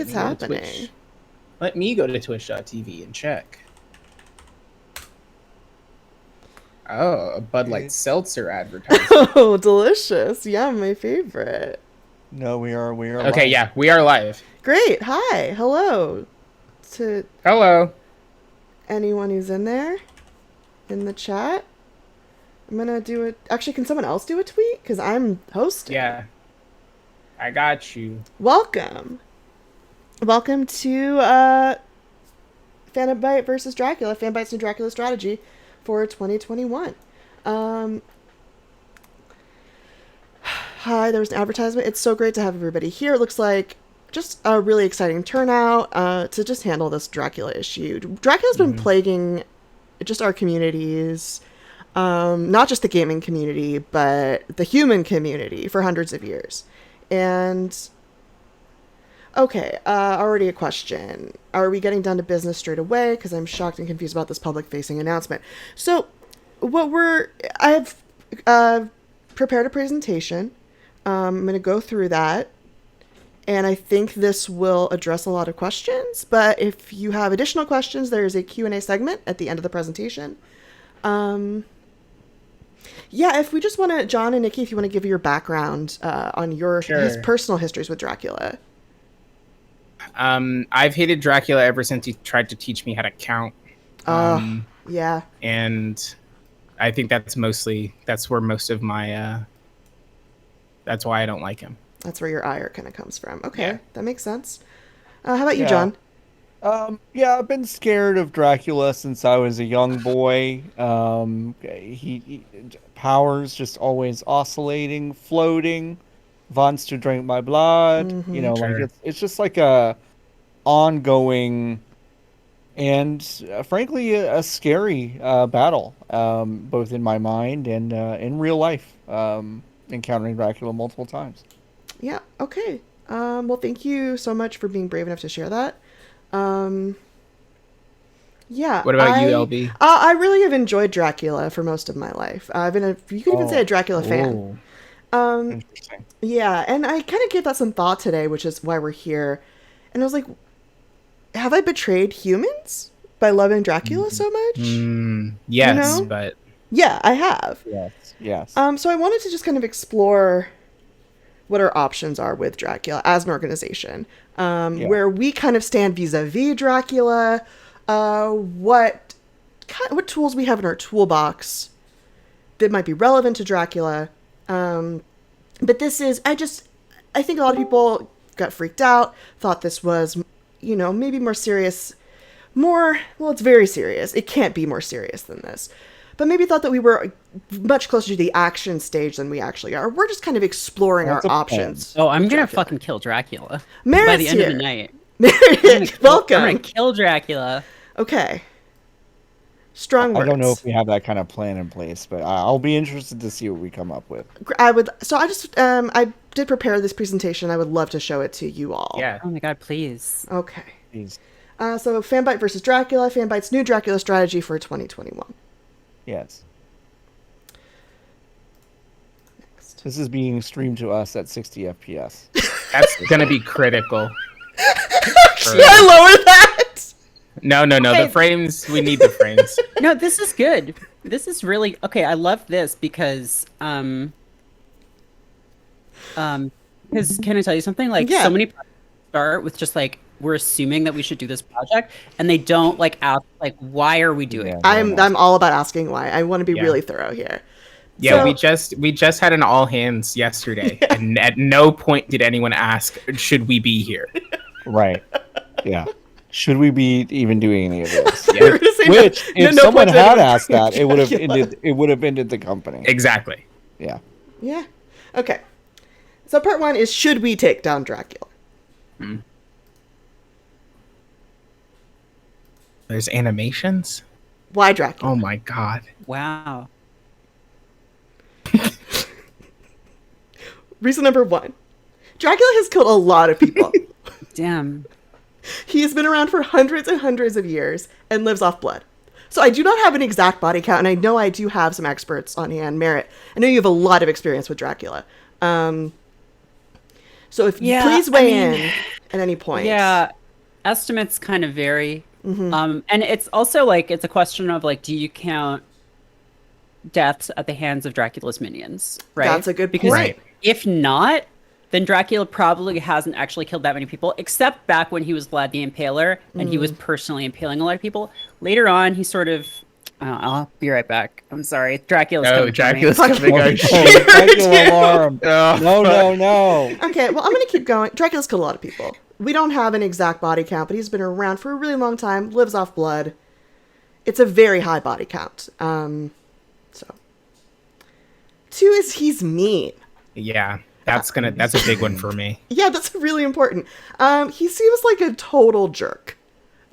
it's happening. Let me go to twitch.tv and check. Oh, a Bud Light Seltzer advertisement. Oh, delicious. Yeah, my favorite. No, we are Okay, live. yeah, we are live. Great. Hi. Hello to Hello. anyone who's in there in the chat. I'm going to do it. Actually, can someone else do a tweet? Because I'm hosting. Yeah. I got you. Welcome. Welcome to Fanbyte versus Dracula. Fanbyte's new Dracula strategy for 2021. Hi, there was an advertisement. It's so great to have everybody here. It looks like just a really exciting turnout to just handle this Dracula issue. Dracula's been plaguing just our communities, not just the gaming community, but the human community for hundreds of years. And okay, already a question. Are we getting down to business straight away? Because I'm shocked and confused about this public-facing announcement. So, I have prepared a presentation. I'm going to go through that, and I think this will address a lot of questions. But if you have additional questions, there's a Q&A segment at the end of the presentation. Yeah, if we just want to, John and Nikki, if you want to give your background on his personal histories with Dracula. I've hated Dracula ever since he tried to teach me how to count. Yeah. And I think that's where most of my, that's why I don't like him. That's where your ire kind of comes from. Okay, Yeah. That makes sense. How about you, John? Yeah, I've been scared of Dracula since I was a young boy. He powers just always oscillating, floating, wants to drink my blood. Like it's just like a ongoing and frankly a scary battle, both in my mind and in real life. Encountering Dracula multiple times. Yeah. Okay. Well, thank you so much for being brave enough to share that. Yeah. What about you, LB? I really have enjoyed Dracula for most of my life. I've been you could even say a Dracula fan. Interesting. Yeah, and I kind of gave that some thought today, which is why we're here. And I was like, have I betrayed humans by loving Dracula so much? Yes, but yeah, I have. Yes. So I wanted to just kind of explore what our options are with Dracula as an organization, where we kind of stand vis-a-vis Dracula, what tools we have in our toolbox that might be relevant to Dracula. But this is, I think a lot of people got freaked out, thought this was, maybe more serious, well, it's very serious. It can't be more serious than this. But maybe thought that we were much closer to the action stage than we actually are. We're just kind of exploring our options. Oh, I'm going to fucking kill Dracula. Merit's by the end here. of the night. Merit, welcome. I'm going to kill Dracula. Okay. Strong words. I don't know if we have that kind of plan in place, but I'll be interested to see what we come up with. I did prepare this presentation. I would love to show it to you all. Yeah. Oh my god, please. Okay. Please. So Fanbyte versus Dracula, Fanbyte's new Dracula strategy for 2021. Yes. Next. This is being streamed to us at 60 FPS. That's gonna be critical. Should I lower that? No. Okay. The frames. We need the frames. No, this is good. This is really okay. I love this because can I tell you something? Like so many projects start with just like we're assuming that we should do this project, and they don't like ask like why are we doing it? I'm all about asking why. I want to be really thorough here. Yeah, we just had an all hands yesterday, and at no point did anyone ask, should we be here? Right. Yeah. Should we be even doing any of this? Yeah. If someone had asked that, it would have ended. It would have ended the company. Exactly. Yeah. Yeah. Okay. So part one is, should we take down Dracula? There's animations. Why Dracula? Oh my god. Wow. Reason number one. Dracula has killed a lot of people. Damn. He has been around for hundreds and hundreds of years and lives off blood. So I do not have an exact body count, and I know I do have some experts on hand. Merritt, I know you have a lot of experience with Dracula. So if you please weigh in. at any point. Yeah, estimates kind of vary. And it's also like it's a question of like, do you count deaths at the hands of Dracula's minions, right? That's a good Because point. if not, then Dracula probably hasn't actually killed that many people, except back when he was Vlad the Impaler and he was personally impaling a lot of people. Later on, he sort of. I'll be right back. I'm sorry. Dracula's coming. Dracula's For me. coming. Oh, Oh, Dracula alarm. Oh, No. Okay, well, I'm going to keep going. Dracula's killed a lot of people. We don't have an exact body count, but he's been around for a really long time, lives off blood. It's a very high body count. So. 2 is he's mean. Yeah, that's a big one for me. Yeah, that's really important. He seems like a total jerk.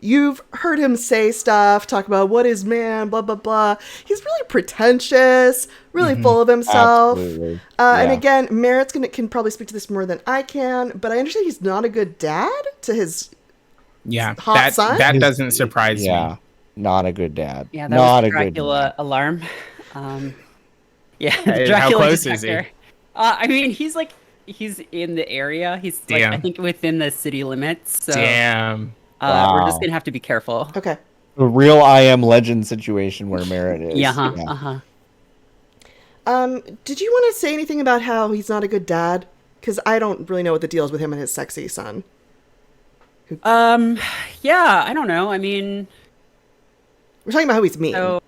You've heard him say stuff, talk about what is man, blah, blah, blah. He's really pretentious, really full of himself. Absolutely. And again, Merritt's can probably speak to this more than I can, but I understand he's not a good dad to his hot son. That doesn't surprise Yeah, me. not a good dad. Yeah, that not was a good Dracula dad. alarm. Yeah, How Dracula close is he? detector. I mean, he's in the area. He's like, I Damn. think within the city limits. So Damn. we're Wow. just gonna have to be careful. Okay. A real I Am Legend situation where Merritt is. Yeah. Did you want to say anything about how he's not a good dad? Because I don't really know what the deal is with him and his sexy son. Yeah, I don't know. I mean, We're talking about how he's mean. so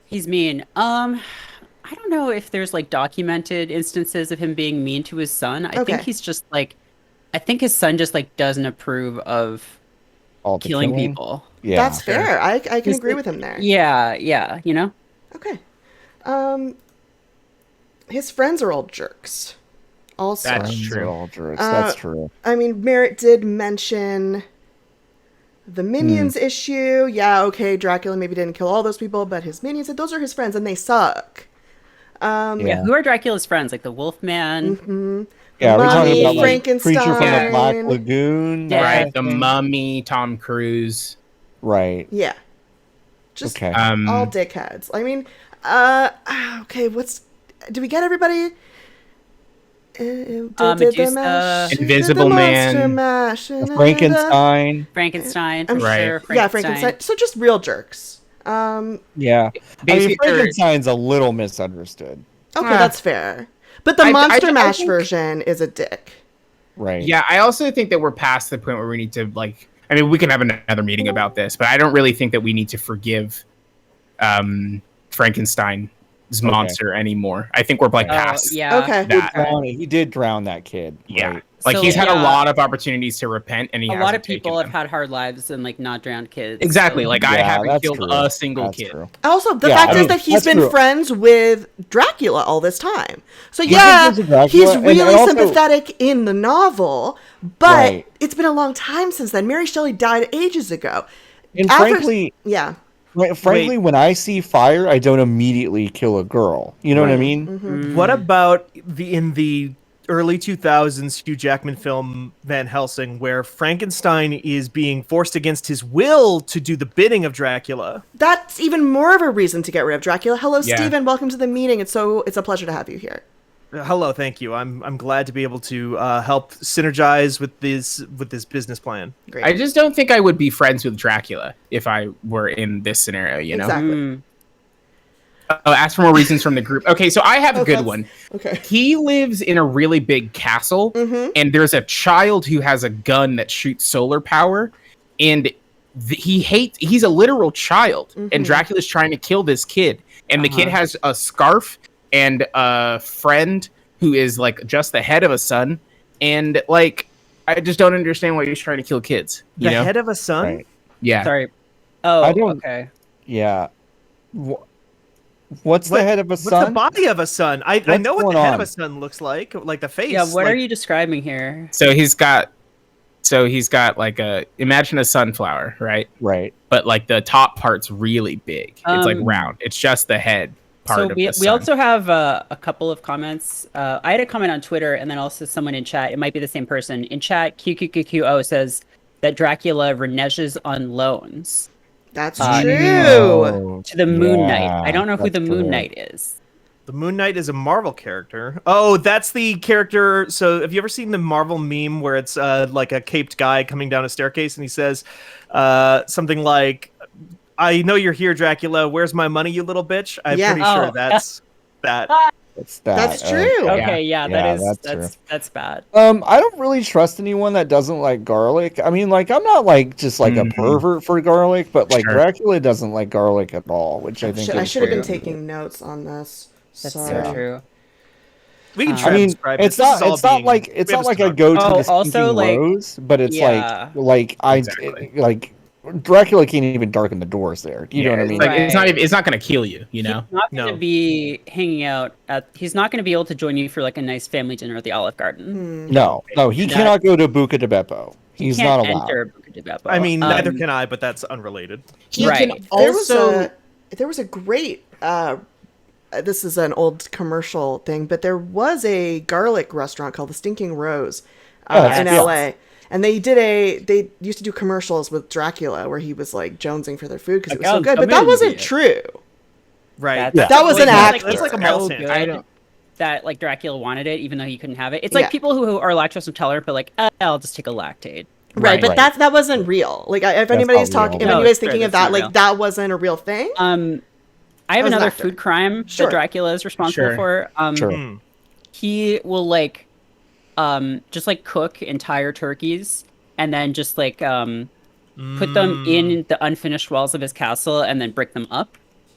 he's mean. I don't know if there's like documented instances of him being mean to his son. I Okay. think he's just like, I think his son just like doesn't approve of All the killing people. Yeah. That's fair. I can He's agree like- with him there. Yeah, you know? Okay. His friends are all jerks. Also. That's Friends true. are all jerks. That's Uh, true. I mean, Merritt did mention the minions issue. Yeah, okay, Dracula maybe didn't kill all those people, but his minions, those are his friends, and they suck. Yeah. Who are Dracula's friends? Like the Wolfman? Yeah, we're talking Mummy, about like Frankenstein. Creature from the Black Lagoon. that Yeah. kind Right, of the thing. Mummy, Tom Cruise. Right. Yeah. Just Okay. all dickheads. I mean, okay, do we get everybody? Medusa. Invisible Man. Frankenstein. Frankenstein, for Right. sure. Yeah, Frankenstein. So just real jerks. Yeah. I mean, Basically, Frankenstein's a little misunderstood. Okay, Ah. that's fair. But the I Monster Mash think- version is a dick. Right. Yeah, I also think that we're past the point where we need to I mean, we can have another meeting about this, but I don't really think that we need to forgive Frankenstein's monster anymore. I think we're past. Yeah. Okay. That. He did drown that kid. Yeah. Right. Like So, he's had a yeah. lot of opportunities to repent, and he A hasn't lot of taken people have them. had hard lives and like not drowned kids. Exactly. So- Like I Yeah, haven't that's killed true. a single That's kid. true. Also, the Yeah, fact I is mean, that he's that's been true. friends with Dracula all this time. So been yeah, friends with Dracula, he's and really also- sympathetic in the novel, but Right. it's been a long time since then. Mary Shelley died ages ago. And After- frankly, Yeah. frankly, when I see fire, I don't immediately kill a girl. You know what I mean? What about in the early 2000s Hugh Jackman film Van Helsing, where Frankenstein is being forced against his will to do the bidding of Dracula? That's even more of a reason to get rid of Dracula. Hello, Yeah. Stephen. Welcome to the meeting. It's a pleasure to have you here. Hello, thank you. I'm glad to be able to help synergize with this business plan. Great. I just don't think I would be friends with Dracula if I were in this scenario, you know? Exactly. Ask for more reasons from the group. Okay, so I have a good that's- one. Okay. He lives in a really big castle, and there's a child who has a gun that shoots solar power, and he's a literal child, and Dracula's trying to kill this kid, and the kid has a scarf and a friend who is like just the head of a son, and like I just don't understand why he's trying to kill kids. You The know? head of a son? Right. Yeah. Sorry. Oh, I don't- okay. Yeah. What's the head of a What's the son? body of a son? I What's know what going the head on? of a son looks like the face. Yeah, what like, are you describing here? So he's got like imagine a sunflower, right? Right. But like the top part's really big. It's like Um, round. It's just the head part So of we the sun. we also have a couple of comments. I had a comment on Twitter, and then also someone in chat. It might be the same person in chat. QQQQO says that Dracula reneges on loans That's Uh, true. Oh, to the Moon yeah, Knight. I don't know who that's the Moon true. Knight is. The Moon Knight is a Marvel character. Oh, that's the character. So, have you ever seen the Marvel meme where it's like a caped guy coming down a staircase and he says something like, "I know you're here, Dracula. Where's my money, you little bitch?" I'm pretty sure that's that. It's that. That's true. Okay, yeah, that's that's bad. I don't really trust anyone that doesn't like garlic. I mean, like, I'm not like just like a pervert for garlic, but like Dracula doesn't like garlic at all, which I think I is should have been weird. taking notes on this. That's Sorry. so true. We can I mean, transcribe it's this. This is all not. It's not being- like we it's have not a like I stock. go to Oh, the also, Stinking like- Rose, but it's Yeah. like Exactly. like Dracula can't even darken the doors there. You know what I mean? Like, it's not. Right. It's not going to kill you. You know. He's not going to No. be hanging out at. He's not going to be able to join you for like a nice family dinner at the Olive Garden. No, he That- cannot go to Buca de Beppo. He He's can't not allowed. enter Buca di Beppo. I mean, neither can I, but that's unrelated. He Right. can also. There was a great this is an old commercial thing, but there was a garlic restaurant called the Stinking Rose in yes. LA. And they used to do commercials with Dracula where he was like jonesing for their food because it was so Like, good, but come that in, wasn't idiot. true. Right. That was an act. That's like a mall sandwich. I don't. that like Dracula wanted it, even though he couldn't have it. It's like Yeah. people who are lactose intolerant, but like, I'll just take a lactate. Right, but Right. that wasn't real. Like if anybody's not talking, real. if No, anybody's it's fair, thinking of that's that, not like real. that wasn't a real thing. I have As an another actor. food crime Sure. that Dracula is responsible Sure. for. Sure. He will like, just like cook entire turkeys and then just like put them in the unfinished walls of his castle and then brick them up.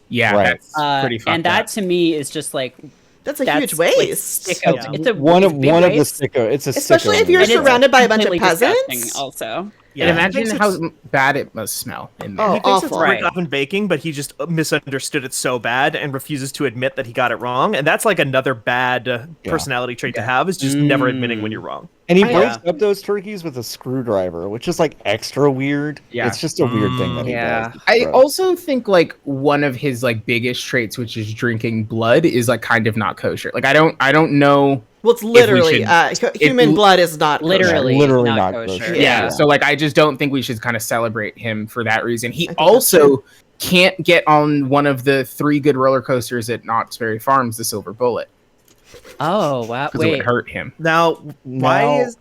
Yeah, Right. that's pretty fucked And that up. to me is just like That's a that's huge like, waste. sicko. Yeah. It's a One of big the waste, sicko. It's a Especially sicko if you're and it's surrounded by a bunch of completely disgusting peasants. Also, Yeah. And imagine He thinks how it's- bad it must smell in there. Oh, He thinks it's awful. brick Right. oven baking, but he just misunderstood it so bad and refuses to admit that he got it wrong. And that's like another bad personality trait to have, is just never admitting when you're wrong. And he Oh, breaks yeah. up those turkeys with a screwdriver, which is like extra weird. Yeah. It's just a weird thing that he Yeah. does. I Gross. also think like one of his like biggest traits, which is drinking blood, is like kind of not kosher. Like I don't know. Well, it's literally should- human it- blood is not kosher. literally not kosher. kosher. Yeah. So like I just don't think we should kind of celebrate him for that reason. He also can't get on one of the 3 good roller coasters at Knott's Berry Farms, the Silver Bullet, Oh wow! because it Wait, would hurt him. Now, why Now- is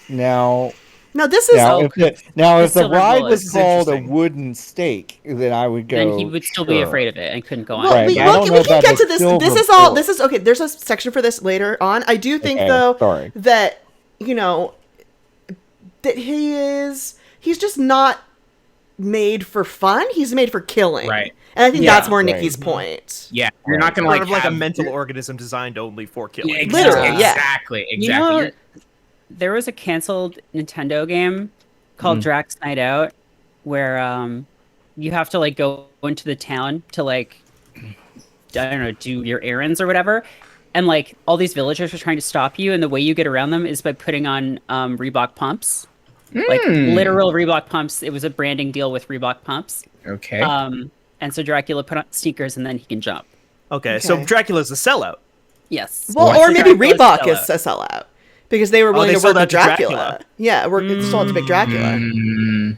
Now, Now this is if the The ride silver bullet was is called a interesting. wooden stake, then I would go. then he would still be sure. afraid of it and couldn't go on. well, Right, we, but I we'll- don't we know can about get the to this. silver This is all. bullet. This is okay. There's a section for this later on. I do think Okay, though sorry. that that he's just not made for fun. He's made for killing. Right. And I think Yeah. that's more Right. Nikki's point. Yeah, you're not gonna sort like of like a have- mental organism designed only for killing? Yeah, Literally, yeah. exactly. You know, there was a canceled Nintendo game called Drax Night Out where you have to like go into the town to like I don't know, do your errands or whatever. And like all these villagers are trying to stop you, and the way you get around them is by putting on Reebok pumps. Like literal Reebok pumps. It was a branding deal with Reebok pumps. Okay. And so Dracula put on sneakers and then he can jump. Okay, so Okay. Dracula's a sellout. Yes. Well, So or maybe Dracula's Reebok sellout. is a sellout because they were willing they to sold work out with to Dracula. Dracula. Yeah, sold it to Big Dracula.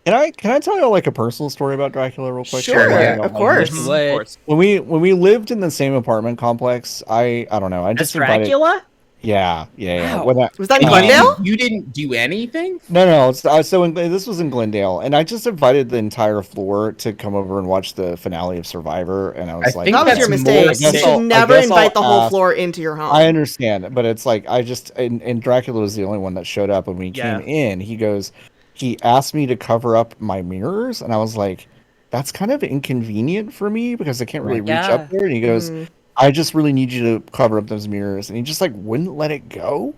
Can I tell you like a personal story about Dracula real quick? Sure, If you don't of mind? course. Mhm, What? of course. When we lived in the same apartment complex, I don't know. I As just invited. Dracula? Yeah. Wow. When Was that in You Glendale? didn't- You didn't do anything? No. This was in Glendale, and I just invited the entire floor to come over and watch the finale of Survivor, and I was I like, think That was your that's mistake. more You I guess should I'll- never I guess invite the I'll whole ask- floor into your home. I understand, but it's like and Dracula was the only one that showed up, and when he Yeah. came in, he asked me to cover up my mirrors, and I was like, that's kind of inconvenient for me because I can't really reach Yeah. up there. And he goes, I just really need you to cover up those mirrors, and he just like wouldn't let it go.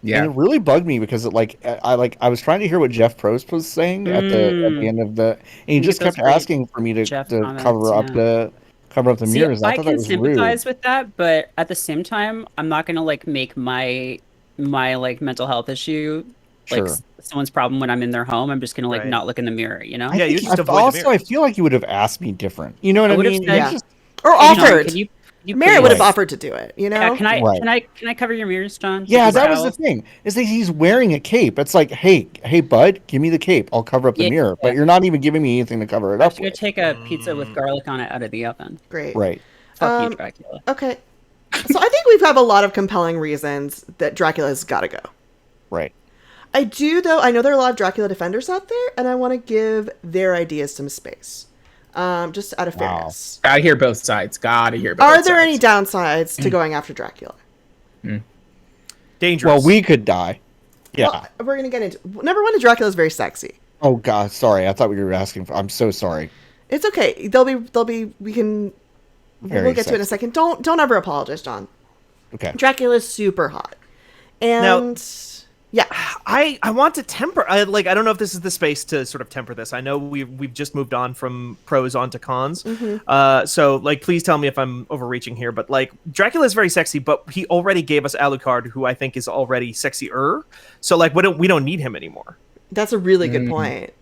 Yeah. And it really bugged me because I was trying to hear what Jeff Probst was saying at the end of the, and he just those kept great asking for me to Jeff cover up comments, the See, mirrors. I I thought that can was sympathize rude. with that, but at the same time, I'm not gonna like make my like mental health issue like Sure. someone's problem when I'm in their home. I'm just gonna like Right. not look in the mirror, you know? Yeah, you just avoid the also, I mirrors. feel like you would have asked me different. You know what I would've mean? said- You Yeah. just- Or Hey, John, offered. can you Mary would have Right. offered to do it, you know? Yeah, can I Right. can I cover your mirrors, John? Yeah, With that these was the towels? thing. Is that he's wearing a cape. It's like, hey, bud, give me the cape. I'll cover up the Yeah, mirror. yeah. But you're not even giving me anything to cover it I up should go with. take a pizza with garlic on it out of the oven. Great. Right. Fuck you, Dracula. Okay. So I think we have a lot of compelling reasons that Dracula's got to go. Right. I do, though. I know there are a lot of Dracula defenders out there, and I want to give their ideas some space. Just out of fairness. Gotta hear both sides. Gotta hear both Are sides. there any downsides to going after Dracula? Dangerous. Well, we could die. Yeah. Well, we're going to get into... Number one, Dracula's very sexy. Oh God, sorry. I thought we were asking for. I'm so sorry. It's okay. We can... Very we'll get to it in a sexy. second. Don't ever apologize, John. Okay. Dracula's super hot. And... yeah. I want to temper. I don't know if this is the space to sort of temper this. I know we've just moved on from pros onto cons. So like, please tell me if I'm overreaching here. But like, Dracula is very sexy, but he already gave us Alucard, who I think is already sexier. So like, we don't need him anymore. That's a really good point.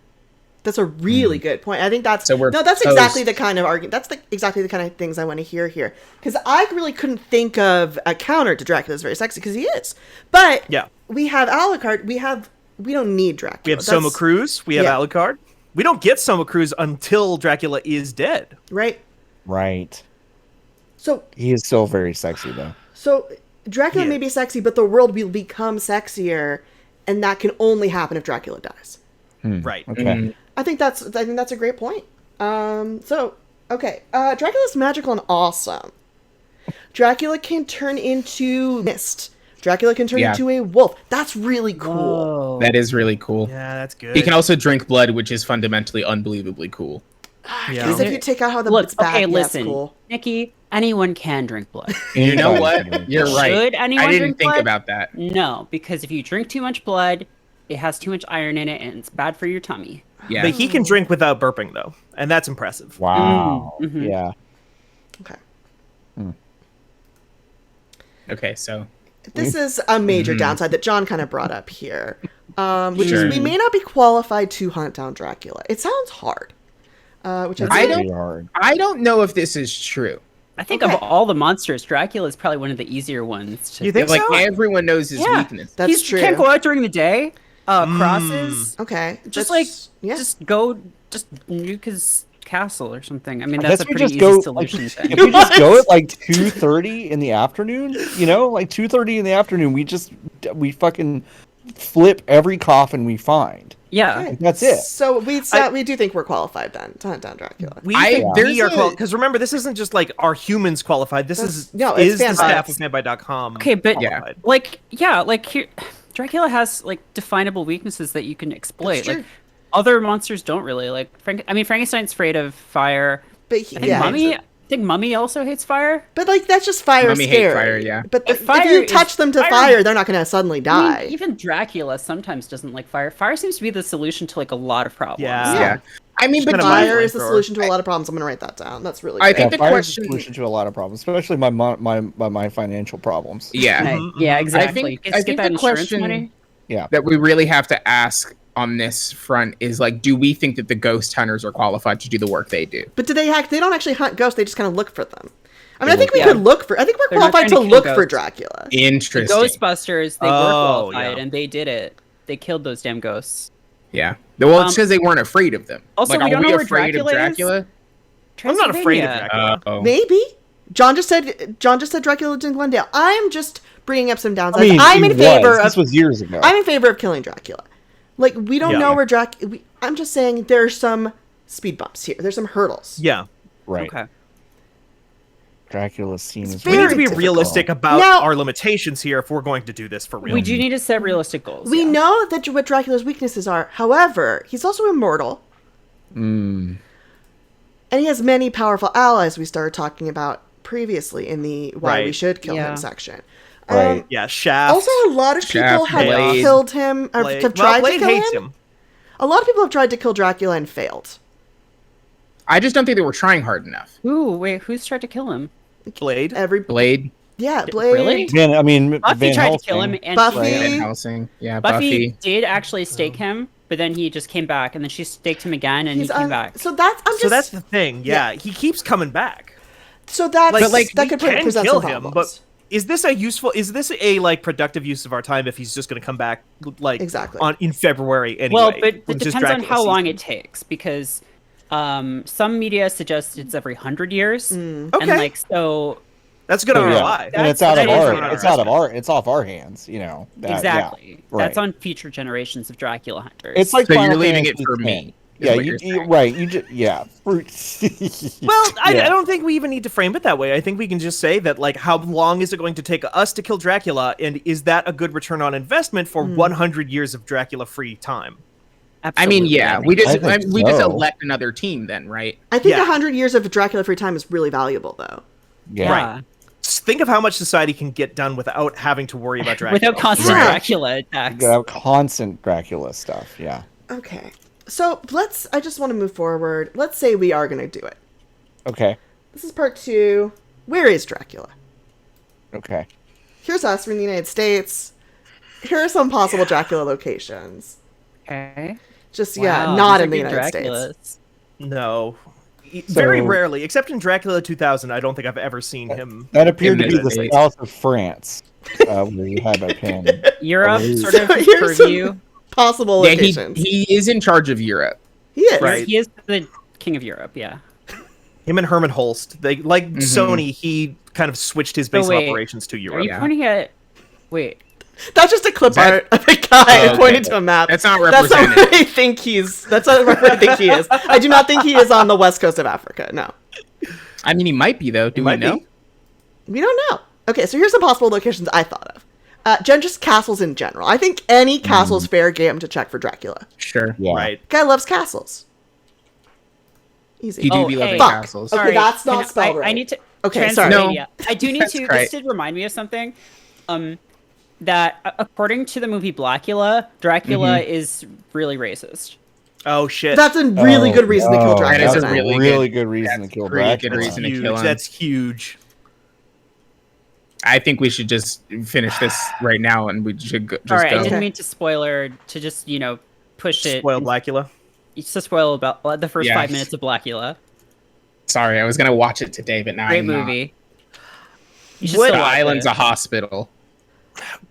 That's a really good point. I think that's So we're that's toast. exactly the kind of argument. That's exactly the kind of things I want to hear here. Because I really couldn't think of a counter to Dracula's very sexy, because he is. But Yeah. we have Alucard. We don't need Dracula. We have Soma Cruz. We have yeah. Alucard. We don't get Soma Cruz until Dracula is dead. Right. Right. So He is still very sexy though. Dracula Yeah. may be sexy, but the world will become sexier, and that can only happen if Dracula dies. Right. Okay. I think that's a great point. Okay. Dracula's magical and awesome. Dracula can turn into mist. Dracula can turn Yeah. into a wolf. That's really cool. Whoa. That is really cool. Yeah, that's good. He can also drink blood, which is fundamentally unbelievably cool. Yeah. Because if you take out how the Look, it's bad, okay, yeah, listen, it's cool. Nikki. Anyone can drink blood. You know what? You're right. Should anyone I didn't drink think blood? about that. No, because if you drink too much blood, it has too much iron in it, and it's bad for your tummy. Yeah. But he can drink without burping, though, and that's impressive. Wow. Mhm. Yeah. Okay. Okay, so This is a major downside that John kind of brought up here, which Sure. is we may not be qualified to hunt down Dracula. It sounds hard. Which It's I pretty don't- hard. I don't know if this is true. I think Okay. of all the monsters, Dracula is probably one of the easier ones to. You think Like so? everyone knows his Yeah. weakness. That's He's, true. Can't go out during the day. Crosses. Okay. Just that's- just nuke his castle or something. I mean, I that's a guess we pretty just easy go. solution. Like, thing. if we just go at like 2:30 in the afternoon, like 2:30 in the afternoon, we fucking flip every coffin we find. Yeah. Okay. That's it. So we do think we're qualified then to hunt down Dracula. We I- think there's we are a- because remember, this isn't just like our humans qualified. This That's- is no, it's the staff Fanbyte. of Fanbyte.com. Okay, but qualified. like here, Dracula has like definable weaknesses that you can exploit. That's true. Like other monsters don't really. Like Frankenstein's afraid of fire. But I think yeah, Mummy also hates fire. but like that's just fire Mummy hate scary. fire, yeah. But If if fire you is- touch them to fire- fire, they're not going to suddenly I die. mean, even Dracula sometimes doesn't like fire. Fire seems to be the solution to like a lot of problems. Yeah. Yeah. I mean, Just but kinda Fire mind is the flamethrower. solution to a lot of problems. I'm going to write that down. That's really I great. think Yeah, the fire question- is a solution to a lot of problems, especially my financial problems. yeah. Right. Yeah, exactly. I Just think get that the insurance question money. that we really have to ask on this front is like, do we think that the ghost hunters are qualified to do the work they do? But do they they don't actually hunt ghosts, they just kind of look for them. I mean, I think we Yeah. could look for I think we're They're not qualified trying to to kill look for ghosts. Dracula. The Interesting. Ghostbusters, they were Oh, qualified, yeah. and they did it. They killed those damn ghosts. Yeah. Well, it's because they weren't afraid of them. also, like, we are don't we know where afraid of Dracula is. Dracula? I'm not afraid of Transylvania. Dracula. Oh. Maybe. John just said Dracula lived in Glendale. I'm just bringing up some downsides. I mean, I'm he in favor was. This of was years ago. I'm in favor of killing Dracula. Like we don't Yeah. know where Dracula. I'm just saying there's some speed bumps here. There's some hurdles. Yeah. right. Okay. Dracula's scene is It's We need to very be difficult. realistic about Now- our limitations here if we're going to do this for real. We do need to set realistic goals. We yeah. know that what Dracula's weaknesses are. However, he's also immortal, and he has many powerful allies. We started talking about previously in the why we Right. should kill Yeah. him section. Right. Yeah, Shaft. Also, a lot of people Shaft, have Blade. killed him or Blade. have Well, tried Blade to kill hates him. him. A lot of people have tried to kill Dracula and failed. I just don't think they were trying hard enough. Ooh, wait, who's tried to kill him? Blade. Blade, Yeah, Blade. Really? Van, I mean, Buffy Van tried to Helsing. kill him, and Buffy. Van Buffy. Helsing, yeah, Buffy Buffy. did actually stake him, but then he just came back, and then she staked him again, and He's he came back. So that's I'm just So that's the thing. Yeah, he keeps coming back. so that's Like, that we could can present kill some him, problems. but is this a like productive use of our time if he's just going to come back like Exactly. in February anyway? Well, but it which is depends on Dracula how long season? it takes, because Some media suggest it's every 100 years. Mm. Okay. And like so That's good So, ROI. and it's That's- out of that is our, an it's out of investment. our, it's off our hands, you know. exactly. Yeah, That's right. on future generations of Dracula hunters. It's like So you're Final leaving it Fantasy for X. me, is Yeah, what you you're saying. right. You just yeah. Well, I Yeah. don't think we even need to frame it that way. I think we can just say that, like, how long is it going to take us to kill Dracula, and is that a good return on investment for 100 years of Dracula-free time? I mean, Absolutely, yeah, I we think. just I think we just so. elect another team then, right? I think Yeah. 100 years of Dracula free time is really valuable, though. Yeah. Right. Think of how much society can get done without having to worry about Dracula. Without constant Right. Dracula You attacks. got constant Dracula stuff. Yeah. Okay. So I just want to move forward. Let's say we are going to do it. Okay. This is part 2. Where is Dracula? Okay. Here's us from the United States. Here are some possible Dracula locations. Okay. Just, Wow, yeah, not these are in the good United States. Draculas. No. Very So- rarely, except in Dracula 2000, I don't think I've ever seen him. That appeared to In be the the States. south of France, where you had a pin. Europe Oh, sort of So here's purview. some possible Yeah, locations. he is in charge of Europe. He is. Right. He is the king of Europe, yeah. Him and Herman Holst, they like Sony. He kind of switched his base of wait. operations to Are Europe. you pointing at... Wait. That's just a clip That- art of a guy Oh, pointing okay. to a map. That's not That's not represented. where I think he's. That's not where I think he is. I do not think he is on the west coast of Africa. No, I mean, he might be though. Do we might be. know? we don't know. Okay, so here's some possible locations I thought of. Just castles in general. I think any castle is fair game to check for Dracula. Sure. Yeah. Right. Guy loves castles. Easy. He do Oh, be hey. loving Fuck. castles. Okay, Sorry, that's not can spelled I right. need to... Okay, sorry. Transylvania. I do need That's to... right. This did remind me of something. That according to the movie Blackula, Dracula is really racist. Oh shit. That's a really good reason to kill no, Dracula. That is a then. really good reason to that's kill pretty good Dracula. reason to huge. kill him. That's huge. I think we should just finish this right now, and we should just All right, go. I didn't Okay. mean to spoiler, to just, push it. Spoiled Blackula. It's to spoil about the first Yes. 5 minutes of Blackula. Sorry, I was gonna watch it today, but now Great I'm not. movie. You should What- still The watch island's it. a hospital.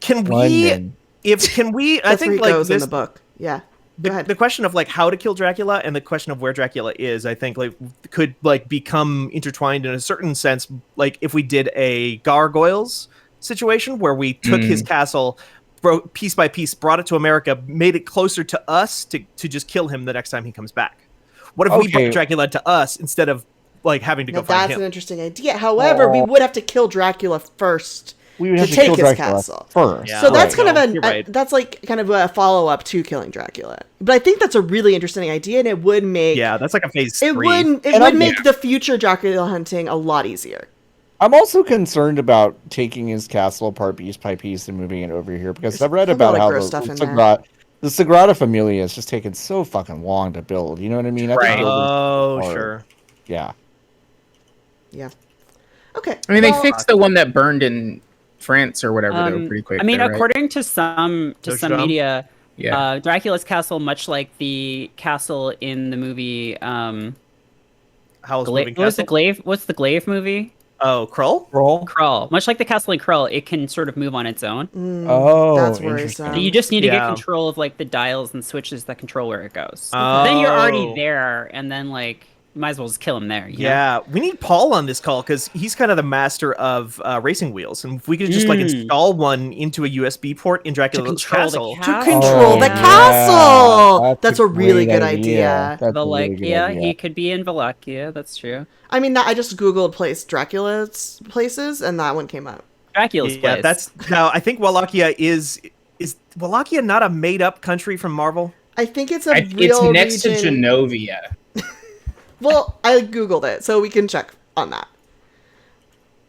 Can we? London. Can we? I That's where think he like goes in this. the book. Yeah. Go ahead. The question of like how to kill Dracula and the question of where Dracula is, I think like could like become intertwined in a certain sense. Like if we did a Gargoyles situation where we took his castle, piece by piece, brought it to America, made it closer to us to just kill him the next time he comes back. What if we Okay. brought Dracula to us instead of like having to Now go find that's him? an interesting idea. However, we would have to kill Dracula first. We would to have to take kill his Dracula castle. first. Yeah. So that's Right. kind of No, you're right. that's like kind of a follow up to killing Dracula. But I think that's a really interesting idea, and it would make Yeah, that's like a phase it 3. would it And would I'm- make the future Dracula hunting a lot easier. I'm also concerned about taking his castle apart piece by piece and moving it over here because I've read a lot about of how gross the stuff in there. the Sagrada Familia has just taken so fucking long to build. You know what I mean? I think Right. building- Oh, hard. sure. Yeah. Yeah. Okay. I mean, they well, fixed the one that burned in France or whatever though pretty quick. I mean, there, right? according to some Notre-Dame? media, Yeah. Dracula's castle, much like the castle in the movie, Howl's Moving what was the Castle? Glaive? What's the Glaive movie? Oh, Krull? Roll. Krull. Much like the castle in Krull, it can sort of move on its own. Oh, that's interesting. worrisome. You just need to Yeah. get control of like the dials and switches that control where it goes. Then you're already Oh. there, and then like might as well just kill him there. You know? Yeah, we need Paul on this call because he's kind of the master of racing wheels, and if we could just like install one into a USB port in Dracula's control the castle, castle. to control the yeah. castle. That's a great really good idea. That's a really good Wallachia, idea. he could be in Wallachia. That's true. I mean, I just googled Dracula's places, and that one came up. Dracula's yeah, place. that's now. I think Wallachia is Wallachia not a made up country from Marvel? I think it's a It's real next region. to Genovia. Well, I googled it, so we can check on that.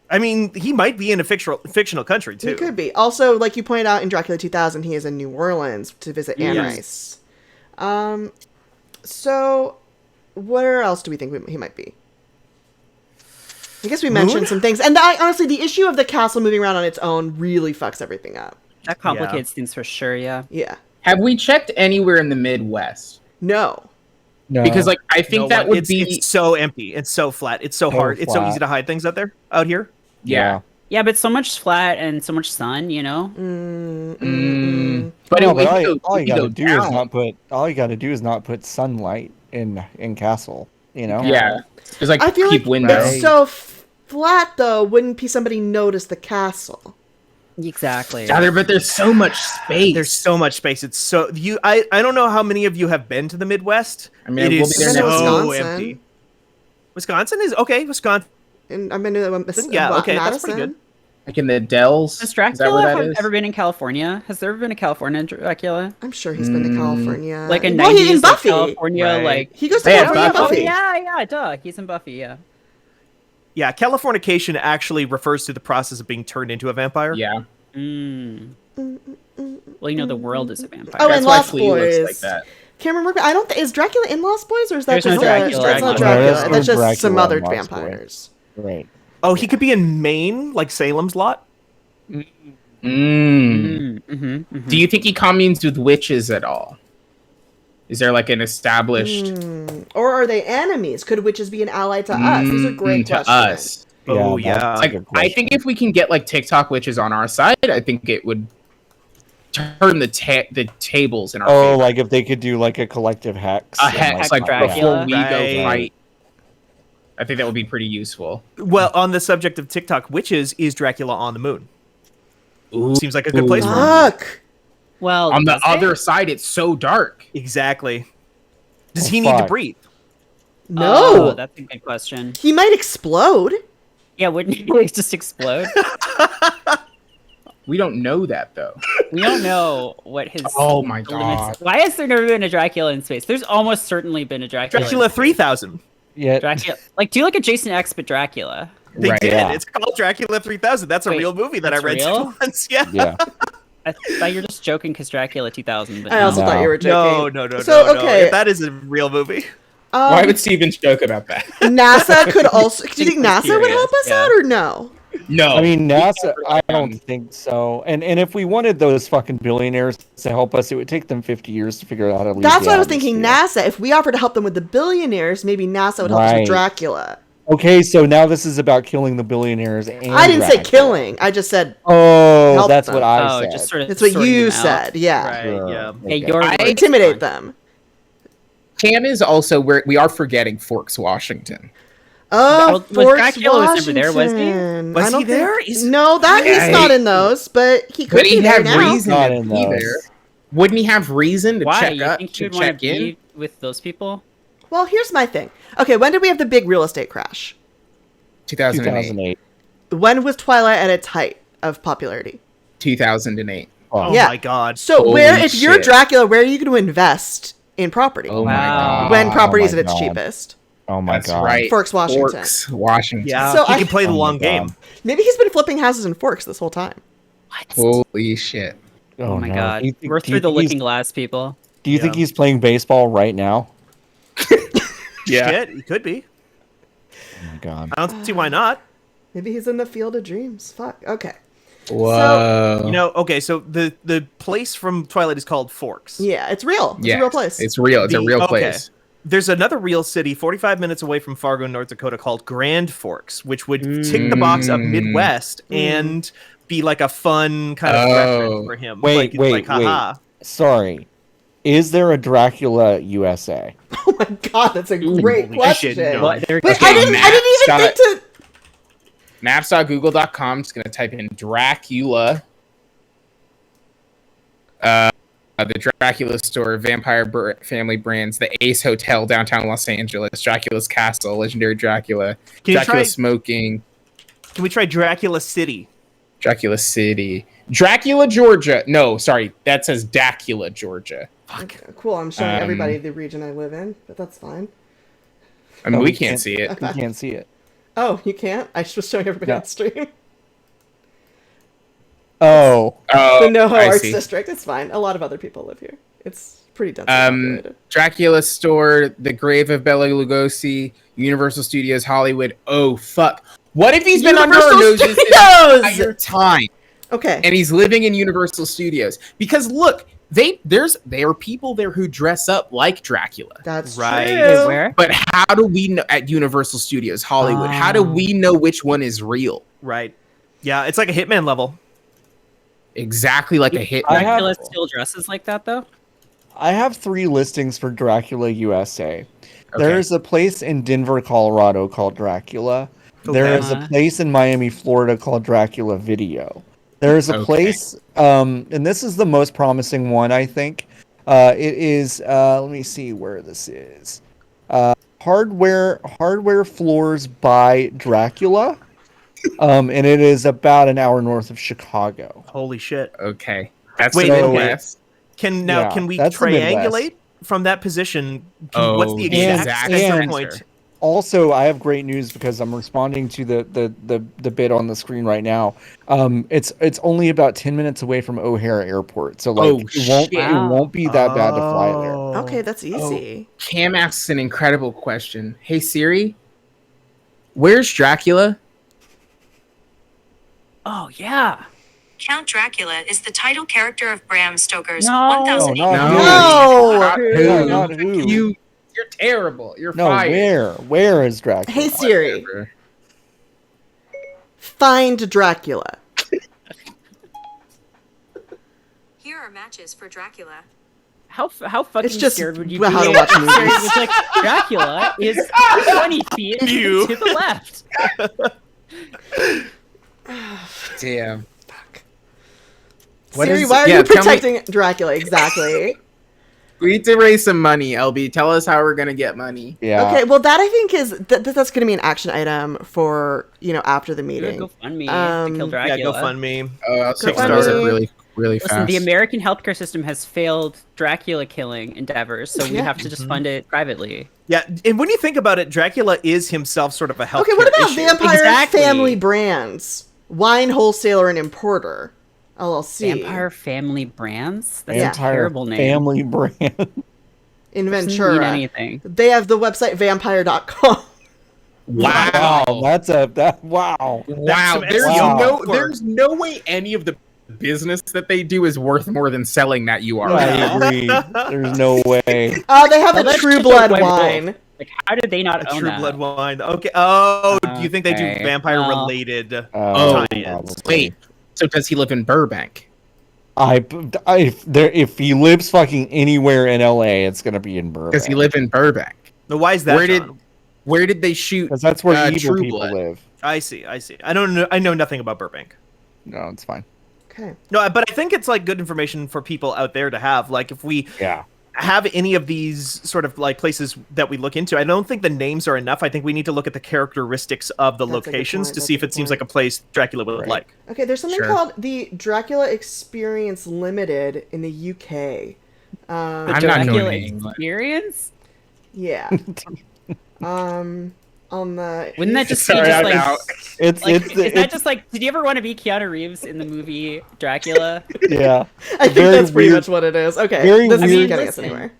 I mean, he might be in a fictional country too. He could be. Also, like you pointed out in Dracula 2000, he is in New Orleans to visit Anne Yes. Rice. So where else do we think he might be? I guess we mentioned some things. And honestly, the issue of the castle moving around on its own really fucks everything up. that complicates things for sure. Yeah. Yeah. Have we checked anywhere in the Midwest? No. No. Because like I think No that one- would it's, be it's so empty. It's so flat. It's so So hard. It's so flat. easy to hide things out here. yeah. Yeah, but so much flat and so much sun. You know. But, No, it, but all, it, all you gotta go do down. is not put sunlight in castle. You know? Yeah. There's like I feel keep like windows. it's so flat though. Wouldn't somebody notice the castle? Exactly. But there's so much space. There's so much space. It's so I don't know how many of you have been to the Midwest. I mean, It we'll is be there I've been to next so Wisconsin. empty. Wisconsin is okay. Wisconsin. And I've been to Yeah, okay, that's Madison. pretty good. like in the Dells. Has Is that where Dracula that have is? ever been in California? Has there ever been a California Dracula? I'm sure he's been to California. Like in well, he's in 90s, like Buffy. California, Right. like He goes to Yeah, California Buffy. Buffy. yeah, duh. He's in Buffy, yeah. Yeah, Californication actually refers to the process of being turned into a vampire. Yeah. Mm. Well, you know, the world is a vampire. Oh, That's and why Lost Flea looks Boys. like that. Can't remember. I don't. Is Dracula in Lost Boys, or is that There's no just Dracula. that's not No, Dracula? there's no That's just Dracula some in other Lost vampires. Right. Oh, he could be in Maine, like Salem's Lot. Mm. Mm-hmm. Do you think he communes with witches at all? Is there like an established Or are they enemies? Could witches be an ally to us? These are great to questions. us? Oh, that's yeah. a Like, good I question. think if we can get like TikTok witches on our side, I think it would turn the tables in our Oh, favor. like if they could do like a collective hex. A and, hex, like yeah. before we Right. go fight. I think that would be pretty useful. Well, on the subject of TikTok witches, is Dracula on the moon? Ooh. Seems like a good place for him. Fuck. Well, On the does it? other side, it's so dark. Exactly. Does Oh, he need to fuck. breathe? No. Oh, that's a good question. He might explode. Yeah, wouldn't he like, just explode? We don't know that though. We don't know what his. Oh my limits- God. Why has there never been a Dracula in space? There's almost certainly been a Dracula. Dracula 3000. Yeah. Dracula. Like, do like a Jason X, but Dracula. They Right, did. yeah. It's called Dracula 3000. That's a Wait, real movie that I that's read real? once. Yeah. Yeah. I thought you were just joking because Dracula 2000. But I also No. thought you were No, joking. no. So, okay. That is a real movie. Why would Steven joke about that? NASA could also? Do you think Just NASA would curious, help us yeah. out or no? No. I mean, NASA, I Um, don't think so. And if we wanted those fucking billionaires to help us, it would take them 50 years to figure out how to leave That's the what I was thinking. atmosphere. NASA. If we offered to help them with the billionaires, maybe NASA would help us with Right. Dracula. Okay, so now this is about killing the billionaires and I didn't say Dracula. killing. I just said Oh, Help that's them. what I oh, said. just sort of. that's what sorting you them out. said. Yeah. Right, Sure. yeah. Hey, Okay. your I words, Intimidate fine. them. Cam is also where we are forgetting Forks, Washington. Oh, Was Forks, Dracula was never there, was he? Washington. Was I don't he there? think- Is- No, that Yeah, he's not he- in those, but he could But be he there have now. reason Not to in be those. there. Wouldn't he have reason to Why? check You up think to you'd want check to in? be with those people? Well, here's my thing. Okay, when did we have the big real estate crash? 2008. 2008. When was Twilight at its height of popularity? 2008. Oh Yeah. my god. So Holy where, if you're shit. Dracula, where are you going to invest in property Oh my Wow. god. when property Oh is my at its God. cheapest? Oh my That's god. right. Forks, Washington. Forks, Washington. Yeah, So he I- can play the Oh my long God. game. Maybe he's been flipping houses in Forks this whole time. Holy shit. Oh, my no. god. Do you think- We're do you through the think he's- looking glass, people. Do you think Yeah. he's playing baseball right now? Yeah. Shit, he could be. Oh my god. I don't see why not. Maybe he's in the field of dreams. Fuck. Okay. Whoa. You know, okay, so the place from Twilight is called Forks. Yeah, it's real. It's yeah, a real place. It's real. It's a real Okay. place. There's another real city 45 minutes away from Fargo, North Dakota called Grand Forks, which would tick the box of Midwest and be like a fun kind of reference for him. Wait, like, wait, like, haha. Sorry. Is there a Dracula USA? Oh my god, that's a great Holy question. shit, no. What? There- But Okay, I didn't even think to. Maps.google.com. Just gonna type in Dracula. The Dracula store, family brands, the Ace Hotel, downtown Los Angeles, Dracula's Castle, Legendary Dracula, Can you Dracula try- Smoking, Can we try Dracula City? Dracula City, Dracula, Georgia. No, sorry, that says Dacula, Georgia. Okay, cool. I'm showing Um, everybody the region I live in, but that's fine. I mean, Oh, we we can't can't- see it. You can't see it. Oh, you can't? I just was showing everybody Yeah. on stream. Oh. Oh, The NoHo I Arts see. District. It's fine. A lot of other people live here. It's pretty densely populated. Dracula store, The Grave of Bela Lugosi, Universal Studios Hollywood. Oh fuck! What if he's been under our Universal noses this Studios! entire time, Okay. and he's living in Universal Studios? Because look, there are people there who dress up like Dracula. That's Right. true. Where? But how do we know at Universal Studios Hollywood? How do we know which one is real? Right. Yeah, it's like a Hitman level. Exactly like a I hit. have- Dracula still dresses like that, though? I have 3 listings for Dracula USA. Okay. There is a place in Denver, Colorado called Dracula. There Okay. is a place in Miami, Florida called Dracula Video. There is a Okay. place, and this is the most promising one, I think. It is, let me see where this is. Hardware Floors by Dracula. And it is about an hour north of Chicago. Holy shit. Okay. That's Wait, the so- Midwest. Can we that's the Midwest. triangulate from that position? What's the Oh, exact and- point? Also, I have great news because I'm responding to the bit on the screen right now. It's only about 10 minutes away from O'Hare Airport, so like Oh, it won't be that bad to fly there. Oh. Okay, that's easy. Cam asks an incredible question. Hey Siri, where's Dracula? Oh yeah. Count Dracula is the title character of Bram Stoker's No. 1000 No, No! Not No, not who. You're terrible. You're No, fired. where is Dracula? Hey Siri, Whatever. find Dracula. Here are matches for Dracula. How fucking It's just scared would you how be? to watch if Siri movies. was like, Dracula is 20 feet You. to the left. Damn. What Siri, is- why are yeah, you tell me- protecting Dracula exactly? We need to raise some money, LB. Tell us how we're gonna get money. Yeah. Okay, well that I think is that's going to be an action item for after the Good, meeting. go fund me Um, to kill Yeah, Dracula. GoFundMe. Oh, I'll take Kickstarter. those up really, really Listen, fast. the American healthcare system has failed Dracula killing endeavors, so we Yeah. have to just fund it privately. Yeah, and when you think about it, Dracula is himself sort of a health. Okay, what about issue. Vampire Exactly. Family Brands? Wine wholesaler and importer. LLC. Vampire Family Brands? That's Yeah. a terrible name. Family brand. in Doesn't mean Ventura. anything. They have the website vampire.com. Wow. Wow. Wow. some There's SEO no work. there's no way any of the business that they do is worth more than selling that URL. I agree. There's no way. They have Well, a that's True just a Blood white wolf. wine. Like, how did they not A own True that? Blood wine? Okay. Oh, do you think they do Okay. vampire related? Oh, tie-ins? Wait. So does he live in Burbank? If he lives fucking anywhere in LA, it's gonna be in Burbank. Does he live in Burbank? Now, why is that? John? Where did they shoot? Because that's where evil True people Blood? live. I see. I don't know. I know nothing about Burbank. No, it's fine. Okay. No, but I think it's like good information for people out there to have. Like, if we Yeah. have any of these sort of like places that we look into, I don't think the names are enough. I think we need to look at the characteristics of the That's a good locations point, to that's see a if good it seems point. like a place Dracula would Right. like. Okay, there's something Sure. called the Dracula Experience Limited in the UK. I'm not Dracula going to England. Experience? Yeah. On the Wouldn't that just be Sorry, just I'm like, out. It's like it's is that it's just like, did you ever want to be Keanu Reeves in the movie Dracula? yeah. I think very that's pretty weird- much what it is. Okay, very this weird- isn't getting us Listen. anywhere.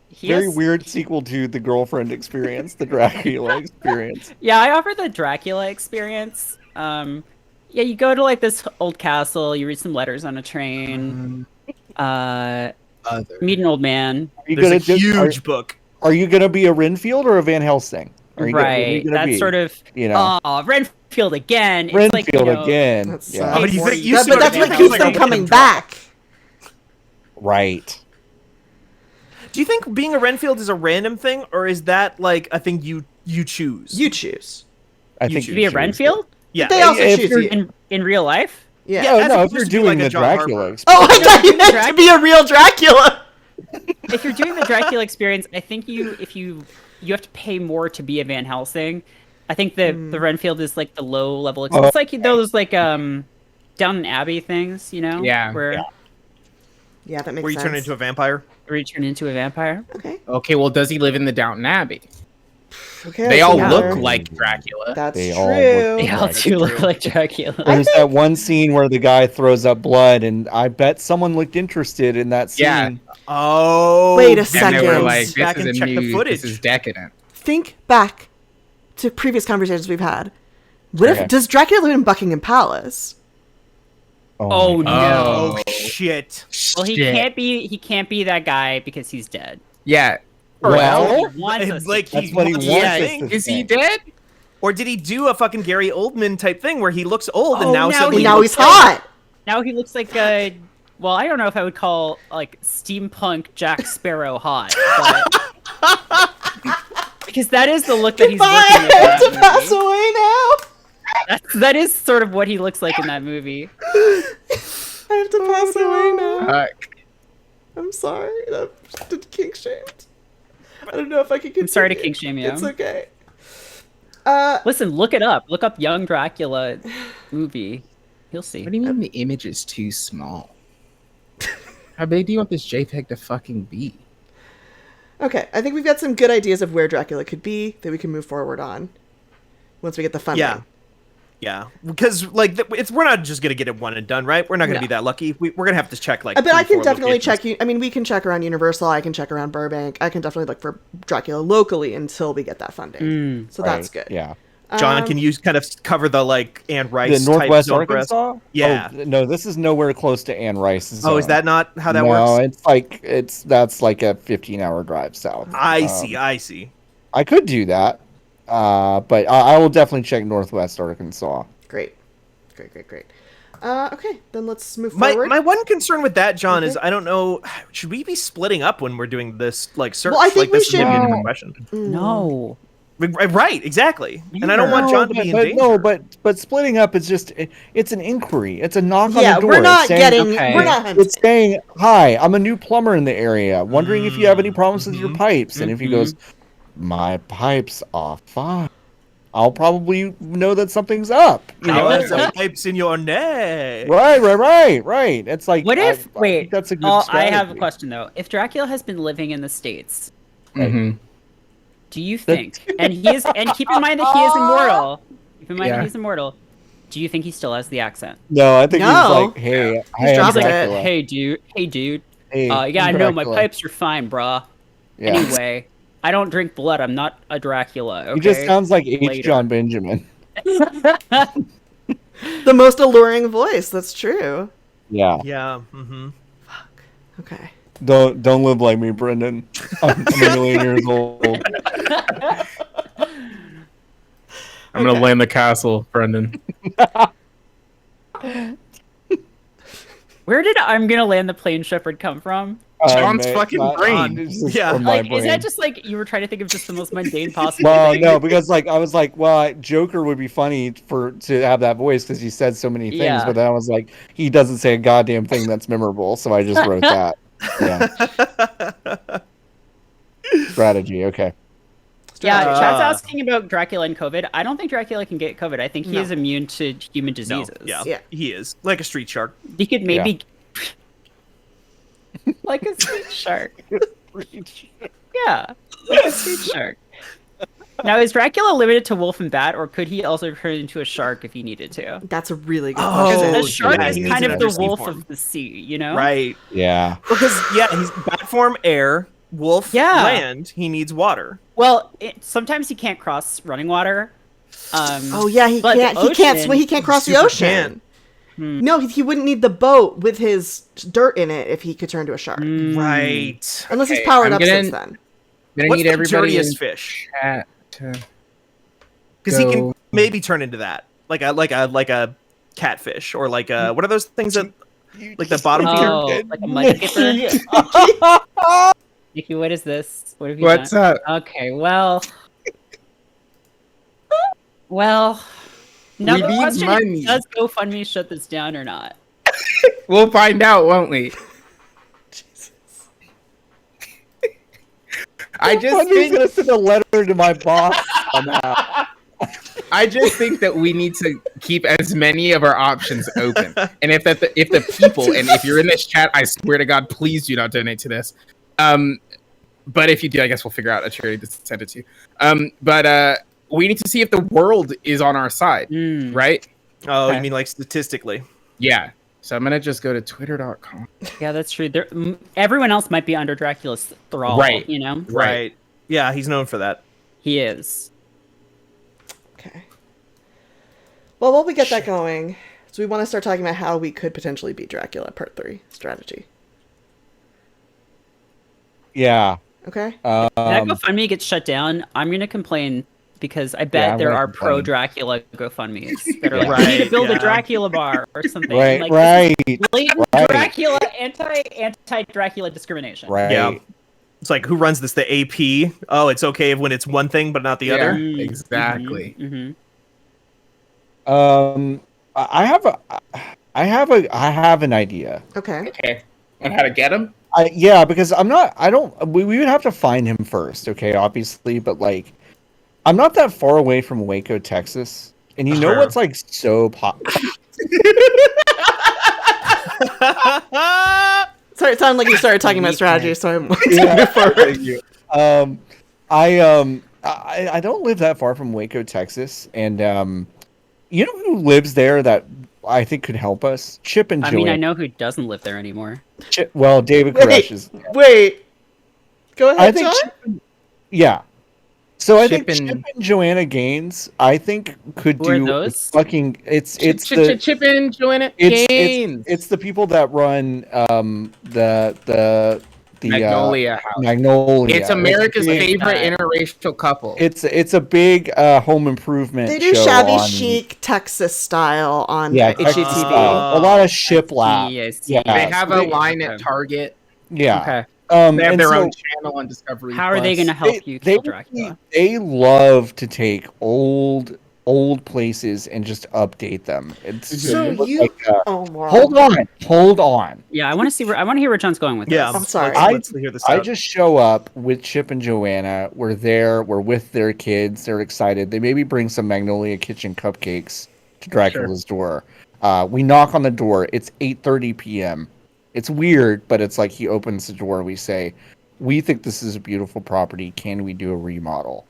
He Very has- weird sequel to the Girlfriend Experience, the Dracula Experience. Yeah, I offer the Dracula experience. Yeah, you go to like this old castle, you read some letters on a train, meet an old man. Are you There's a gonna huge book. are you gonna be a Renfield or a Van Helsing? Are you gonna- what are you Right, gonna that's be? sort of you know Renfield again. It's Renfield like, you know, again. That's Yeah. Oh, you think you That- see but what that's I what mean? keeps Like them a coming random drop. back. Right. Do you think being a Renfield is a random thing, or is that like a thing you choose? You choose. I You think should to be a choose it. Renfield yeah. They also if choose you're you. in real life. Yeah. Yeah. Oh as no, if opposed you're to be doing like a the John Dracula Harper. experience. Oh, I thought you meant to be a real Dracula. If you're doing the Dracula experience, I think you have to pay more to be a Van Helsing. I think the Renfield is like the low level. It's like those like Downton Abbey things, you know? Yeah. Where Yeah, that makes Where you sense. turn into a vampire. where you turn into a vampire. Okay. Okay, well, does he live in the Downton Abbey? Okay. They I all see look her. like Dracula. That's They true. all look They all Right. do look like Dracula. There's that one scene where the guy throws up blood, and I bet someone looked interested in that scene. Yeah. Oh. Wait a And second. they were like, "This Back is and a check the new. footage. This is decadent." Think back to previous conversations we've had. What Okay. if does Dracula live in Buckingham Palace? Oh, my no. Oh shit. Well, he Shit. can't be that guy because he's dead. Yeah. Well, He wants us to Like That's he what he wants wants to us think. to Is he think. dead? Or did he do a fucking Gary Oldman type thing where he looks old and Oh, now now suddenly he Now looks he's young? hot. Now he looks like a well, I don't know if I would call like steampunk Jack Sparrow hot, but because that is the look that he's Goodbye, working with I in have to that pass movie. away now. That is sort of what he looks like in that movie. I have to pass away now. Fuck. I'm sorry. I'm kink shamed. I don't know if I can continue. I'm sorry to kink shame you. It's okay. Listen, look it up. Look up Young Dracula movie. You'll see. What do you mean the image is too small? How big do you want this JPEG to fucking be? Okay, I think we've got some good ideas of where Dracula could be that we can move forward on once we get the funding. Yeah, because like we're not just gonna get it one and done, right? We're not gonna No. be that lucky. We're gonna have to check like. But I can 3-4 definitely locations. check you. I mean, we can check around Universal. I can check around Burbank. I can definitely look for Dracula locally until we get that funding. So that's good. Yeah. John, can you kind of cover the like Anne Rice The Northwest type zone for us? Arkansas? Yeah. Oh, no, this is nowhere close to Anne Rice's. Oh, is zone. that not how that no, works? it's like that's like a 15-hour drive south. I see. I could do that, but I will definitely check Northwest Arkansas. Great. Okay, then let's move My forward. one concern with that, John, is I don't know. Should we be splitting up when we're doing this like search? Well, I think like, we this is maybe should- a different question. No. Right, exactly. And I don't want John to be in danger. No, but splitting up is just it's an inquiry. It's a knock on Yeah, the door. we're not It's saying, getting. okay. We're not hunting. It's saying, "Hi, I'm a new plumber in the area. Wondering if you have any problems with your pipes." And if he goes, "My pipes are fine," I'll probably know that something's up. You know, Power it's like, pipes in your neck. right. It's like, What if? I Wait. think that's a good I strategy. have a question though. If Dracula has been living in the States, Mm-hmm. do you think? And he is. And keep in mind that he is immortal. Keep in mind Yeah. that he's immortal. Do you think he still has the accent? No, I think No. he's like, "Hey, I am dropping it. Dracula. Hey, dude. Hey, Yeah, I I'm know my Dracula." pipes are fine, brah. Yeah. Anyway, I don't drink blood. I'm not a Dracula. Okay? He just sounds like H. Later. John Benjamin. The most alluring voice. That's true. Yeah. Yeah. Mm-hmm. Okay. Don't live like me, Brendan. I'm a million years old. I'm gonna land the castle, Brendan. Where did I'm gonna land the plane shepherd come from? John's Mate, fucking my- brain. it's just Yeah. from my Like, is brain. that just like you were trying to think of just the most mundane possible Well, thing? no, because like I was like, well, Joker would be funny to have that voice because he said so many things, Yeah. but then I was like, he doesn't say a goddamn thing that's memorable, so I just wrote that. Yeah. Strategy, okay. Yeah, Uh, Chad's asking about Dracula and COVID. I don't think Dracula can get COVID. I think he No. is immune to human No, diseases. Yeah. he is like a street shark. He could maybe like a street shark. Yeah, like a street shark. Now, is Dracula limited to wolf and bat, or could he also turn into a shark if he needed to? That's a really good Oh, question. The shark yeah, is he needs kind an of the undersea wolf form. of the sea, you know? Right. Yeah. Because he's bat form air, wolf Yeah. land. He needs water. Well, sometimes he can't cross running water. Oh yeah, he But can't. the He can't. ocean- He can't cross the Super ocean. can. No, he wouldn't need the boat with his dirt in it if he could turn to a shark. Right. Unless he's Okay, powered I'm up gonna- since then. I'm gonna What's need the everybody in dirtiest fish? chat to Because he can go- maybe turn into that, like a catfish, or like a what are those things that like the bottom feeder? Oh, like a mud skipper. Nikki, what is this? What have you What's done? up? Okay, well, no. We The need question money. is, does GoFundMe shut this down or not? We'll find out, won't we? I just Somebody's think gonna send a letter to my boss somehow. I just think that we need to keep as many of our options open. And if the people, and if you're in this chat, I swear to God, please do not donate to this. But if you do, I guess we'll figure out a charity to send it to. But we need to see if the world is on our side, right? Oh, Okay. you mean like statistically? Yeah. So I'm gonna just go to twitter.com. Yeah, that's true. Everyone else might be under Dracula's thrall, Right. you know? Right. Yeah, he's known for that. He is. Okay. Well, while we get that going, so we want to start talking about how we could potentially beat Dracula, part 3 strategy. Yeah. Okay. If that GoFundMe gets shut down, I'm gonna complain because I bet I there wanna are complain. pro Dracula GoFundMe's that are like, Right, we need to build yeah. a Dracula bar or something. Right, Like, right, this is blatant right. Dracula anti Dracula discrimination. right. Yeah. It's like, who runs this? The AP? Oh, it's okay when it's one thing but not the Yeah. other. Exactly. I have an idea. Okay. Okay. On how to get him? Because we would have to find him first, okay, obviously, but like, I'm not that far away from Waco, Texas, and you know Sure. what's like so Sorry, it sounded like you started talking about strategy, so I'm Yeah, moving forward. thank you. I don't live that far from Waco, Texas, and you know who lives there that I think could help us? Chip and I Joanne. mean, I know who doesn't live there anymore. Well, David Wait, Koresh is. wait. Go I ahead, think John. yeah. So I Chip think and- Chip and Joanna Gaines, I think, could Who are do those? fucking. It's the Chippin' Joanna it's Gaines. it's the people that run the Magnolia House. Magnolia. It's America's big- favorite interracial couple. It's a big home improvement. They do show shabby on- chic Texas style on Yeah, HGTV. Texas style. A lot of shiplap. Yes. Yeah. They have a they- line at okay. Target. Yeah. Okay. They have and their so own channel on Discovery. How are they Plus. going to help you kill Dracula? They love to take old places and just update them. It's So it looks you- like, Oh, wow. hold on. Yeah, I want to hear where John's going with Yeah, this. I'm sorry. Let's hear this I out. just show up with Chip and Joanna. We're there. We're with their kids. They're excited. They maybe bring some Magnolia Kitchen cupcakes to Dracula's door. We knock on the door. It's 8:30 p.m. It's weird, but it's like he opens the door. We say, "We think this is a beautiful property. Can we do a remodel?"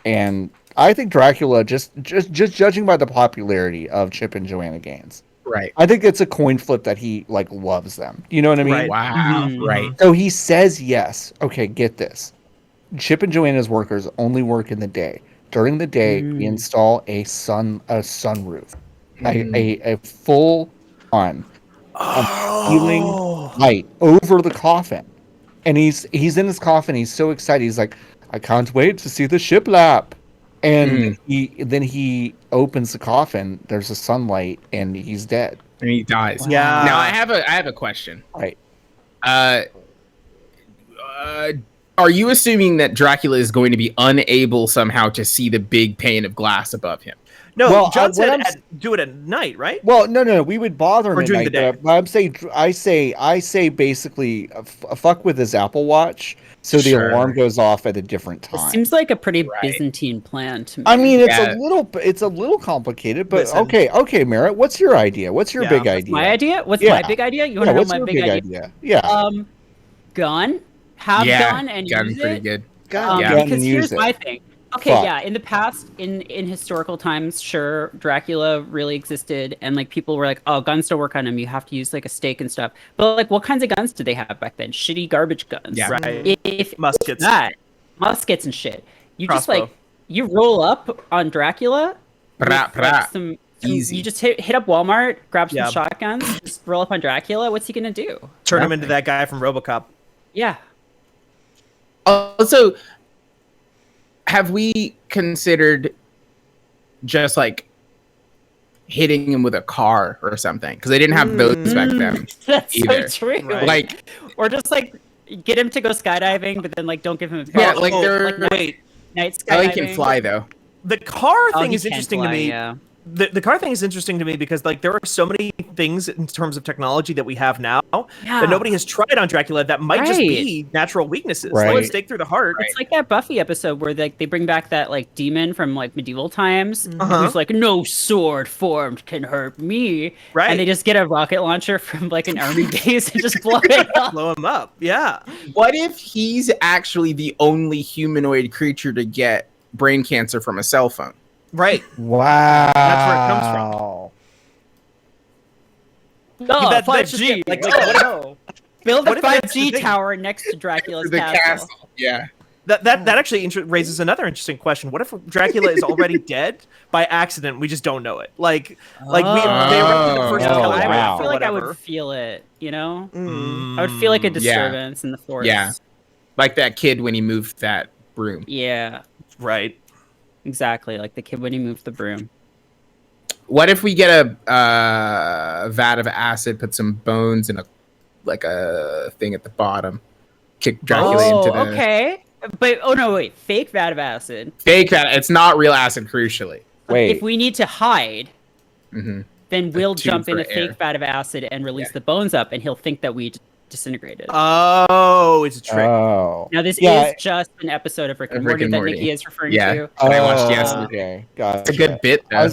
And I think Dracula, just judging by the popularity of Chip and Joanna Gaines, Right. I think it's a coin flip that he like loves them. You know what I mean? Right. Wow. Mhm. Right. So he says yes. Okay, get this. Chip and Joanna's workers only work in the day. During the day, we install a sunroof, a full on ceiling light over the coffin. And he's in his coffin. He's so excited. He's like, I can't wait to see the shiplap. And he opens the coffin. There's a sunlight, and he's dead. And he dies. Yeah. Now I have a question. Right. Are you assuming that Dracula is going to be unable somehow to see the big pane of glass above him? No, Well, John what said I'm- do it at night, right? Well, no. We would bother him Or at during night, the day. but I'm saying, I say basically, fuck with his Apple Watch, so the Sure. alarm goes off at a different This time. seems like a pretty Right. Byzantine plan to me. I mean, it's Yeah. a little complicated, but Listen. okay, Merritt, what's your idea? What's your Yeah, big that's idea? my idea? What's Yeah. my big idea? You want Yeah, to know what's my your big idea? Yeah. Gun? Have gun and gun's use pretty it? good. God. Yeah. Gun Because and here's use it. my thing. Okay, Fuck. yeah, in the past, in historical times, sure, Dracula really existed, and like people were like, "Oh, guns don't work on him. You have to use like a stake and stuff." But like, what kinds of guns did they have back then? Shitty garbage guns. Yeah. Right. If Muskets. that muskets and shit, you just Crossbow. like you roll up on Dracula. with, Prat, like, prat. some Easy. You just hit up Walmart, grab some Yeah. shotguns, just roll up on Dracula. What's he gonna do? Turn him into that guy from RoboCop. Yeah. Also, have we considered just like hitting him with a car or something? Because they didn't have those back then. That's Either. so true. Right. Like, Or just like get him to go skydiving, but then like don't give him a yeah, car. like Oh, they're wait. night skydiving. Oh, he can fly though. The car Oh, thing he is can interesting fly, to me. Yeah. The car thing is interesting to me because like there are so many things in terms of technology that we have now Yeah. that nobody has tried on Dracula that might just Right. be natural weaknesses, Right. like a stake through the heart. It's like that Buffy episode where they bring back that like demon from like medieval times Uh-huh. who's like, no sword formed can hurt me. Right. And they just get a rocket launcher from like an army base and just blow it up. Blow him up. Yeah. What if he's actually the only humanoid creature to get brain cancer from a cell phone? Right. Wow. That's where it comes from. Oh, That's 5G. just it. Like, Oh, what if- no. Build a what if that's the 5G thing? tower next to Dracula's The castle. castle. Yeah. That actually raises another interesting question. What if Dracula is already dead by accident? We just don't know it. Like they erected the first Oh, I telegraph feel or like I whatever. would feel it, you know? Mm. I would feel like a disturbance in the force. Yeah. Like that kid when he moved that broom. Yeah. Right. Exactly, like the kid when he moved the broom. What if we get a vat of acid, put some bones and a thing at the bottom, kick Dracula into the okay. But oh no, wait, fake vat of acid. fake vat? It's not real acid, crucially. Wait. If we need to hide, Mm-hmm. then we'll tube jump in for a fake air. vat of acid and release the bones up, and he'll think that we disintegrated. Oh, it's a trick. Oh. Now, this Yeah. is just an episode of Rick and Of Rick Morty and that Morty. Nikki is referring Yeah. to. And I watched yesterday. Okay, gotcha. It's a good bit, though. I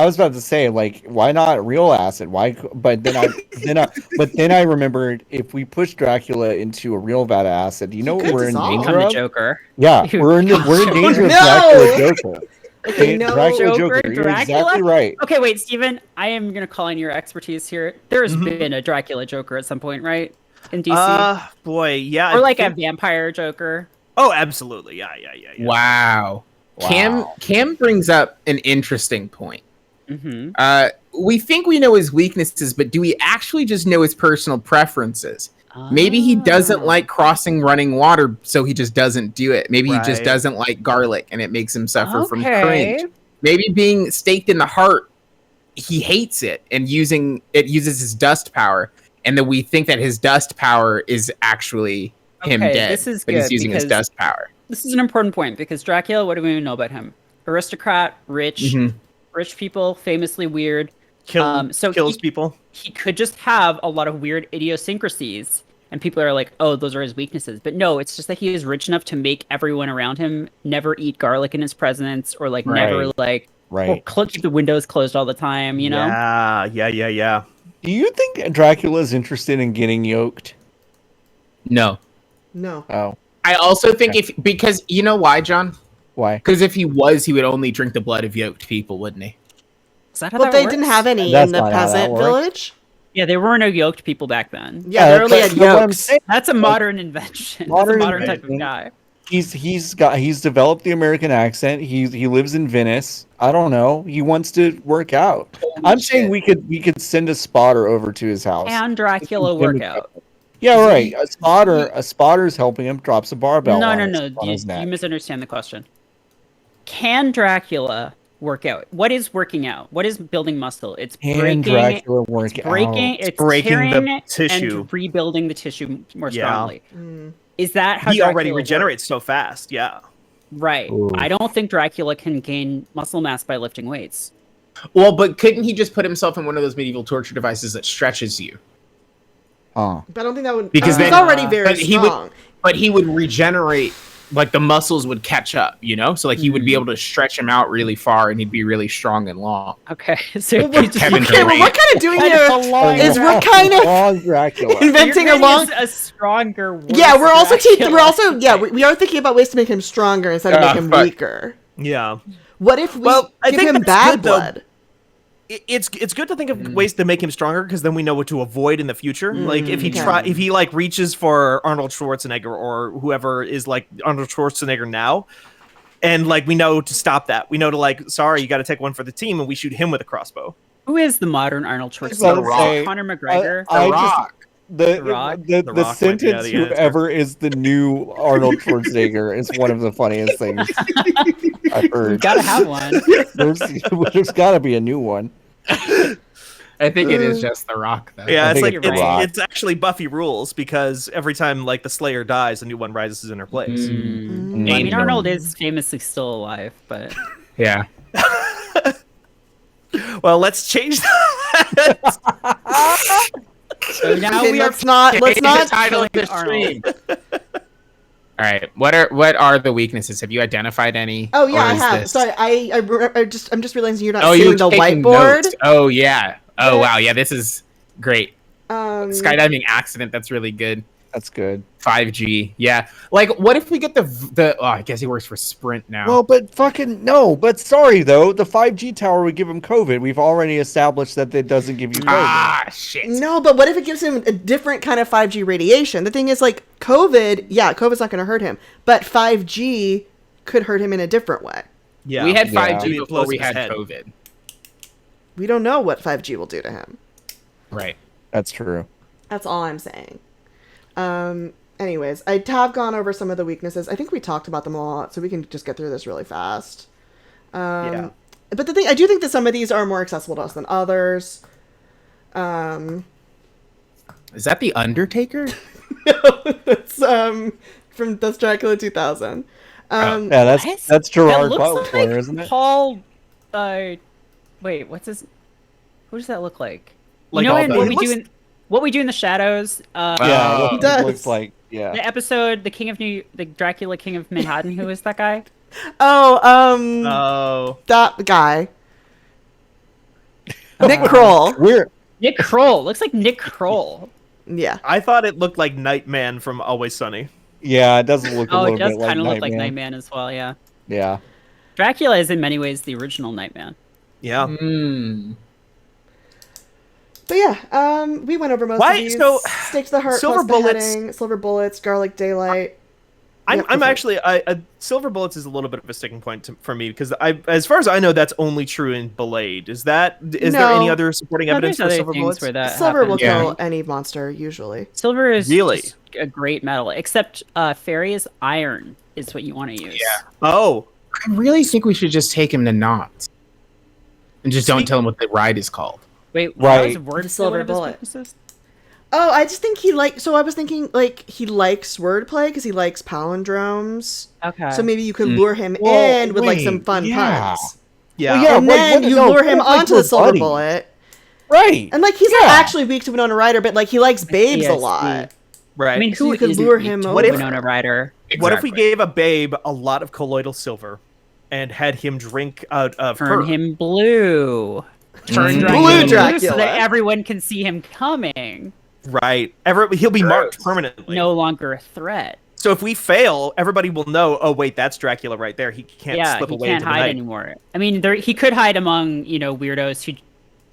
was about to say, like, why not real acid? Why? But then I remembered if we push Dracula into a real vat of acid, you know what could we're in dissolve. danger Become the of? Joker. Yeah, we're in danger of No! Dracula Joker. Okay, no. Dracula Joker, Joker. You're Dracula? exactly right. Okay, wait, Steven, I am going to call in your expertise here. There's Mhm. been a Dracula Joker at some point, right? In DC? Boy, yeah. Or I like a think- vampire Joker. Oh, absolutely. Yeah. Wow. Wow. Cam brings up an interesting point. Mm-hmm. We think we know his weaknesses, but do we actually just know his personal preferences? Maybe he doesn't like crossing running water, so he just doesn't do it. Maybe he just Right. doesn't like garlic, and it makes him suffer from Okay. cringe. Maybe being staked in the heart, he hates it, and uses his dust power, and then we think that his dust power is actually him Okay, dead, this is but he's good using his because- dust power. This is an important point because Dracula, what do we even know about him? Aristocrat, rich, Mhm. rich people, famously weird. So Kills he- people. He could just have a lot of weird idiosyncrasies, and people are like, "Oh, those are his weaknesses." But no, it's just that he is rich enough to make everyone around him never eat garlic in his presence, or like never Right. like Right. keep the windows closed all the time. You know? Yeah. Do you think Dracula's interested in getting yoked? No. No. Oh, I also think because you know why, John? why? Because if he was, he would only drink the blood of yoked people, wouldn't he? Is that how But that they works? didn't have any That's in the not how that peasant works. village. Yeah, there were no yoked people back then. Yeah, they only that's had what I'm yokes. saying. That's a modern invention. Modern That's a modern type of invention. guy. He's developed the American accent. He lives in Venice. I don't know. He wants to work out. I'm saying we could send a spotter over to his house. And Dracula workout. Yeah, right. A spotter's helping him. Drops a barbell. No. on You his neck. misunderstand the question. Can Dracula work out? What is working out? What is building muscle? It's Can breaking. Dracula work It's breaking. out? It's breaking the tearing tissue. and rebuilding the tissue more Yeah. strongly. Mm. Is that how He Dracula already works? regenerates so fast. Yeah. Right. Ooh. I don't think Dracula can gain muscle mass by lifting weights. Well, but couldn't he just put himself in one of those medieval torture devices that stretches you? Huh. But I don't think that would. Because he's then- already very but he would- strong. But he would regenerate, like the muscles would catch up, you know? So like he would be able to stretch him out really far, and he'd be really strong and long. Okay. So Well, we're, Kevin okay, well, Durant. we're kind of doing Kind here of a long is we're Dracula. kind of Long Dracula. inventing You're a long. getting a stronger. worse Yeah, we're also Dracula. we're also we are thinking about ways to make him stronger instead of make him fuck. weaker. Yeah. What if we Well, I give think him that's bad good, though. blood? It's good to think of ways to make him stronger because then we know what to avoid in the future. Like if he okay. if he like reaches for Arnold Schwarzenegger or whoever is like Arnold Schwarzenegger now, and like we know to stop that. We know to like, sorry, you got to take one for the team, and we shoot him with a crossbow. Who is the modern Arnold I was about to Schwarzenegger? say, Conor McGregor. I The just- Rock. The Rock? the, The the Rock might be sentence the answer. whoever is the new Arnold Schwarzenegger is one of the funniest things I've We've heard. got to have one. There's got to be a new one. I think it is just The Rock, though. Yeah, I it's think like you're right. it's actually Buffy rules because every time like the Slayer dies, a new one rises in her place. Well, I mean, Named Arnold him. is famously still alive, but Yeah. Well, let's change that. so now Okay, we are. let's not title of the Arnold. stream. All right. What are the weaknesses? Have you identified any? Oh yeah, Or I is have. this- Sorry, I'm just realizing you're not Oh, seeing you're the taking whiteboard. notes. Oh yeah. Oh wow. Yeah, this is great. Skydiving. Skydiving accident. That's really good. That's good. 5G. Yeah. Like, what if we get the? Oh, I guess he works for Sprint now. Well, but fucking no. But sorry though, the 5G tower would give him COVID. We've already established that it doesn't give you COVID. ah, shit. No, but what if it gives him a different kind of 5G radiation? The thing is, like, COVID, yeah, COVID's not going to hurt him, but 5G could hurt him in a different way. Yeah, We had Yeah. 5G Maybe it before blows we his had head. COVID. We don't know what 5G will do to him. Right. That's true. That's all I'm saying. Anyways, I have gone over some of the weaknesses. I think we talked about them all, so we can just get through this really fast. Yeah. But I do think that some of these are more accessible to us than others. Is that the Undertaker? It's that's Dracula 2000. Yeah, that's That Gerard looks Butler, like isn't it? Paul. Wait, what's his? Who does that look like? Like you know, all in the- what it we do in what we do in the shadows. Yeah, Oh. it He does. looks like The episode, the Dracula King of Manhattan. Who is that guy? Oh. That guy. Nick Kroll. we're Nick Kroll. Looks like Nick Kroll. Yeah. I thought it looked like Nightman from Always Sunny. yeah, it does look a Oh, little it does bit like kind of look like Nightman. Nightman as well. Yeah. Yeah. Dracula is in many ways the original Nightman. Yeah. Hmm. But yeah, we went over most Why- of these. so, Stake to the Heart, Silver plus Bullets- Beheading, Silver Bullets, Garlic Daylight. I'm Yep, actually Silver Bullets is a little bit of a sticking point for me because as far as I know, that's only true in Blade. Is there No. any other supporting No, evidence there's for other Silver things Bullets? where that Silver will happens. Yeah. kill any monster, usually. Silver is Really? just a great metal, except Fairy's iron is what you want to use. Yeah. Oh, I really think we should just take him to Knots. And just don't Speak- tell him what the ride is called. Wait, Right. was word The still silver one of his bullet. weaknesses? Oh, I just think so I was thinking, he likes wordplay because he likes palindromes. Okay. So maybe you could lure him Well, in with, some wait, fun yeah. puns. yeah. Well, yeah. And what- then what- you no, lure him what if, like, onto we're the Silver buddies? Bullet. Right. And, he's not actually weak to Winona Ryder, but, he likes babes a Yes, lot. Right. I mean, So who you could isn't lure weak him to over. Winona Ryder? What if we Exactly. gave a babe a lot of colloidal silver and had him drink out of Turn her? him blue. Turn Mm. Dracula Blue blue. Dracula. So that everyone can see him coming. Right. He'll be marked permanently. No longer a threat. So if we fail, everybody will know. Oh wait, that's Dracula right there. He can't Yeah, slip he away can't into the hide night. anymore. I mean, he could hide among weirdos who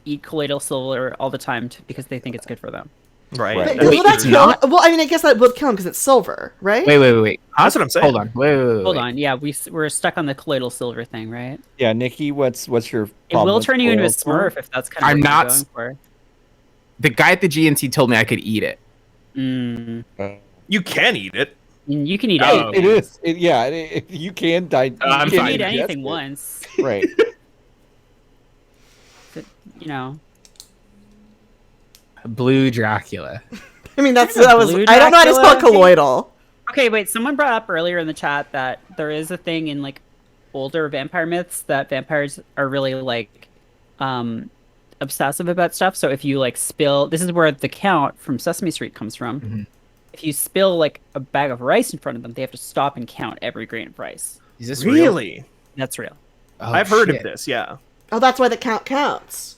eat colloidal silver all the time because they think it's good for them. Right. Right. But That's will that true. kill? Well, I mean, I guess that would kill him because it's silver, right? Wait. That's what I'm saying. Hold on. Wait. Hold on, yeah, we're stuck on the colloidal silver thing, right? Yeah, Nikki, what's your It problem will with turn you into a colloidal Smurf if that's kind of I'm what not you're going for. The guy at the GNC told me I could eat it. Mm. silver? You can eat it. You can eat Oh. anything. It is. You can die. I'm You can fine. eat anything once. Right. But, you know. Blue Dracula. I mean, that was. Blue I don't know how to spell Dracula? colloidal. Okay, wait. Someone brought up earlier in the chat that there is a thing in older vampire myths that vampires are really obsessive about stuff. So if you spill, this is where the Count from Sesame Street comes from. Mhm. If you spill a bag of rice in front of them, they have to stop and count every grain of rice. Is this real? Really? That's real. Oh, I've heard shit. of this. Yeah. Oh, that's why the count counts.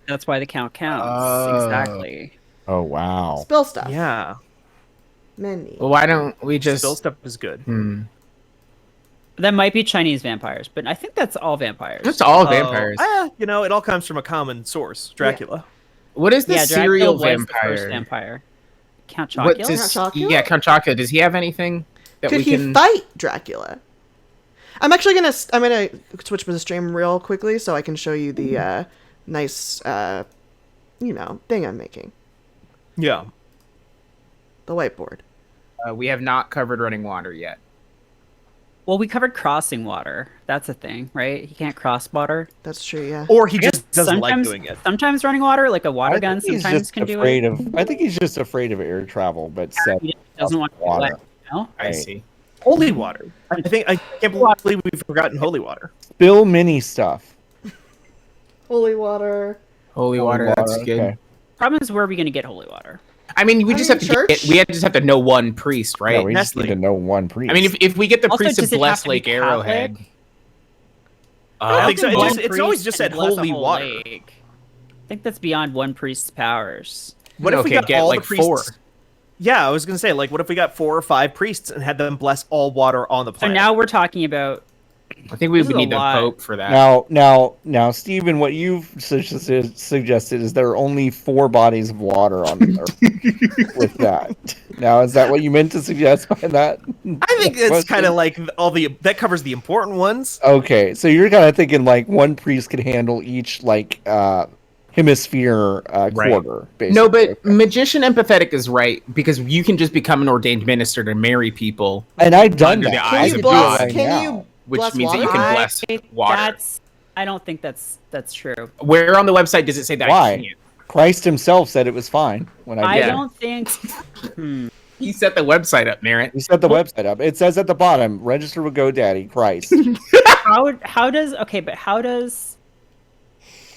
That's why the count counts. Oh. Exactly. Oh wow. Spill stuff. Yeah. Many. Well, why don't we just? Still stuff is good. That might be Chinese vampires, but I think that's all vampires. It's all vampires. It all comes from a common source. Dracula. What is the Yeah, serial Dracula was the vampire? first vampire. Count What's Chocula? his? Count Chocula? Yeah, Count Chocula. Does he have anything that Could we he can? fight Dracula? I'm gonna switch to the stream real quickly so I can show you the nice thing I'm making. Yeah. The whiteboard. We have not covered running water yet. Well, we covered crossing water. That's a thing, right? He can't cross water. That's true. Yeah. Or he I guess just doesn't like doing it. Sometimes running water, like a water I gun, think he's sometimes just can do afraid it. of. I think he's just afraid of air travel, but set He doesn't want to be water. wet. No? I Right. see. Holy water. I can't believe we've forgotten holy water. Spill mini stuff. Holy water. Holy water. That's good. okay. Problem is, where are we going to get holy water? I mean, we I just mean, have to. church? Just have to know one priest, right? Yeah, we just need Nestle. to know one priest. I mean, if we get the Also, priest of does it have Blessed to be Lake Arrowhead. Catholic? I don't think so. One It's always priest just can said bless a holy whole water. lake. I think that's beyond one priest's powers. What if we Okay, got get, all like, the priests? 4. Yeah, I was gonna say, what if we got 4 or 5 priests and had them bless all water on the So planet? now we're talking about I think we This would is a need the lot. Pope for that. now, Stephen, what you've suggested is there are only 4 bodies of water on Earth with that. Now, is that what you meant to suggest by that? I think it's question? kind of like that covers the important ones. Okay, so you're kind of thinking one priest could handle each hemisphere quarter, basically. No, but magician empathetic is right because you can just become an ordained minister to marry people. and I've done Under the that. eyes Can of you God. bless? Can you which Bless means that you water? can bless water. I don't think that's true. Where on the website does it say that I Why? can't? Christ himself said it was fine when I I did it. don't think. He set the website up, Merritt. He set the website up. It says at the bottom, register with GoDaddy, Christ. How does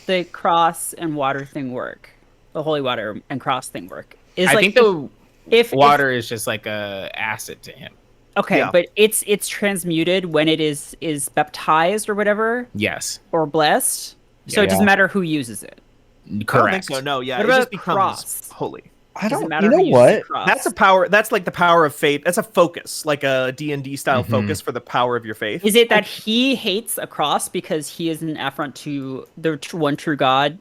the cross and water thing work? The holy water and cross thing work? I think the if water is just like a acid to him. Okay, Yeah. but it's transmuted when it is baptized or whatever Yes, or blessed. So it Yeah. doesn't matter who uses it. I don't think correct. so. No, yeah, What it about just becomes cross? holy. I Doesn't don't, matter you who know uses the what? cross. That's a power. That's like the power of faith. That's a focus, like a D&D style focus for the power of your faith. Is it that he hates a cross because he is an affront to the one true God?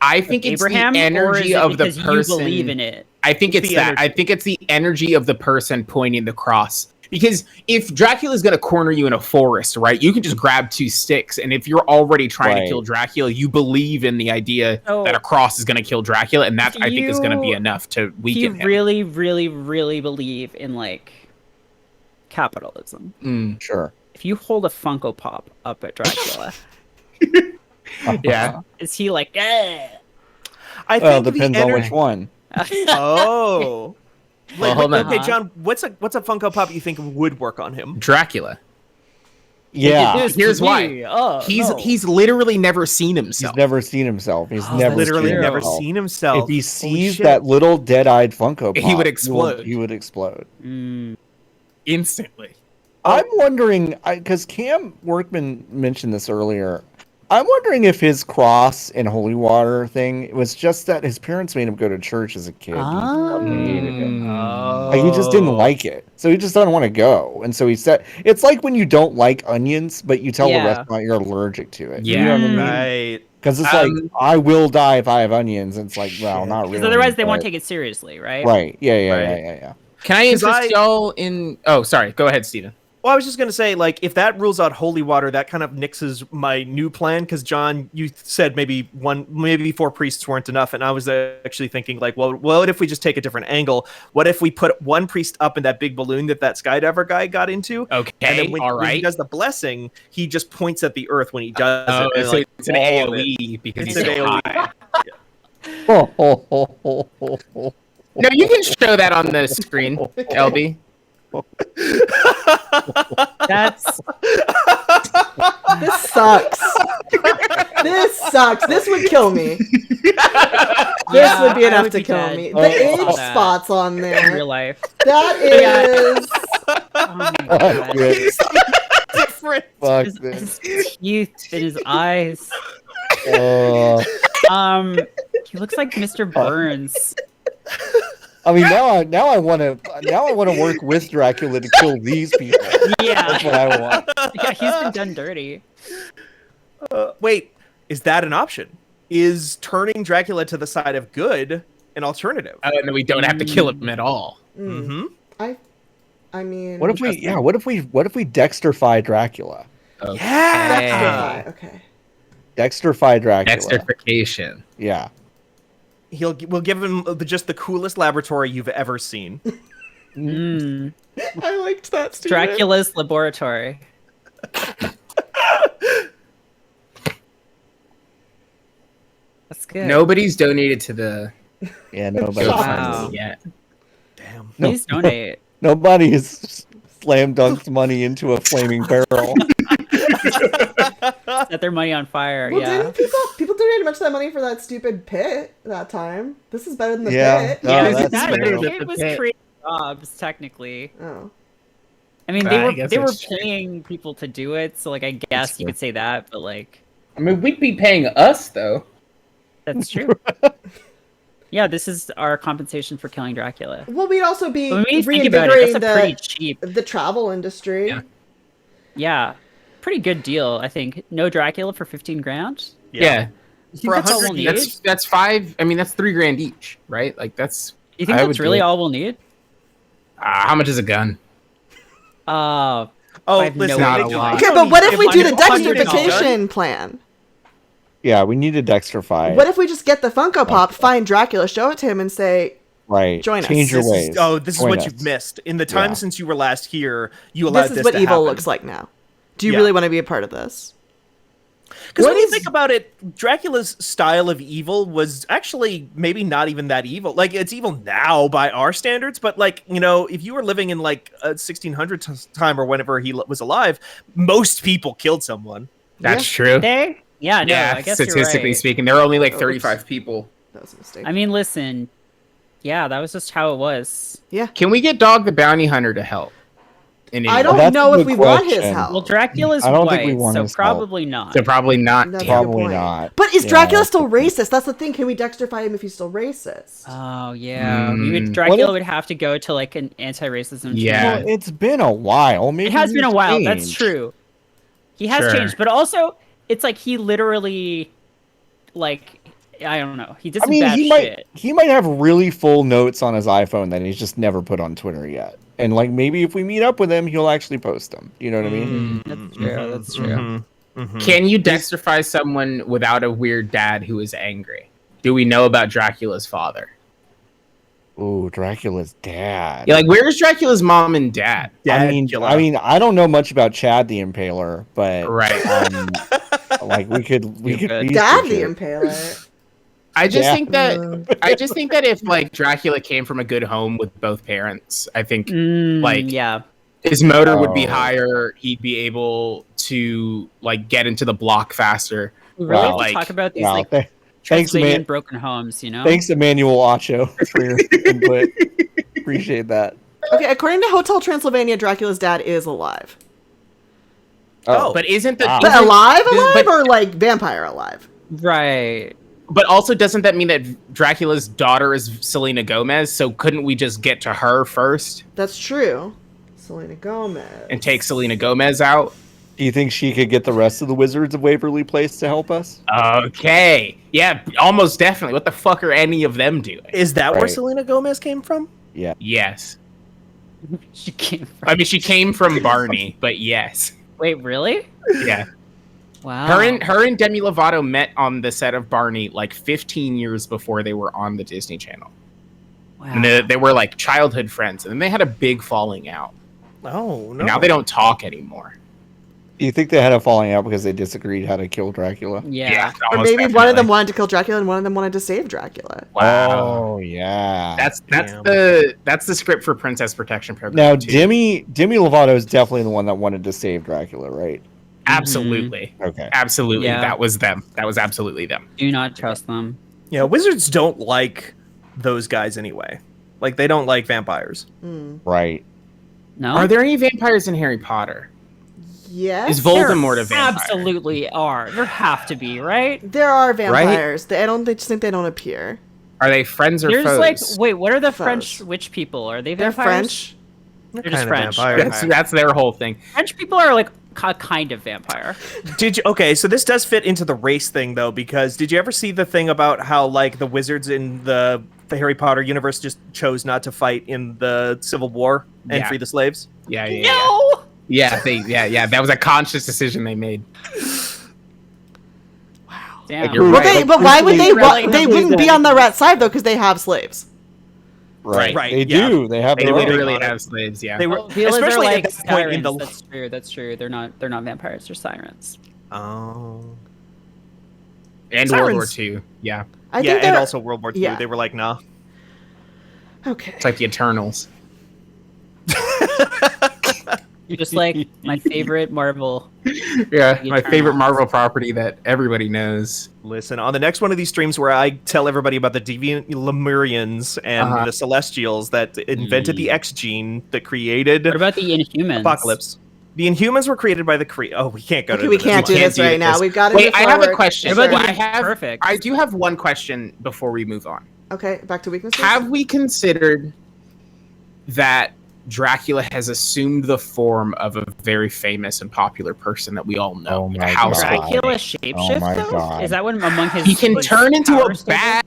I think it's Abraham, the or is energy it of the because person. you believe in it? I think It's it's the that. energy. I think it's the energy of the person pointing the cross. Because if Dracula's going to corner you in a forest, right, you can just grab 2 sticks. And if you're already trying to Right. kill Dracula, you believe in the idea So, that a cross is going to kill Dracula. And that, if I think, is going to be you- enough to Do you weaken him. really, really, really believe in like capitalism? Mm, Sure. If you hold a Funko Pop up at Dracula, yeah. is he like, eh? I Well, think depends the on energy. which one. Oh. Well, Like, hold wait, on. okay, John. What's a Funko Pop you think would work on him? Dracula. Yeah. This Here's to why. me. Oh, no. He's literally never seen He's himself. never seen himself. He's Oh, never that's Literally seen true. never himself. seen himself. If he Holy sees shit. that little dead-eyed Funko Pop, He would explode. He would explode. Mm. Instantly. I'm wondering, because Cam Workman mentioned this earlier. I'm wondering if his cross and holy water thing was just that his parents made him go to church as a kid. Ah. He hated it. Mm. Like, he just didn't like it, so he just doesn't want to go. And so he said, it's like when you don't like onions, but you tell Yeah. the restaurant you're allergic to it. Yeah. You know what I mean? Right. Because it's Um, like, I will die if I have onions. And it's like, well, Shit. not really. Because otherwise they won't but- take it seriously, right? Right. Yeah. Right. Yeah. Can I 'Cause interest y'all in... Oh, sorry. Go ahead, Steven. Well, I was just gonna say, like, if that rules out holy water, that kind of nixes my new plan. Because John, you said maybe 4 priests weren't enough, and I was actually thinking, like, well, what if we just take a different angle? What if we put 1 priest up in that big balloon that skydiver guy got into? Okay, And then when he alright. does the blessing, he just points at the earth when he does Oh, it. And, so like, it's an all of it. AoE because It's he's an so AoE. high. Oh, No, you can show that on the screen, LB. That's This sucks. This sucks. This would kill me. This would be I enough would to be kill dead. me. Oh, The I age saw that. spots on in there. real life. That Yeah. is. Oh my fuck God. this. Different. Fuck His, this. his teeth in his eyes. Uh, He looks like Mr. Burns. I mean, now I want to work with Dracula to kill these people. Yeah. That's what I want. Yeah, he's been done dirty. Wait, is that an option? Is turning Dracula to the side of good an alternative? And then we don't have to kill him at all. Mm-hmm. I mean. What if we Dexterfy Dracula? Yeah. Okay. Dexterfy Dracula. Extrication. Yeah. We'll give him just the coolest laboratory you've ever seen. Mm. I liked that, Steven. Dracula's laboratory. That's good. Nobody's donated to the Yeah. Nobody. Wow. yet. Damn. No. Please donate. Nobody has slam dunked money into a flaming barrel. Set their money on fire. Well, Yeah. didn't people donated much of that money for that stupid pit that time? This is better than the Yeah. pit. Oh, Yeah, that's that fair. it was Pit. creative jobs technically. Oh. I mean, I guess they were that's true. paying people to do it, so like I guess you true. could say that, but like I mean, we'd be paying us though. that's true. Yeah, this is our compensation for killing Dracula. Well, we'd also be When we think about it, reinvigorating that's a pretty cheap. the travel industry. Yeah. Yeah, pretty good deal, I think. No Dracula for 15 grand. Yeah. You think For that's all 100 we'll need? That's $5. I mean, that's $3,000 each, right? Like that's. You think I that's would do really it. all we'll need? How much is a gun? Uh, Oh, I have listen. no they idea. don't- Okay, they Okay, don't but need what if we do the $100 dextrification plan? Yeah, we need to Dexterfy. What if we just get the Funko Pop, find Dracula, show it to him, and say, Right. Join us. Change your This ways. is, this is Join what us. you've missed. In the time Yeah. since you were last here, you allowed "This this is what to evil happen. looks like now." Do you Yeah. really want to be a part of this? Because when you is- think about it, Dracula's style of evil was actually maybe not even that evil. Like, it's evil now by our standards, but like, you know, if you were living in like a 1600 time or whenever he was alive, most people killed someone. That's true. They? Yeah, no, Yeah, I guess you're statistically right. speaking, there are only like Oh, 35 people. That was a mistake. I mean, listen. Yeah, that was just how it was. yeah. Can we get Dog the Bounty Hunter to help? I don't That's a know if good we want his question. help. Well, Dracula's I don't white, think we want so his help. probably not. So probably not. That's a Tim. good Probably point. not. But is Yeah, Dracula that's still the point. racist? That's the thing. Can we Dexterify him if he's still racist? Oh yeah, Mm. Dracula What if- would have to go to like an anti-racism. Yeah. Well, it's been a while. Maybe it has been a he's while. That's changed. true. He has Sure. changed, but also it's like he literally, like, I don't know. He did I some mean, bad he shit. might have really full notes on his iPhone that he's just never put on Twitter yet. And like maybe if we meet up with him, he'll actually post them. You know what I mean? That's true. That's true. Can you Dexterify someone without a weird dad who is angry? Do we know about Dracula's father? Ooh, Dracula's dad. Yeah, like where's Dracula's mom and dad? I mean, I don't know much about Chad the Impaler, but Right. like we could could. research Dad the it. Impaler. I just Yeah. think that if like Dracula came from a good home with both parents, I think like Yeah. his motor would be Oh. higher. He'd be able to like get into the block faster. We really have Wow. to Like- talk about these Wow, like thanks, Transylvanian man. broken homes. You know. Thanks, Emmanuel Acho, for your input. Appreciate that. Okay, according to Hotel Transylvania, Dracula's dad is alive. Oh. But isn't the Wow. But isn't- alive, but- or like vampire alive? Right. But also, doesn't that mean that Dracula's daughter is Selena Gomez? So couldn't we just get to her first That's true. Selena Gomez. and take Selena Gomez out? Do you think she could get the rest of the Wizards of Waverly Place to help us? Okay. Yeah, almost definitely. What the fuck are any of them doing? Is that where Right. Selena Gomez came from? Yeah. Yes. She came from. I mean, she came from Barney, but yes. Wait, really? Yeah. Wow. Her and Demi Lovato met on the set of Barney like 15 years before they were on the Disney Channel. Wow. And they were like childhood friends, and then they had a big falling out. Oh, no. Now they don't talk anymore. Do you think they had a falling out because they disagreed how to kill Dracula? Yeah. Or almost maybe one of definitely. them wanted to kill Dracula and one of them wanted to save Dracula. Wow. Oh yeah. That's Damn. the script for Princess Protection Program. Now too. Demi Lovato is definitely the one that wanted to save Dracula, right? Absolutely. Okay. Absolutely. Yeah. That was them. That was absolutely them. Do not trust them. Yeah, wizards don't like those guys anyway. Like, they don't like vampires. Right. No. Are there any vampires in Harry Potter? Yes. Is Voldemort a vampire? Absolutely are. There have to be, right? There are vampires. They just think they don't appear. Are they friends or There's foes? like, wait, what are the Foes. French witch people? Are they They're vampires? French. They're They're just kinda French. vampires. That's their whole thing. French people are like kind of vampire. Did you? Okay, so this does fit into the race thing though, because did you ever see the thing about how like the wizards in the Harry Potter universe just chose not to fight in the Civil War and Yeah. free the slaves? Yeah. No. Yeah, that was a conscious decision they made. Damn. You're Well, right. but why would they? Really? They wouldn't be on the right side though, because they have slaves. Right. Right, They yeah. do. They have They their own. literally on it. have slaves, yeah. They were Well, healers are especially like at that point in the. sirens. That's true. That's true. They're not vampires. They're sirens. Oh. And Sirens. World War II. Yeah. I Yeah, think and they're also World War II. yeah. They were like, nah. okay. It's like the Eternals. You're just like my favorite Marvel. Yeah, The my favorite Eternals. Marvel property that everybody knows. Listen, on the next one of these streams where I tell everybody about the deviant Lemurians and Uh-huh. the Celestials that invented the X gene that created What about the Inhumans? Apocalypse. The Inhumans were created by the Kree. Oh, we can't go Okay, to we this. can't do can't this do right now. this. We've got to. Wait, I have a question. What about I the have, perfect? I do have one question before we move on. Okay, back to weaknesses. Have we considered that Dracula has assumed the form of a very famous and popular person that we all know? Oh like my a household. God. Dracula shapeshift Oh my though? God. Is that one among his? He can like, turn into a powers they bat,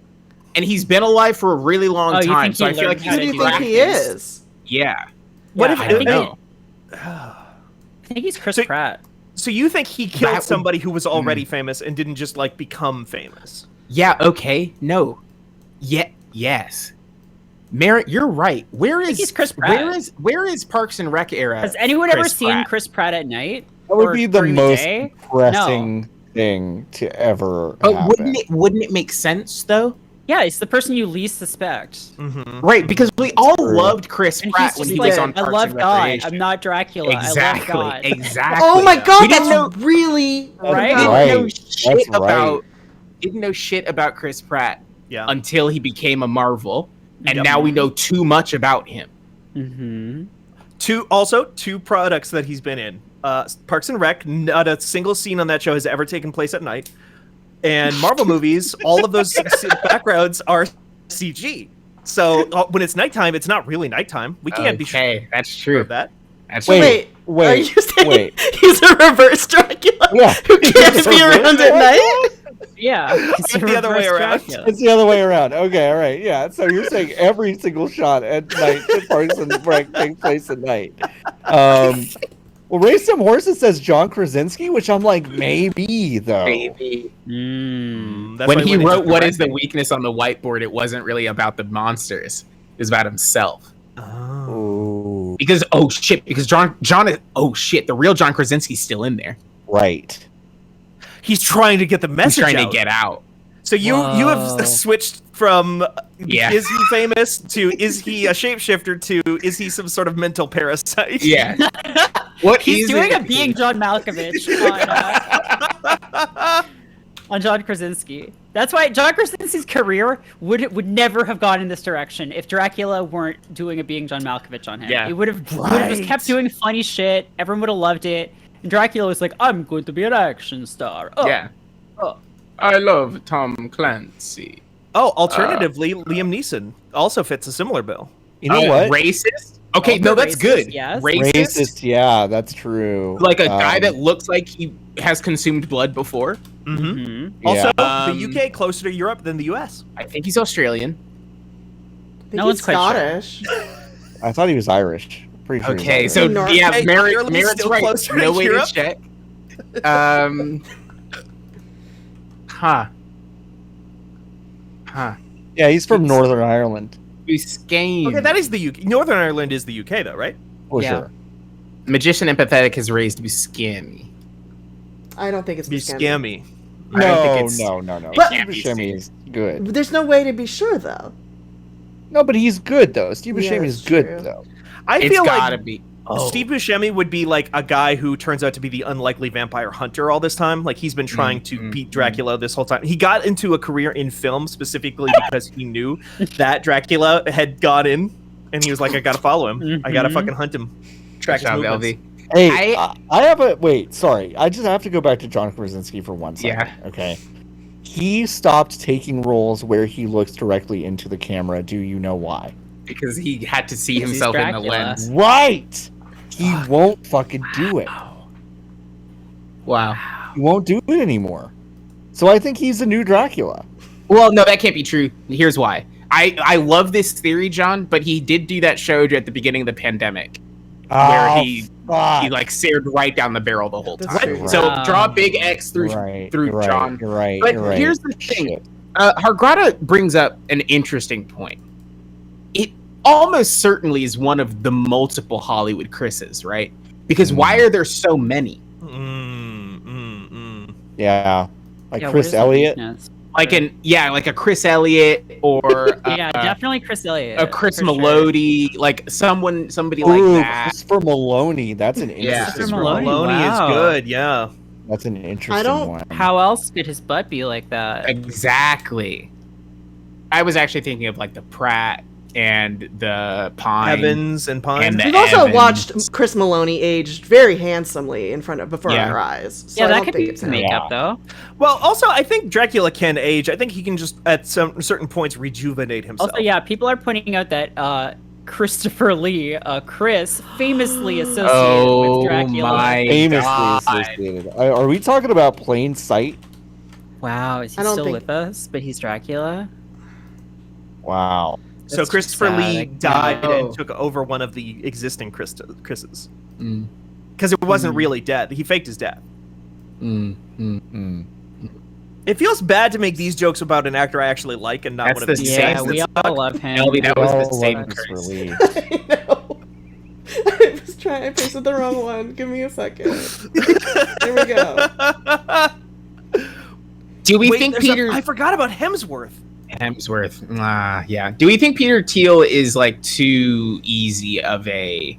and he's been alive for a really long Oh, you time. think So he I feel like learned he's how Who to do do you think he practiced. is? Yeah. What Yeah, if I don't know. I think he's Chris So- Pratt. So you think he killed That would- somebody who was already famous and didn't just like become famous? Yeah, okay. No. Yes. Merritt, you're right. Where is he's Chris Pratt. Where is Parks and Rec era? Has anyone ever Chris seen Pratt? Chris Pratt at night? That would or be the during most day? depressing thing to ever But happen. wouldn't it make sense though? Yeah, it's the person you least suspect. Mhm. Right, because we all true. loved Chris And Pratt he's when just he like, was on I Parks love and God. Recreation. I'm not Dracula. I love Exactly, God. exactly. Oh my god, We didn't that's really Right? didn't Right. know shit That's about right. didn't know shit about Chris Pratt Yeah. until he became a Marvel, and Yep. now we know too much about him. Mm-hmm. Two products that he's been in. Parks and Rec, not a single scene on that show has ever taken place at night. And Marvel movies, all of those backgrounds are CG. So when it's nighttime, it's not really nighttime. We can't be sure Okay, that's of true. that. That's Wait, true. Are you saying wait. he's a reverse Dracula Yeah. who can't be around at night? Yeah. It's the other way reverse around. Dracula. It's the other way around. Okay, all right, yeah. So you're saying every single shot at night at Parks and Rec takes place at night. Well, Race Some Horses says John Krasinski, which I'm like, maybe though. Maybe. That's When why he went into wrote "What is the directing. weakness" on the whiteboard, it wasn't really about the monsters; it was about himself. Oh. Ooh, Because because John is the real John Krasinski's still in there. right. He's trying to get the He's message trying out. to get out. So you Whoa. have switched from Yeah. is he famous to is he a shapeshifter to is he some sort of mental parasite? Yeah. What He's is doing it? a being John Malkovich on John Krasinski. That's why John Krasinski's career would never have gone in this direction if Dracula weren't doing a being John Malkovich on him. Yeah. He would have just kept doing funny shit. Everyone would have loved it. And Dracula was like, I'm going to be an action star. Oh, Yeah. oh. I love Tom Clancy. Oh, alternatively, Liam Neeson also fits a similar bill. You know what? Racist? Okay, Also no, that's racist, good. yes. Racist, yeah, that's true. Like a guy that looks like he has consumed blood before. Mm-hmm. Mhm. Also, Yeah. the UK closer to Europe than the US. I think he's Australian. I think No he's one's quite sure. Scottish. I thought he was Irish. Pretty sure. Okay, he's so Irish. North- yeah, Hey, Ireland's Merritt's still right. closer No to way Europe. to check. Huh. Yeah, he's from Northern Ireland. Buscane. Okay, that is the UK. Northern Ireland is the UK, though, right? For Yeah. sure. Magician Empathetic has raised Buscemi. I don't think it's Be Buscemi. scammy. I don't think No, it's- no. But- Steve Buscemi is good. There's no way to be sure though. No, but he's good though. Steve Yeah, Buscemi that's is good true. though. I It's feel gotta like be. Steve Buscemi would be like a guy who turns out to be the unlikely vampire hunter all this time. Like he's been trying to beat Dracula this whole time. He got into a career in film specifically because he knew that Dracula had got in, and he was like, I gotta follow him. I gotta Mhm. fucking hunt him. Track his Job, movements. LV. Hey, I have a wait. Sorry, I just have to go back to John Krasinski for 1 second. Yeah. Okay. He stopped taking roles where he looks directly into the camera. Do you know why? Because he had to see Because he's himself in the Dracula. lens. Right. He won't fucking do it. Wow. He won't do it anymore. So I think he's the new Dracula. Well, no, that can't be true. Here's why. I love this theory, John, but he did do that show at the beginning of the pandemic where he like stared right down the barrel the whole That's time. true. So Wow. draw a big X through right, John. You're right. But you're right. here's the thing. Shit. Hargrada brings up an interesting point. It almost certainly is one of the multiple Hollywood Chris's, right? Because why are there so many? Yeah. Like Yeah, what Chris is the Elliott. weakness? Like like a Chris Elliott or Yeah, definitely Chris Elliott. a Chris for sure. Melody, like somebody Ooh, like that. Christopher Maloney. That's an Yeah. interesting Christopher one. Maloney. Maloney Wow. is good, yeah. That's an interesting don't- one. How else could his butt be like that? Exactly. I was actually thinking of like the Pratt and the Pine. Evans and Pine. And the We've also Evans. watched Chris Maloney aged very handsomely before Yeah. our eyes. So Yeah, I that don't could think be it's him. makeup though. Well, also, I think Dracula can age. I think he can just, at some certain points, rejuvenate himself. Also, yeah, people are pointing out that Christopher Lee, Chris, famously associated with Dracula. my Famously God. associated. Are we talking about Plain Sight? Wow, is he I don't still think- with us? But he's Dracula. Wow. So That's Christopher sad. Lee died Oh. and took over one of the existing Chris's. Mm, Because it wasn't really dead. He faked his death. mm, mm. Hmm. It feels bad to make these jokes about an actor I actually like and not That's one of the these same. Yeah, guys we that all suck. love him. Elby, that was the Oh, same Christopher Chris. Lee. I know. I was I pasted the wrong one. Give me a second. There we go. Do we Wait, think there's Peter I forgot about Hemsworth. Hemsworth? Yeah. Do we think Peter Thiel is like too easy of a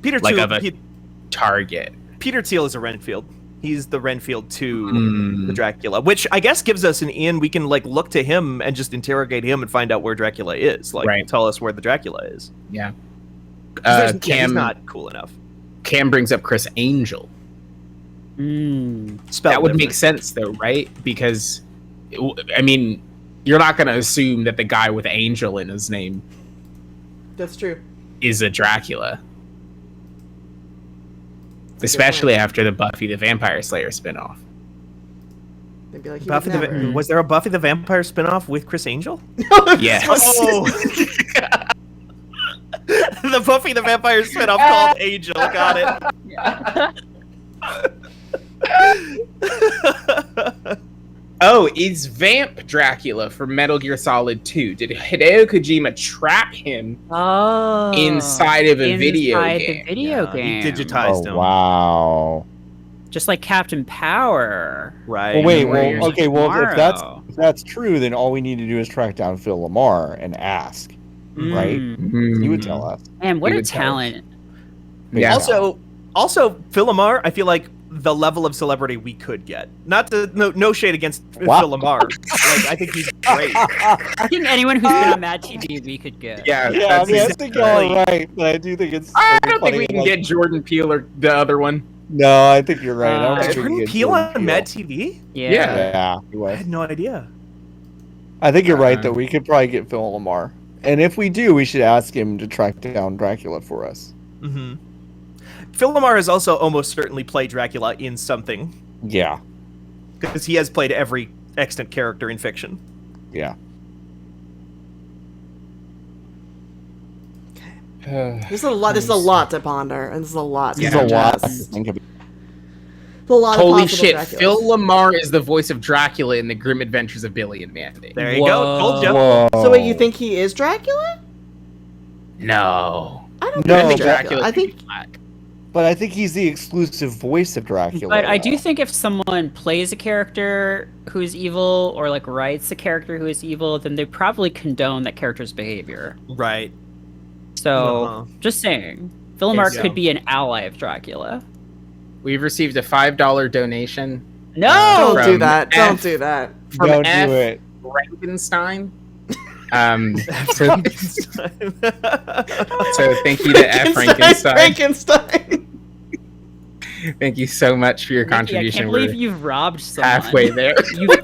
Peter like Thiel, of a target? Peter Thiel is a Renfield. He's the Renfield to the Dracula, which I guess gives us an in. We can like look to him and just interrogate him and find out where Dracula is. Like, tell us where the Dracula is. Yeah. He's not cool enough. Cam brings up Chris Angel. That would make sense, though, right? Because, I mean, you're not going to assume that the guy with Angel in his name That's true. is a Dracula. Especially after the Buffy the Vampire Slayer spinoff. They'd be like, Was there a Buffy the Vampire spinoff with Chris Angel? Yes. Oh. The Buffy the Vampire spinoff called Angel. Got it. Oh, is Vamp Dracula from Metal Gear Solid 2? Did Hideo Kojima trap him inside of a video game? He digitized him. Wow. Just like Captain Power. Right. Well, wait. Warriors Well, okay. of Well, if Tomorrow. that's true, then all we need to do is track down Phil Lamar and ask. Right? He would tell us. Man, what He a would tell us. talent. Yeah. Also, Phil Lamar, I feel like the level of celebrity we could get. No shade against Phil Lamar. Like, I think he's great. I think anyone who's been on Mad TV we could get. Yeah, I mean, I think y'all are right, but I do think it's. I don't think we can get Jordan Peele or the other one. No, I think you're right. I don't think we can Jordan get Peele Jordan on Mad TV? Yeah. Yeah, he I was. had no idea. I think you're right, though. We could probably get Phil Lamar. And if we do, we should ask him to track down Dracula for us. Mm-hmm. Phil Lamar has also almost certainly played Dracula in something. Yeah. Because he has played every extant character in fiction. Yeah. This is a lot. This is a lot to ponder, and this is a lot. To There's a lot to digest. think about. A lot of Holy possible shit, Draculas. Phil Lamar is the voice of Dracula in The Grim Adventures of Billy and Mandy. There you go. Told you. Whoa. So wait, you think he is Dracula? No. I don't No, think but- he's Dracula. I think black. But I think he's the exclusive voice of Dracula. But I do think if someone plays a character who's evil or like writes a character who is evil, then they probably condone that character's behavior. Right. So, just saying. Phil Lamar Yes, could be an ally of Dracula. We've received a $5 donation No! don't do from that. F- Don't do that. from Don't F. do it. Frankenstein. So thank you to F. Frankenstein. Frankenstein. Thank you so much for your Nikki, I contribution. can't believe We're you've robbed someone. halfway there.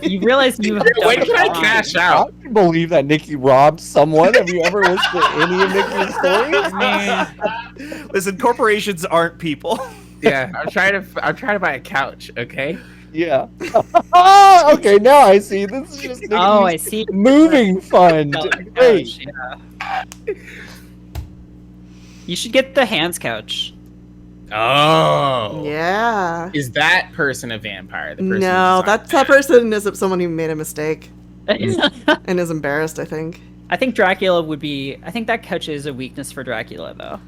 You realize you have done When a can I crime. cash I out? can believe that Nikki robbed someone. Have you ever listened to any of Nikki's stories? Man, Listen, corporations aren't people. Yeah, I'm trying to buy a couch. Okay. Yeah. Okay, now I see. This is just Nikki's oh, I see. moving fund. Great. Yeah. You should get the hands couch. Oh. Yeah. Is that person a vampire? The person No, who's that person is someone who made a mistake I and is embarrassed. I think. think Dracula would be. I think that couch is a weakness for Dracula, though.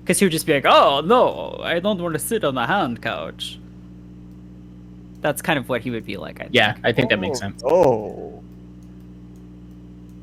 Because he would just be like, oh, no, I don't want to sit on the hand couch. That's kind of what he would be like, I think. Yeah, I think that makes sense. Oh.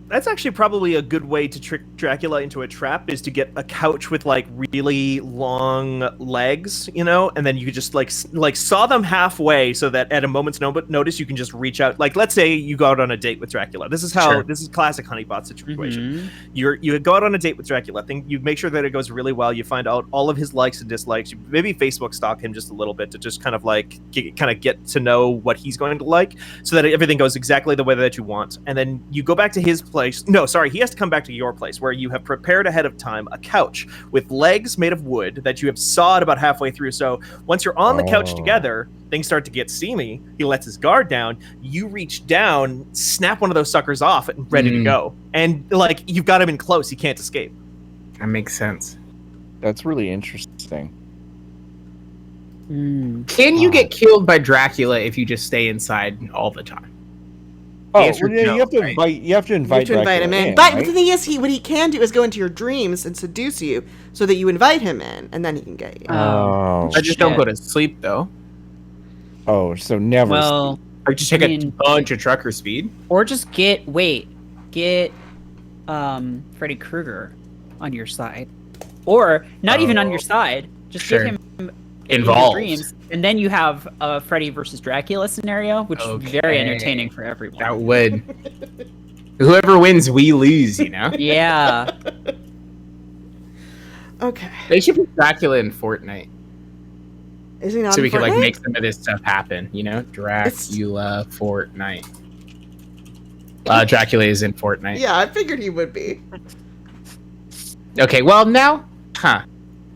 That's actually probably a good way to trick Dracula into a trap, is to get a couch with like really long legs, you know, and then you could just like saw them halfway so that at a moment's notice you can just reach out. Like, let's say you go out on a date with Dracula. This is how this is classic honeypot situation. You go out on a date with Dracula. You make sure that it goes really well. You find out all of his likes and dislikes. You maybe Facebook stalk him just a little bit to just kind of like get to know what he's going to like, so that everything goes exactly the way that you want. And then you go back to his place. No, sorry, he has to come back to your place where you have prepared ahead of time a couch with legs made of wood that you have sawed about halfway through. So once you're on the couch together, things start to get steamy. He lets his guard down. You reach down, snap one of those suckers off, and ready to go. And like, you've got him in close. He can't escape. That makes sense. That's really interesting. Can you get killed by Dracula if you just stay inside all the time? Oh, answer well, yeah, no, you have to right? invite. You have to You have invite. to invite him Dracula in. But right? the thing is, what he can do is go into your dreams and seduce you so that you invite him in, and then he can get you. Oh, I just don't shit. go to sleep though. oh, so never. Well, I just take I a mean- bunch of trucker speed. or just get Freddy Krueger on your side, or not even on your side. Just Sure. get him Involved. in your dreams, and then you have a Freddy versus Dracula scenario, which is very Okay. entertaining for everyone. That would. Whoever wins, we lose. You know. Yeah. Okay. They should put Dracula in Fortnite, Is he not so in we could like Fortnite? make some of this stuff happen. You know, Dracula Fortnite. Dracula is in Fortnite. Yeah, I figured he would be. Okay. Well, now,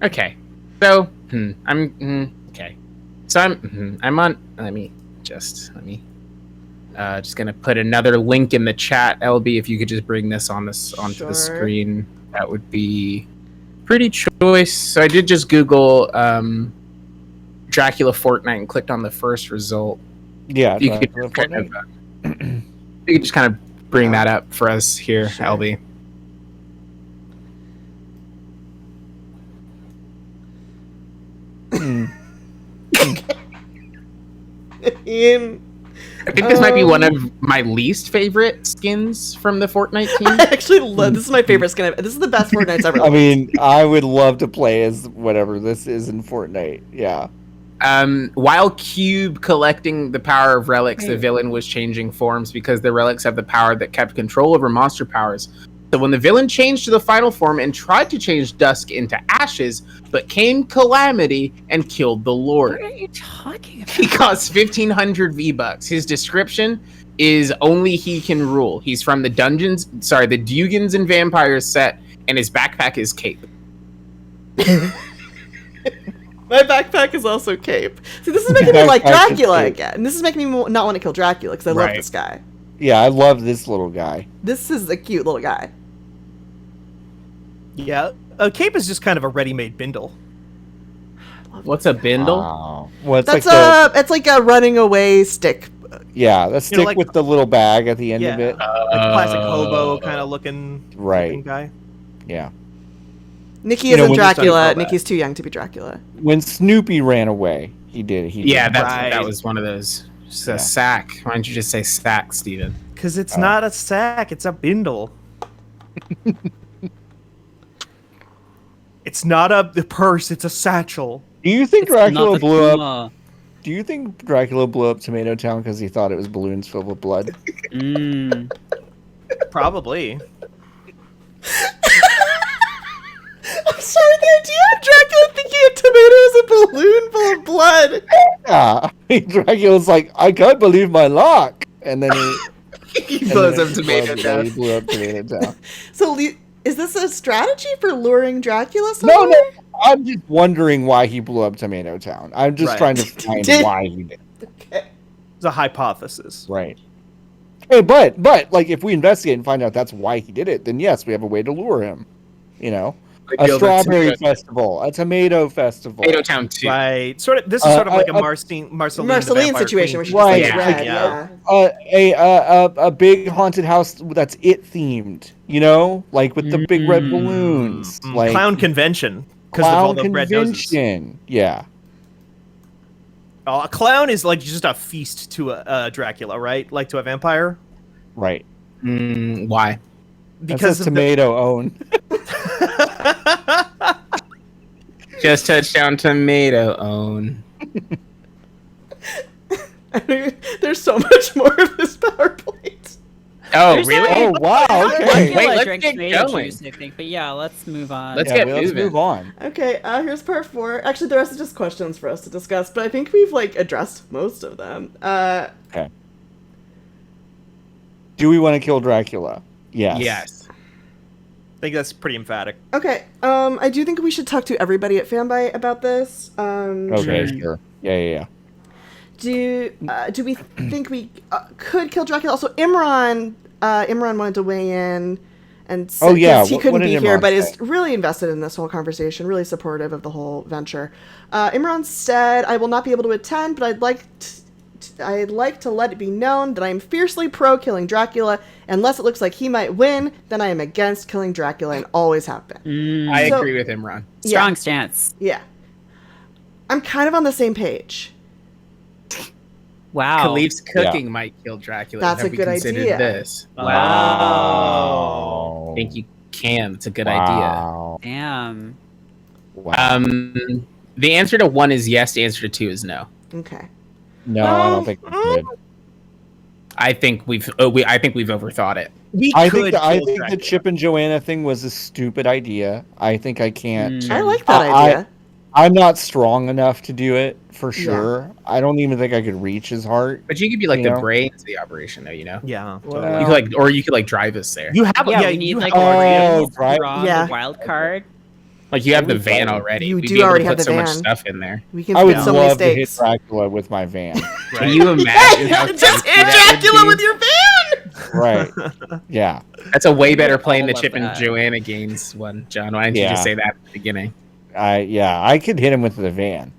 Okay. So, okay. So I'm on. Let me just gonna put another link in the chat. LB, if you could just bring this onto Sure. the screen, that would be pretty choice. So I did just Google Dracula Fortnite and clicked on the first result. Yeah, If you could Dracula just kind of, Fortnite. you could just kind of bring that up for us here, Sure. LB. Ian, I think this might be one of my least favorite skins from the Fortnite team. I actually love. This is my favorite skin. This is the best Fortnite's ever. I mean, I would love to play as whatever this is in Fortnite. Yeah. While Cube collecting the power of relics, the villain was changing forms because the relics have the power that kept control over monster powers. So when the villain changed to the final form and tried to change Dusk into ashes, but came Calamity and killed the Lord. What are you talking about? He costs 1,500 V-Bucks. His description is only he can rule. He's from the Dugans and Vampires set, and his backpack is cape. My backpack is also cape. See, this is making me like Dracula again. This is making me not want to kill Dracula because I love Right. this guy. Yeah, I love this little guy. This is a cute little guy. Yeah, a cape is just kind of a ready-made bindle. What's a bindle? Wow. Well, it's That's like it's like a running away stick. yeah, the stick like- with the little bag at the end of Yeah. it. Like classic hobo kind of looking Right. guy. Yeah. Nikki You know, isn't when- Dracula. Just Nikki's too young to be Dracula. When Snoopy ran away, he did. Yeah, did. Right. that was one of those. Just Yeah. a sack. Why don't you just say sack, Steven? Because it's Oh. not a sack, it's a bindle. It's not a purse, it's a satchel. Do you think It's not Dracula the blew up? Kuma. Do you think Dracula blew up Tomato Town because he thought it was balloons filled with blood? Mm. Probably. I'm sorry, the idea of Dracula thinking a tomato is a balloon full of blood. Yeah. Dracula's like, I can't believe my luck, and then He and blows then up he Tomato blew- Town. He blew up Tomato Town. So, is this a strategy for luring Dracula No, somewhere? no. I'm just wondering why he blew up Tomato Town. I'm just Right. trying to find Did- why he did. Okay. It's a hypothesis. Right. Hey, but like if we investigate and find out that's why he did it, then yes, we have a way to lure him. You know, a strawberry festival, a tomato festival. Tomato Town 2. Right. This is sort of like a Marceline Marceline the situation where Vampire she just Right, like yeah. red. Yeah. A big haunted house that's it themed. You know, like with the big red balloons, Queen. like Clown convention. Because of all clown the red noses. convention. Yeah. Oh, a clown is like just a feast to a Dracula, right? Like to a vampire. Right. Why? Because That's of tomato own. Just touchdown tomato own. There's so much more of this PowerPoint. Oh, There's really? Oh wow. Okay. Wait, I let's drank get tomato going. juice, I think. But yeah, let's move on. Let's Yeah, get well, let's moving. move on. Okay, here's part 4. Actually, the rest is just questions for us to discuss, but I think we've like addressed most of them. Okay. Do we want to kill Dracula? Yes. Yes. I think that's pretty emphatic. Okay, I do think we should talk to everybody at Fanbyte about this. Okay, sure. Yeah. Do we think we could kill Dracula? Also, Imran wanted to weigh in and said, Oh, yeah, 'cause he what couldn't did be here, Imran but say? is really invested in this whole conversation, really supportive of the whole venture. Imran said, "I will not be able to attend, but I'd like I'd like to let it be known that I am fiercely pro killing Dracula. Unless it looks like he might win, then I am against killing Dracula and always have been. I So- agree with him, Ron. Strong stance. Yeah. I'm kind of on the same page. Wow. Khalif's cooking might kill Dracula. That's Have a we good considered idea. This? Wow. I think you can. It's a good Wow. Damn. Wow. idea. The answer to 1 is yes. The answer to 2 is no. Okay. No, I don't think we could. I think we've overthought it. We I could think kill the Dracula. Chip and Joanna thing was a stupid idea. I think I can't. I like that I- idea. I'm not strong enough to do it for sure. I don't even think I could reach his heart. But you could be like You the know? brains of the operation, though. You know, Yeah. Well, totally. you could or you could like drive us there. You have Yeah, yeah, we need you like have Oh, a right. Yeah. the wild card. Like you have the That'd be van fun. already. You We'd do be able already to have put the so much van. stuff in there. We can I would fit so many love to hit stakes. Dracula with my van. Can you imagine? how Just crazy hit that would Dracula be? with your van! Right. Yeah. That's a way better play than all the love Chip and that. Joanna games one, John. Why didn't you Yeah. just say that at the beginning? I could hit him with the van.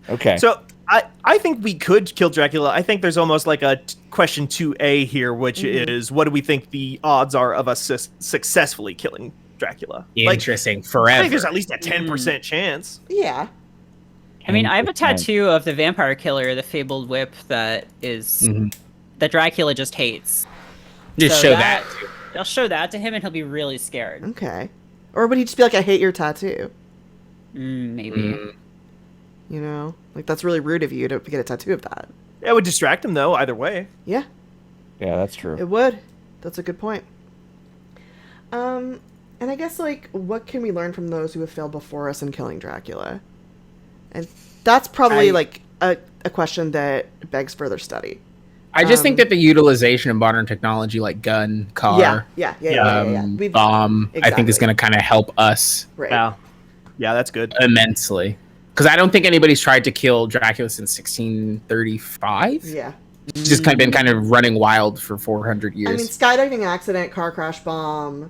Okay. So I think we could kill Dracula. I think there's almost like a question 2A here, which is what do we think the odds are of us successfully killing Dracula? Like, Interesting. I Forever. think there's at least a 10% chance. Yeah. I mean, I have a 10%. tattoo of the vampire killer, the fabled whip, that is Mhm. that Dracula just hates. Just So show that. too. They'll show that to him, and he'll be really scared. Okay. Or would he just be like, I hate your tattoo? Maybe. Mm. You know? Like, that's really rude of you to get a tattoo of that. It would distract him though, either way. Yeah, Yeah, that's true. it would. That's a good point. And I guess, like, what can we learn from those who have failed before us in killing Dracula? And that's probably, like, a question that begs further study. I just think that the utilization of modern technology like gun, car, Yeah. We've- bomb, I think is Exactly. going to kind of help us Right. Yeah, that's good. immensely. Because I don't think anybody's tried to kill Dracula since 1635. Yeah. It's just kind of been kind of running wild for 400 years. I mean, skydiving accident, car crash, bomb.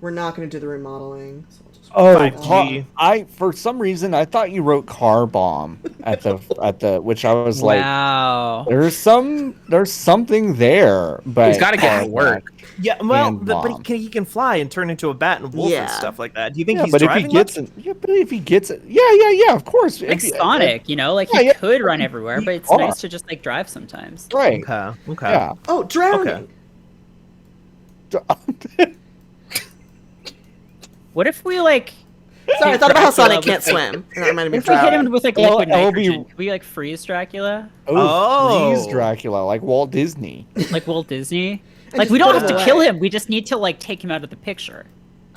We're not going to do the remodeling. So we'll just- Oh, 5G. for some reason I thought you wrote car bomb at the which I was like, Wow. there's something there, but He's got to get to work. Yeah, well, And but bomb. he can fly and turn into a bat and wolf Yeah. and stuff like that. Do you think Yeah, he's but if he driving gets much? it, but if he gets it, yeah, of course. Like If he- Sonic, you know, like Yeah, he yeah. could run everywhere, but it's Car. nice to just like drive sometimes. right? Okay. Yeah. Oh, drowning. What if we like? Sorry, I hit thought about how Dracula Sonic with, can't like- swim. And that reminded me What of if we hit drowning. him with like Well, liquid it'll be- nitrogen? Could we like freeze Dracula Freeze Dracula like Walt Disney. like Walt Disney? And Like just we don't put have him to kill away. him. We just need to like take him out of the picture.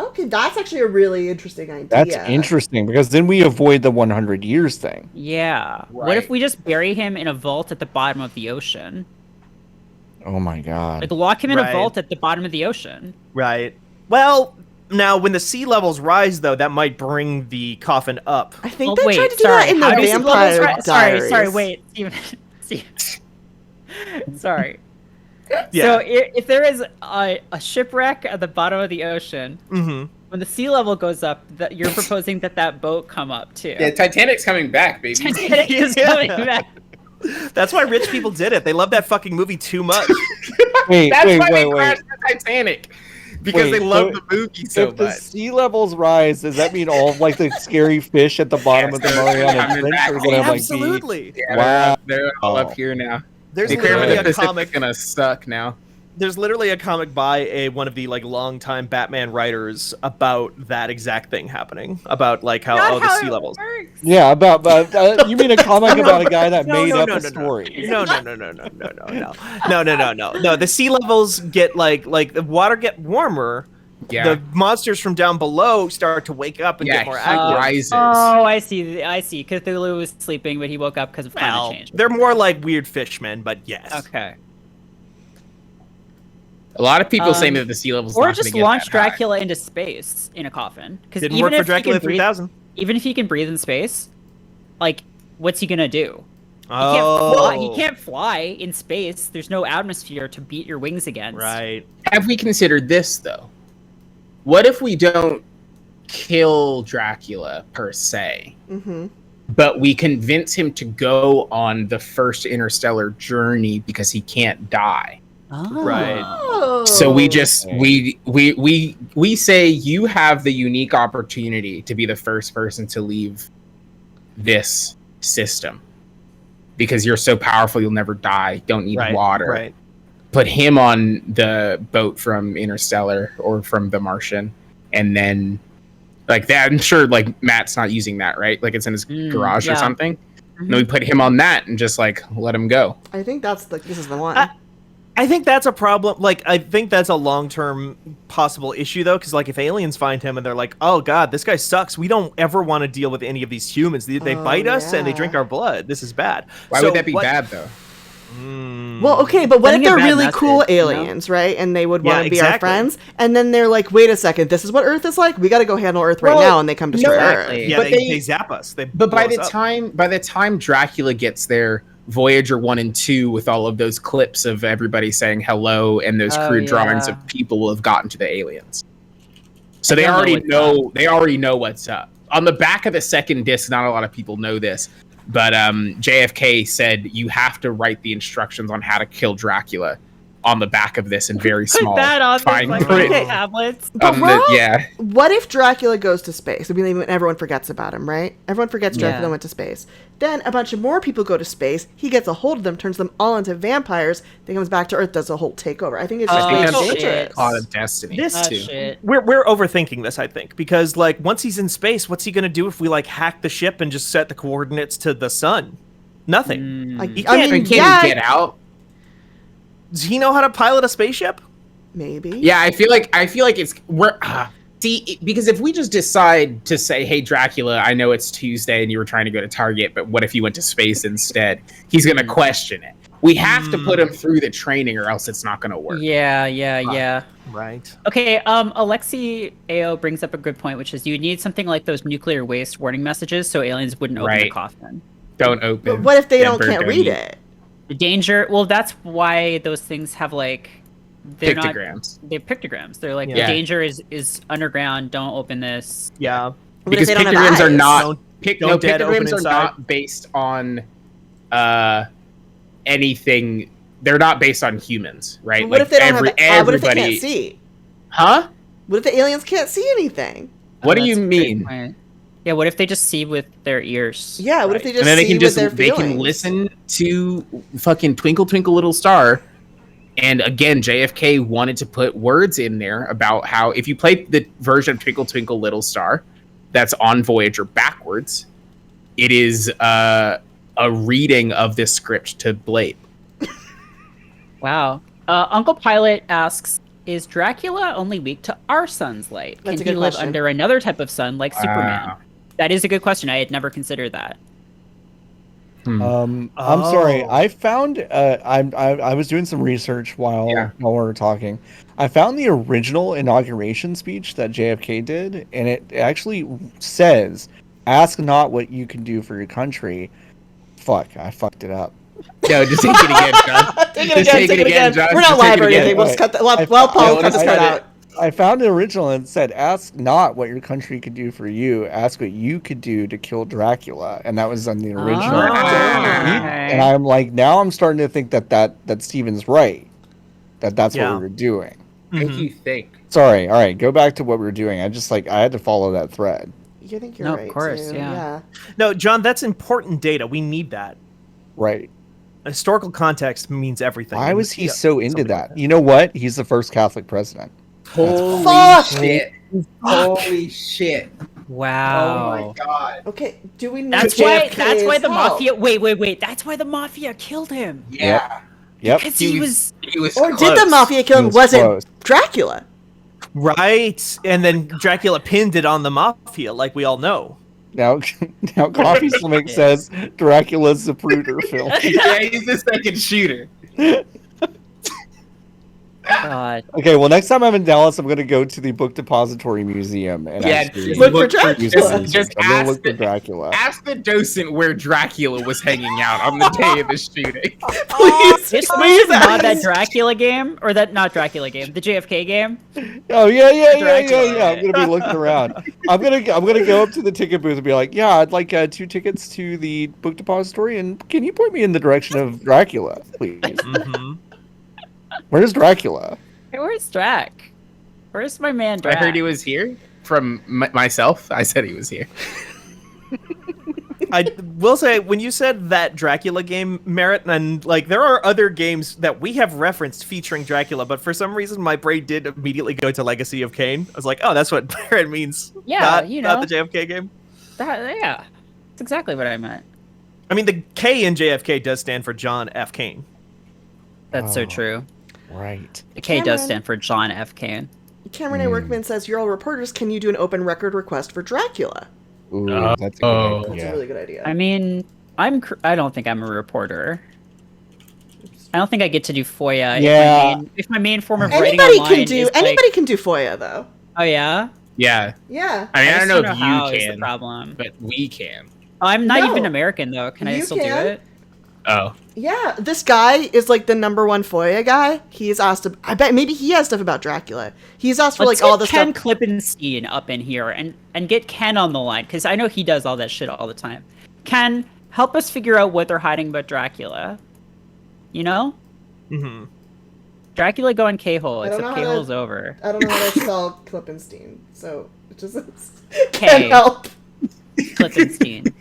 Okay, that's actually a really interesting idea. That's interesting because then we avoid the 100 years thing. Yeah. What Right. if we just bury him in a vault at the bottom of the ocean? Oh my god. Like lock him in Right. a vault at the bottom of the ocean. Right. Well, now when the sea levels rise, though, that might bring the coffin up. I think Well, they wait, tried to do sorry. that in the How do sea levels Vampire rise? Diaries. Sorry, wait. Steven. Sorry. Yeah. So if there is a shipwreck at the bottom of the ocean, Mm-hmm. when the sea level goes up, that you're proposing that boat come up too. Yeah, Titanic's coming back, baby. Titanic is Yeah. coming back. That's why rich people did it. They love that fucking movie too much. Wait, That's wait, why they wait. crashed the Titanic. Because Wait, they love so the movie so If the much. sea levels rise, does that mean all of, like the scary fish at the bottom of the Yes, Mariana coming Trench back. are gonna like be? Absolutely. Yeah, Wow. they're all Oh. up here now. There's The Aquarium of literally the a Pacific's comic. gonna suck now. There's literally a comic by one of the like longtime Batman writers about that exact thing happening. About like how the sea levels. Yeah, about you mean a comic about a guy that made up a no. story? No. No, the sea levels get like the water get warmer. Yeah. The monsters from down below start to wake up and Yeah, get more he active. rises. Oh, I see. Cthulhu was sleeping, but he woke up because of Well, climate change. they're more like weird fishmen, but yes. Okay. A lot of people say Um, that the sea levels Or not just gonna get launch that high. Dracula into space in a coffin. Because Didn't even work for if he Dracula can breathe, 3000. even if he can breathe in space, like, what's he gonna do? Oh, He can't fly in space. There's no atmosphere to beat your wings against. Right. Have we considered this though? What if we don't kill Dracula per se, Mm-hmm. but we convince him to go on the first interstellar journey because he can't die. Oh. Right. Oh. So we just we say you have the unique opportunity to be the first person to leave this system because you're so powerful you'll never die, don't need water. Right. Put him on the boat from Interstellar or from The Martian, and then like that. I'm sure like Matt's not using that, right? Like it's in his garage or something. And then we put him on that and just like let him go. I think this is the one. I think that's a problem. Like, I think that's a long-term possible issue, though, because, like, if aliens find him and they're like, oh, God, this guy sucks, we don't ever want to deal with any of these humans. They bite us and they drink our blood. This is bad. Why would that be bad, though? Well, okay, but what if Sending a they're bad really message, cool you know? aliens, right? And they would want to be exactly. our friends, and then they're like, "Wait a second, this is what Earth is like. We got to go handle Earth right now," and they come destroy Earth. exactly. Yeah, But they zap us. But by the time Dracula gets there, Voyager 1 and 2 with all of those clips of everybody saying hello and those crude drawings of people will have gotten to the aliens. So they already know what's up. On the back of the second disc, not a lot of people know this, but JFK said you have to write the instructions on how to kill Dracula on the back of this in very small fine print. Tablets. But Yeah. what if Dracula goes to space? I mean, everyone forgets about him, right? Everyone forgets Dracula went to space. Then a bunch of more people go to space. He gets a hold of them, turns them all into vampires. Then comes back to Earth, does a whole takeover. I think it's just dangerous. A lot of destiny. We're overthinking this, I think, because like once he's in space, what's he gonna do if we like hack the ship and just set the coordinates to the sun? Nothing. He can't get out. Does he know how to pilot a spaceship? Maybe. Yeah, I feel like it's see, because if we just decide to say, "Hey, Dracula, I know it's Tuesday and you were trying to go to Target, but what if you went to space instead?" He's gonna question it. We have to put him through the training, or else it's not gonna work. Yeah. Right. Okay, Alexi AO brings up a good point, which is you need something like those nuclear waste warning messages so aliens wouldn't open the coffin. Don't open. But what if they can't read it? The danger. Well, that's why those things have like Pictograms. They're pictograms. They're like the danger is underground. Don't open this. Yeah. Because pictograms are not. Pictograms are not based on anything. They're not based on humans, right? What if they don't have? What if they can't see? Huh? What if the aliens can't see anything? What do you mean? Yeah, what if they just see with their ears? Yeah, what if they just and then see with their they feelings? can listen to fucking Twinkle Twinkle Little Star. And again, JFK wanted to put words in there about how if you play the version of Twinkle Twinkle Little Star that's on Voyager backwards, it is a reading of this script to Blade. Wow. Uncle Pilot asks, is Dracula only weak to our sun's light? That's a Can he good live question. under another type of sun like Superman? That is a good question. I had never considered that. I'm sorry. I found I was doing some research while we were talking. I found the original inauguration speech that JFK did, and it actually says, "Ask not what you can do for your country." Fuck, I fucked it up. No, just take it again, John. Take it again, John. We're not live or anything. We'll just cut that. Well, Paul, cut this part out. I found the original and it said, "Ask not what your country could do for you. Ask what you could do to kill Dracula." And that was on the original. And I'm like, now I'm starting to think that Steven's right. That's what we were doing. Make you think. Sorry. All right, go back to what we were doing. I had to follow that thread. You think you're right? Of course, too. yeah. No, John, that's important data. We need that. Right. Historical context means everything. Why was he so into that? You know what? He's the first Catholic president. Holy shit. Holy shit. Wow. Oh my god. Okay, do we need That's why the help? mafia wait. That's why the mafia killed him. Yeah. Yep. Because he was Or did the mafia kill him? Was it Dracula? Right. And then Dracula pinned it on the mafia, like we all know. Now Coffee Stomach says Dracula's Zapruder film. Yeah, he's the second shooter. God. Okay, well, next time I'm in Dallas, I'm going to go to the Book Depository Museum and Yeah, actually Look for Dracula. Just I'm going to ask look for Dracula. Ask the docent where Dracula was hanging out on the day of the shooting. Please, This please was not that ask. Dracula game, or that not Dracula game, the JFK game. Oh yeah. Dracula. I'm gonna be looking around. I'm gonna go up to the ticket booth and be like, yeah, I'd like 2 tickets to the Book Depository, and can you point me in the direction of Dracula, please? Mm-hmm. Where's Dracula? Hey, where's Drac? Where's my man I Drac? heard he was here from myself. I said he was here. I will say, when you said that Dracula game, Merritt, and like there are other games that we have referenced featuring Dracula, but for some reason my brain did immediately go to Legacy of Kain. I was like, oh, that's what Merritt means. Yeah, not, you know. not the JFK game. Yeah, that's exactly what I meant. I mean, the K in JFK does stand for John F. Kane. That's so Oh. true. Right. The K does Cameron. stand for John F. Kane. Cameron A. Workman says, "You're all reporters. Can you do an open record request for Dracula?" Ooh, that's a Oh. good That's idea. a really good idea. I mean, I don't think I'm a reporter. I don't think I get to do FOIA. Yeah. If my main form of writing anybody online can do. is like- Anybody can do FOIA though. oh yeah. Yeah. Yeah. I mean, I just don't know how if is you the can, problem. but we can. I'm not No. even American though. Can I You still can. do it? Oh. Yeah, this guy is like the #1 FOIA guy. He's asked. I bet maybe he has stuff about Dracula. He's asked for Let's like all get the Ken stuff. Klippenstein up in here and get Ken on the line because I know he does all that shit all the time. Ken, help us figure out what they're hiding about Dracula. You know, Mm-hmm. Dracula going K-hole, I don't except know how to- K-hole's over. I don't know how to spell Klippenstein, so it just K. can't help. Klippenstein.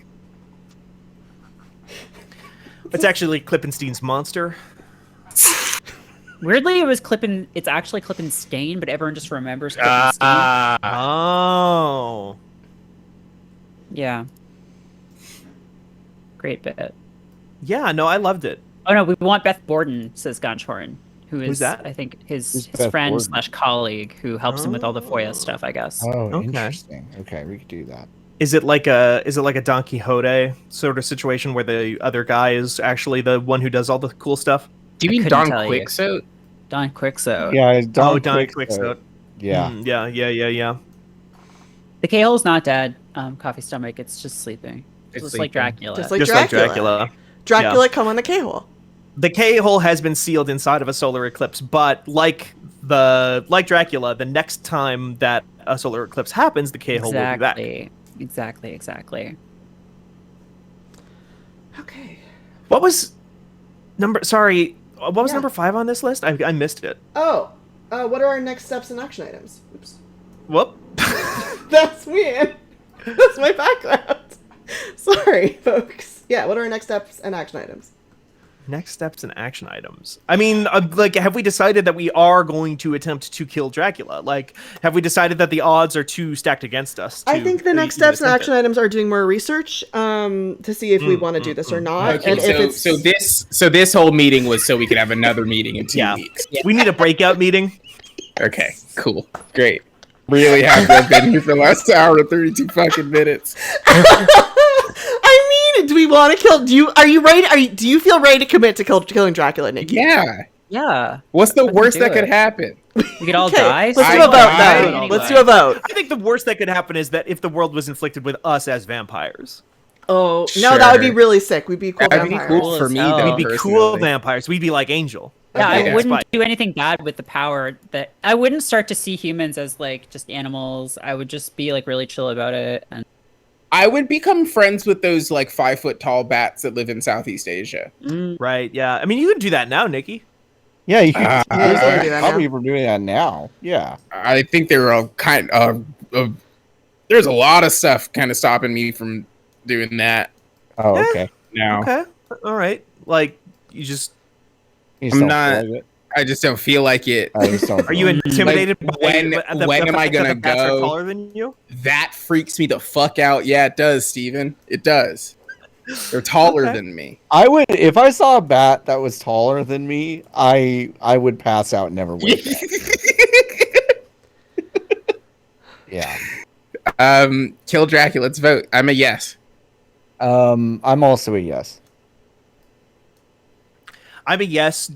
It's actually Klippenstein's monster. Weirdly, it's actually Klippenstein, but everyone just remembers Klippenstein. Oh. Yeah. Great bit. Yeah, no, I loved it. Oh no, we want Beth Borden, says Gonchorn, who is Who's that? I think Who's his Beth friend Borden? / colleague who helps him with all the FOIA stuff, I guess. Oh, Okay. interesting. Okay, we could do that. Is it like a Don Quixote sort of situation where the other guy is actually the one who does all the cool stuff? Do you mean couldn't Don tell you. Quixote? Don Quixote. Yeah, Don Don Quixote. Quixote. Yeah. Mm, yeah. The K-hole's not dead. Coffee stomach. It's just sleeping. It's Just like sleeping. Dracula. Just like Just Dracula. like Dracula. Dracula, come on the K-hole. The K-hole has been sealed inside of a solar eclipse, but like Dracula, the next time that a solar eclipse happens, the K-hole will be back. Exactly. Okay. What was number? Sorry, what was Yeah. number 5 on this list? I missed it. Oh, what are our next steps and action items? Oops. Whoop. That's me. That's my background. Sorry, folks. Yeah, what are our next steps and action items? Next steps and action items. I mean, like, have we decided that we are going to attempt to kill Dracula? Like, have we decided that the odds are too stacked against us? I think the next steps and action items are doing more research to see if we want to do this or not. Okay, and if it's so this whole meeting was so we could have another meeting in 2 Yeah. weeks. We need a breakout meeting. Okay, cool, great. Really happy I've been here for the last hour and 32 fucking minutes. I mean, do we want to kill? Are you ready? Do you feel ready to commit to killing Dracula, Nikki? Yeah. Yeah. What's the Let's worst do that could it. happen? We could all Okay, die. let's do I a vote died. then. Let's do a vote. I think the worst that could happen is that if the world was inflicted with us as vampires. Oh no, that would be Sure. really sick. We'd be cool That'd be vampires. cool for me, hell. though. We'd be personally. cool vampires. We'd be like Angel. Yeah, Okay. I wouldn't Spike. do anything bad with the power. That I wouldn't start to see humans as like just animals. I would just be like really chill about it. And I would become friends with those like 5 foot tall bats that live in Southeast Asia. Right, yeah. I mean, you can do that now, Nikki. Yeah, you can Yeah, you can do that probably now. we're doing that now. Yeah. I think there are kind of there's a lot of stuff kind of stopping me from doing that Oh, Yeah. okay. now. Okay. All right. Like, you just... You I'm don't not- feel like it? I just don't feel like it. I just don't Are you feel intimidated Like, by when the am I fact gonna that the bats are go? taller than you? That freaks me the fuck out. Yeah, it does, Steven. It does. They're taller Okay. than me. I would, if I saw a bat that was taller than me, I would pass out and never wake up. Yeah. Kill Dracula. Let's vote. I'm a yes. I'm also a yes. I'm a yes,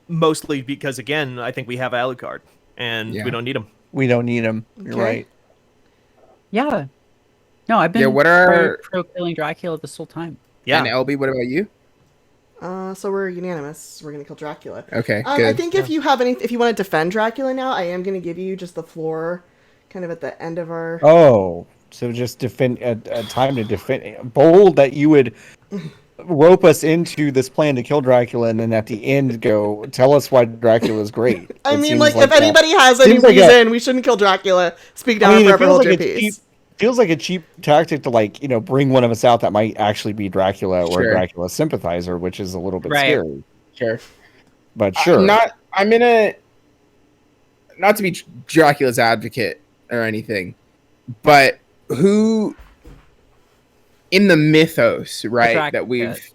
mostly because again, I think we have Alucard, and Yeah. we don't need him. We don't need him. You're Okay. right. Yeah. No, I've been what are- pro killing Dracula this whole time. Yeah, And LB, what about you? So we're unanimous. We're gonna kill Dracula. Okay, I good. think if you want to defend Dracula now, I am gonna give you just the floor, kind of at the end of our. Oh, so just defend a time to defend. Bold that you would rope us into this plan to kill Dracula, and then at the end go tell us why Dracula's great. I It mean, seems like, if that- anybody has any seems like reason we shouldn't kill Dracula, speak down I mean, it forever, feels hold like your a cheap, peace. feels like a cheap tactic to bring one of us out that might actually be Dracula or Sure. a Dracula sympathizer, which is a little bit Right. scary. Sure. But sure, Not to be Dracula's advocate or anything, but who in the mythos, right? That we've,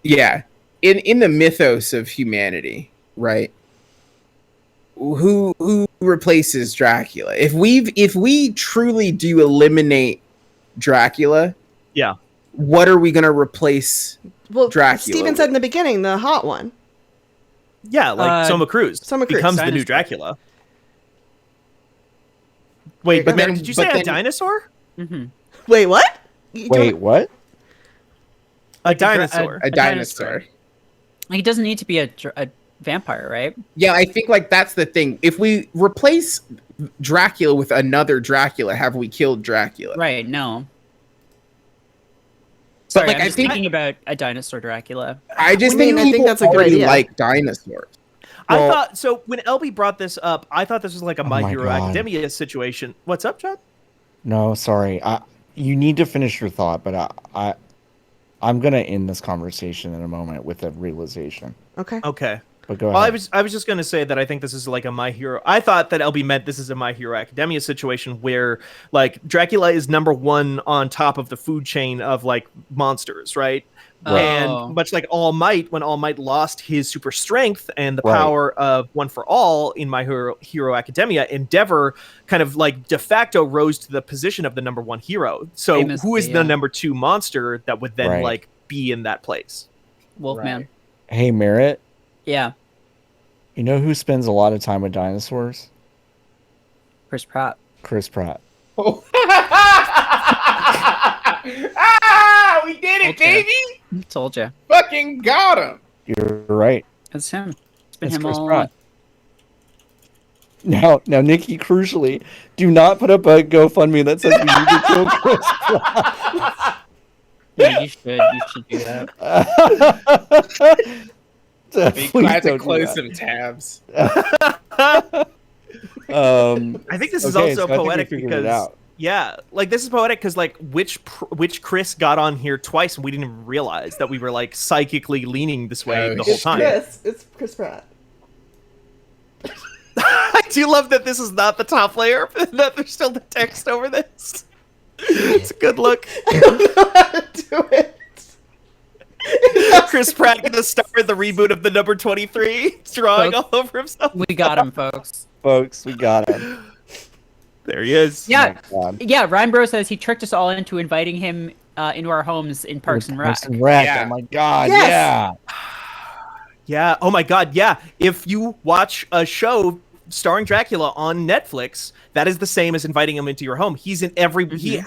yeah, in the mythos of humanity, right? Who replaces Dracula? If we truly do eliminate Dracula, yeah. what are we gonna replace? Well, Dracula Steven said in the beginning, the hot one. Yeah, like Soma Cruz. Soma Cruz. becomes the new Dinosaur. Dracula. Wait, But Mary, then- did you but say a then- dinosaur? Mm-hmm. Wait, what? wait, what? A dinosaur. A dinosaur. He doesn't need to be a vampire, right? Yeah, I think that's the thing. If we replace Dracula with another Dracula, have we killed Dracula? Right. No. Sorry, like, I'm I just think- thinking about a dinosaur Dracula. I just I mean, think I people think that's a good already idea. like dinosaurs. I Well- thought so. When LB brought this up, I thought this was like a My my Hero God. Academia situation. What's up, John? No, sorry. You need to finish your thought, but I'm gonna end this conversation in a moment with a realization. Okay. Okay. But go Well, ahead. I was just going to say that I think this is like a My Hero. I thought that LB meant this is a My Hero Academia situation where like Dracula is number one on top of the food chain of like monsters, right? Oh. And much like All Might, when All Might lost his super strength and the Right. power of One for All in My Hero Academia, Endeavor kind of like de facto rose to the position of the number one hero. So Famously, who is yeah. the number two monster that would then Right. like be in that place? Wolfman. Hey, Merritt, Yeah. you know who spends a lot of time with dinosaurs? Chris Pratt. Chris Pratt. Oh. We did it, Okay. baby! Told you. Fucking got him! You're right. It's him. It's been It's him Chris all Pratt. Now, Nikki, crucially, do not put up a GoFundMe that says we need to kill Chris Pratt. Yeah, you should do that. Be Please glad to don't do close that. some tabs. I think this is Okay, also so I think we poetic figured it because out. yeah, like this is poetic because like which Chris got on here twice and we didn't even realize that we were like psychically leaning this way Oh, the whole It's time. Chris. It's Chris Pratt. I do love that this is not the top layer, that there's still the text over this. It's a good look. I don't know how to do it. Chris Pratt gonna start the reboot of the number 23, drawing Folks. all over himself. We got him, folks. Folks, we got him. There he is. Yeah. Oh my God. Yeah, Ryan Bro says he tricked us all into inviting him into our homes in Parks and Rec. Parks and Rec. Yeah. Oh my God. Yes. Yeah. Yeah. Oh my God. Yeah. If you watch a show starring Dracula on Netflix, that is the same as inviting him into your home. He's in every. He has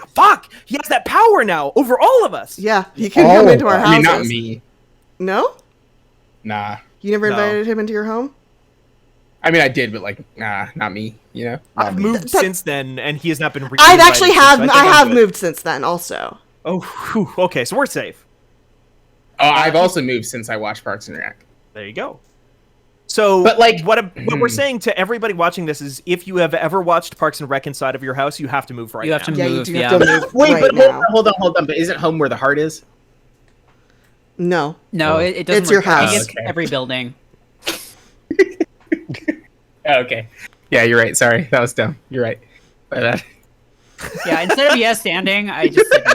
that power now over all of us. Yeah, he can Oh, come into our I houses. mean, not me. No? Nah. You never No. invited him into your home? I mean, I did, but like, nah, not me. You know. I've moved That- since then, and he has not been. I've actually have. I have moved since then also. Oh, whew, okay. So we're safe. Oh, I've also moved since I watched Parks and Rec. There you go. So, But, like- what we're saying to everybody watching this is, if you have ever watched Parks and Rec inside of your house, you have to move right You have now. to Yeah, you move, do yeah. have to move Wait, right but now. hold on. But isn't home where the heart is? No. No, it doesn't It's your work that way. house. It's every building. Oh, okay. Yeah, you're right. Sorry, that was dumb. You're right. But, Yeah, instead of yes standing, I just said no.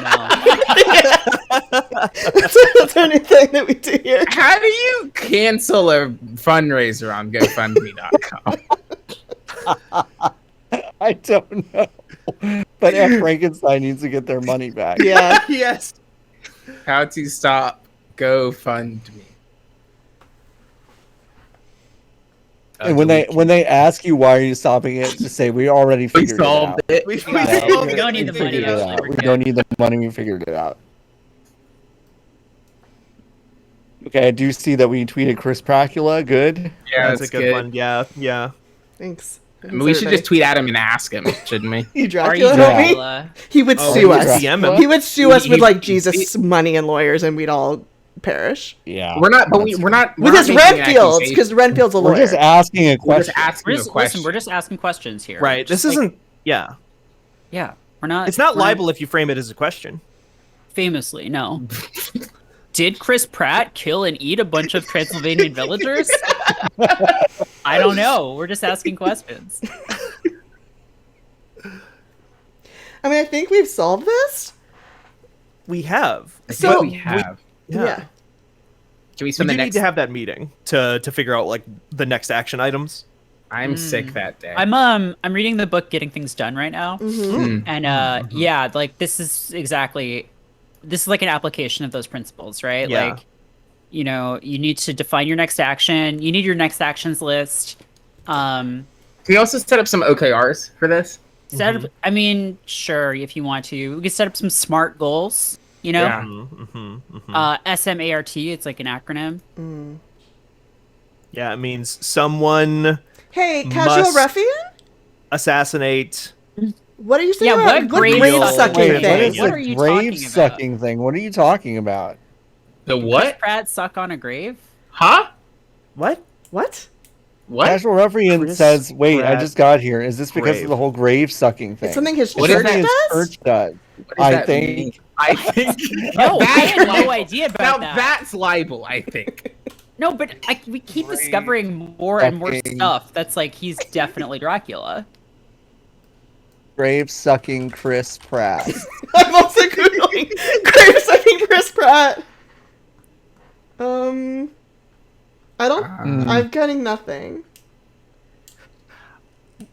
That's the only thing that we do here. how do you cancel a fundraiser on GoFundMe.com? I don't know. But F. Frankenstein needs to get their money back. Yeah. Yes. How to stop GoFundMe? And when they ask you why are you stopping it, just say we already We figured it out. solved it. We Yeah, solved we it. don't need the we money, figured it actually, out. we're We good. don't need the money. We figured it out. Okay, I do see that we tweeted Chris Dracula. Good. Yeah, That's a good one. Yeah, yeah. Thanks. I mean, we should just tweet at him and ask him, shouldn't we? You Are you Dracula, Yeah. homie? Dracula? He would Oh, sue we us. DM him. He would sue us with like He- Jesus money and lawyers, and we'd all perish. Yeah. We're not, but we're not. With we're his not making an Renfields, accusation. because Renfield's a We're lawyer. just asking a We're just question. asking We're a just, question. listen, we're just asking questions here. Right. Just This like- isn't. Yeah. Yeah, we're not. It's not we're libel if you frame it as a question. Famously, no. Did Chris Pratt kill and eat a bunch of Transylvanian villagers? I don't know. We're just asking questions. I mean, I think we've solved this. We have. I So- think we have. Yeah. Can we We spend do the need next? to have that meeting to figure out like the next action items. I'm sick that day. I'm reading the book Getting Things Done right now. Mm. And yeah, like this is like an application of those principles, right? Yeah. Like, you know, you need to define your next action. You need your next actions list. Can we also set up some OKRs for this? Set up, I mean, sure, if you want to. We can set up some SMART goals, you know? Yeah. SMART, it's like an acronym. Yeah, it means someone Hey, casual Must- ruffian? assassinate. What are you saying Yeah, about what what grave grave sucking sucking Wait, what thing? is What the are you grave talking about? sucking thing? What are you talking about? The Chris what? Pratt suck on a grave? Huh? What? What? What? Casual Ruffian Chris says, "Wait, I Pratt just got here. Is this because grave. of the whole grave sucking thing?" It's something his What is church that? His does? church does. What does I that think- mean? I think. No, I That's had no libel. idea about Now that. that's libel. I think. No, but we keep Grave discovering more and more sucking. stuff that's like he's definitely Dracula. Grave sucking Chris Pratt. I'm also googling grave sucking Chris Pratt. I don't. I'm getting nothing.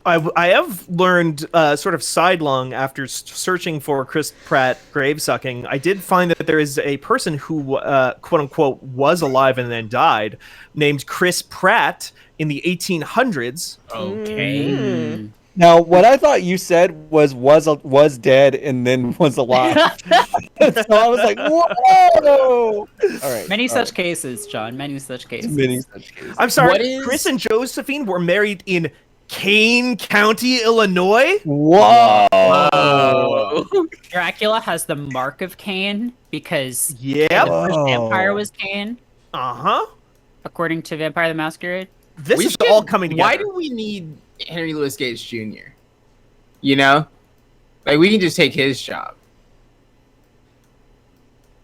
I have learned sort of sidelong after searching for Chris Pratt grave sucking. I did find that there is a person who quote unquote was alive and then died, named Chris Pratt in the 1800s. Okay. Now, what I thought you said was dead and then was alive. So I was like, "Whoa!" All right. Many all such cases, John. Many such cases. right. Many such cases. I'm sorry, What is- Chris and Josephine were married in Kane County, Illinois. Whoa! Oh. Dracula has the mark of Cain because Yep. the first Whoa. vampire was Cain, Uh-huh. according to Vampire the Masquerade. This We is should- all coming together. Why do we need Henry Louis Gates Jr.? You know, like we can just take his job.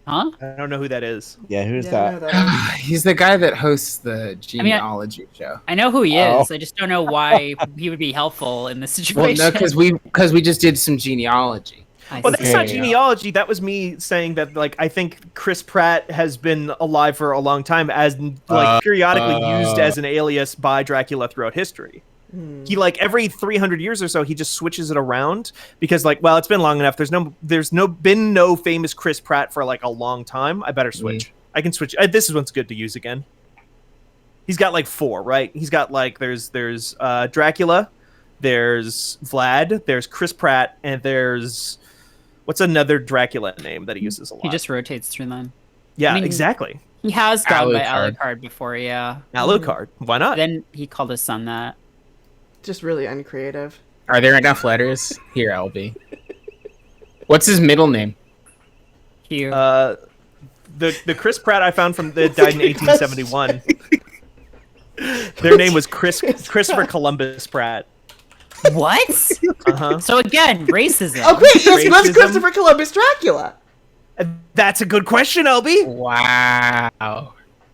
Huh? I don't know who that is. Yeah, who's Yeah, that? I know that. He's the guy that hosts the genealogy show. I know who he Oh. is. I just don't know why he would be helpful in this Well, situation. no, because we just did some genealogy. I Well, see. that's not Okay. genealogy. That was me saying that, like, I think Chris Pratt has been alive for a long time, as like periodically used as an alias by Dracula throughout history. He like every 300 years or so, he just switches it around because, like, well, it's been long enough. There's been no famous Chris Pratt for like a long time. I better switch. I can switch. This one's good to use again. He's got like 4, right? He's got like there's Dracula, there's Vlad, there's Chris Pratt, and there's what's another Dracula name that he uses a lot? He just rotates through them. yeah, I mean- exactly. He has gone by Alucard. Alucard before, yeah. Alucard. Why not? Then he called his son that. Just really uncreative. Are there enough letters? Here, LB. What's his middle name? Hugh. The Chris Pratt I found from that died in 1871. Their name was Christopher Columbus Pratt. What? Uh-huh. So again, racism. Oh wait, yes, was Racism? Christopher Columbus Dracula? That's a good question, LB. Wow.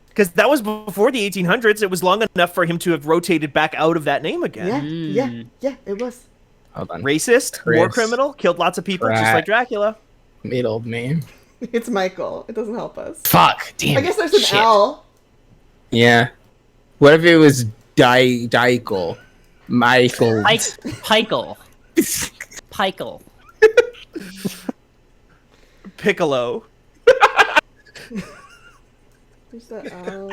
Because that was before the 1800s. It was long enough for him to have rotated back out of that name again. Yeah, it was. Hold on. Racist, war Chris criminal, killed lots of people, just Pratt. like Dracula. Middle name. It's Michael. It doesn't help us. Fuck. Damn. I guess there's an Shit. L. Yeah. What if it was Deichel? Michael. Pikel. Pikel. Piccolo. There's the L.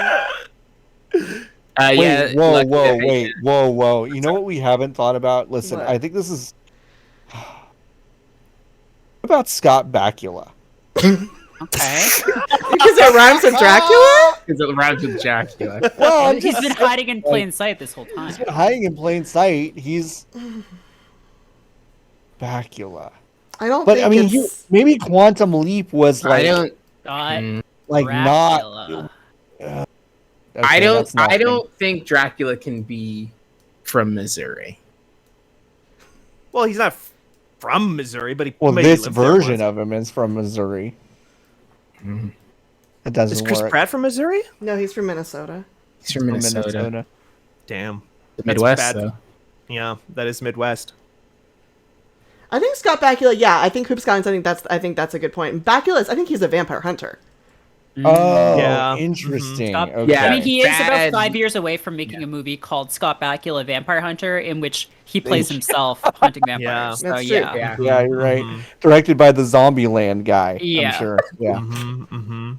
Wait, whoa, lucky- whoa, wait, whoa. You know what we haven't thought about? Listen, What? I think this is. What about Scott Bakula? Okay. Because it rhymes with Dracula? Because it rhymes with Dracula. Well, I'm He's just been hiding in plain sight this whole time. He's been hiding in plain sight. He's Bakula. I don't But think I mean, it's... maybe Quantum Leap was I like, don't. God, like Dracula. not. I Okay, don't. that's not I good. don't think Dracula can be from Missouri. Well, he's not from Missouri, but he Well, maybe this lived there version once. of him is from Missouri. Mhm. It doesn't Is Chris work. Pratt from Missouri? No, he's from Minnesota. He's from Minnesota. Damn. The That's Midwest, bad. though. Yeah, that is Midwest. I think Scott Bakula, yeah, I think Hoopscons, I think that's a good point. And Bakula I think he's a vampire hunter. Oh, Yeah. interesting. Scott- Okay. Yeah. I mean, he is Bad- about 5 years away from making a movie called Scott Bakula Vampire Hunter, in which he plays himself hunting vampires. Yeah. So, That's true. yeah. Yeah. Yeah, you're right. Mhm. Directed by the Zombieland guy. Yeah. I'm sure. Yeah. Mm-hmm, mm-hmm. And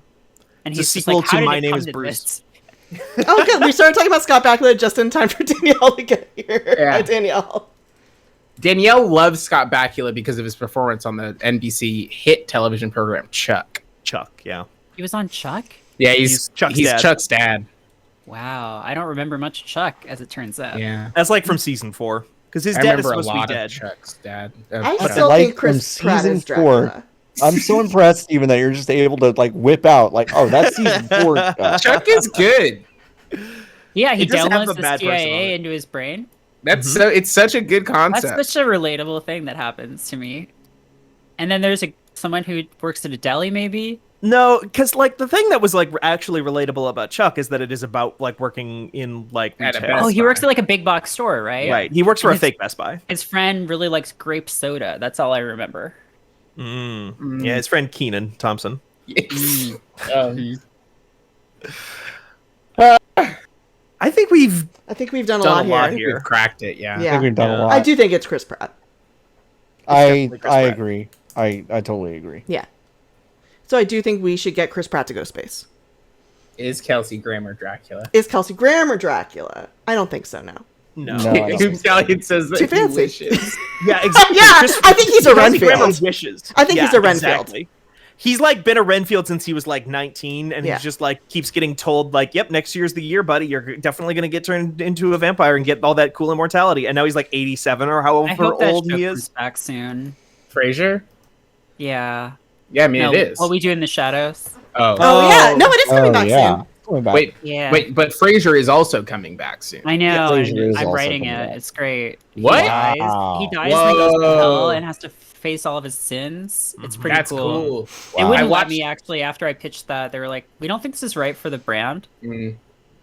It's a he's just sequel like, how to did My it Name come is to Bruce. this? Oh, good. We started talking about Scott Bakula just in time for Danielle to get here. Yeah. Danielle. Danielle loves Scott Bakula because of his performance on the NBC hit television program Chuck. Chuck, yeah. He was on Chuck? Yeah, He's Chuck's he's dad. Chuck's dad. Wow. I don't remember much of Chuck, as it turns out. Yeah, That's like from season 4. Because his I dad is remember a supposed to be lot dead. of Chuck's dad. I Chuck. still Like think Chris from Pratt is season 4. Dracula. I'm so impressed, Steven, that you're just able to like whip out like, oh, that's season 4 stuff. Chuck is good. Yeah, he It doesn't have downloads a the bad person on CIA it. into his brain. That's so. It's such a good That's concept. such a relatable thing that happens to me. And then there's someone who works at a deli, maybe. No, because like the thing that was like actually relatable about Chuck is that it is about like working in like At a retail. Best Oh, he Buy. works at like a big box store, right? Right. He works for a His- fake Best Buy. His friend really likes grape soda. That's all I remember. Yeah, his friend Keenan Thompson. Oh, he's I think we've I think we've done a done lot here. We've cracked it. Yeah. I Yeah. think we've done a Yeah. lot. I do think it's Chris Pratt. definitely Chris Pratt. agree. I totally agree. Yeah. So I do think we should get Chris Pratt to go space. Is Kelsey Grammer Dracula? Is Kelsey Grammer Dracula? I don't think so, no. no. No, I don't think so. Italian says that Too he fancy. wishes. Yeah, exactly. Yeah, I think he's a Kelsey Grammer Renfield. wishes. I think Yeah, he's a Renfield. exactly. He's like been a Renfield since he was like 19, and Yeah. he's just like keeps getting told like, "Yep, next year's the year, buddy. You're definitely gonna get turned into a vampire and get all that cool immortality." And now he's like 87 or I however hope that old show he comes is. back soon. Frasier? Yeah. Yeah, I mean No, it is. What We Do in the Shadows. Oh, Oh, yeah. No, it is coming back yeah. soon. Coming back. wait, Yeah. wait, but Frasier is also coming back soon. I know. Yeah, Frasier is I'm also writing coming it. back. It's great. What? He dies. Wow. He dies and then goes to Whoa. hell and has to face all of his sins. It's pretty That's cool. They Wow. wouldn't I let watched- me actually after I pitched that. They were like, "We don't think this is right for the brand." Mm.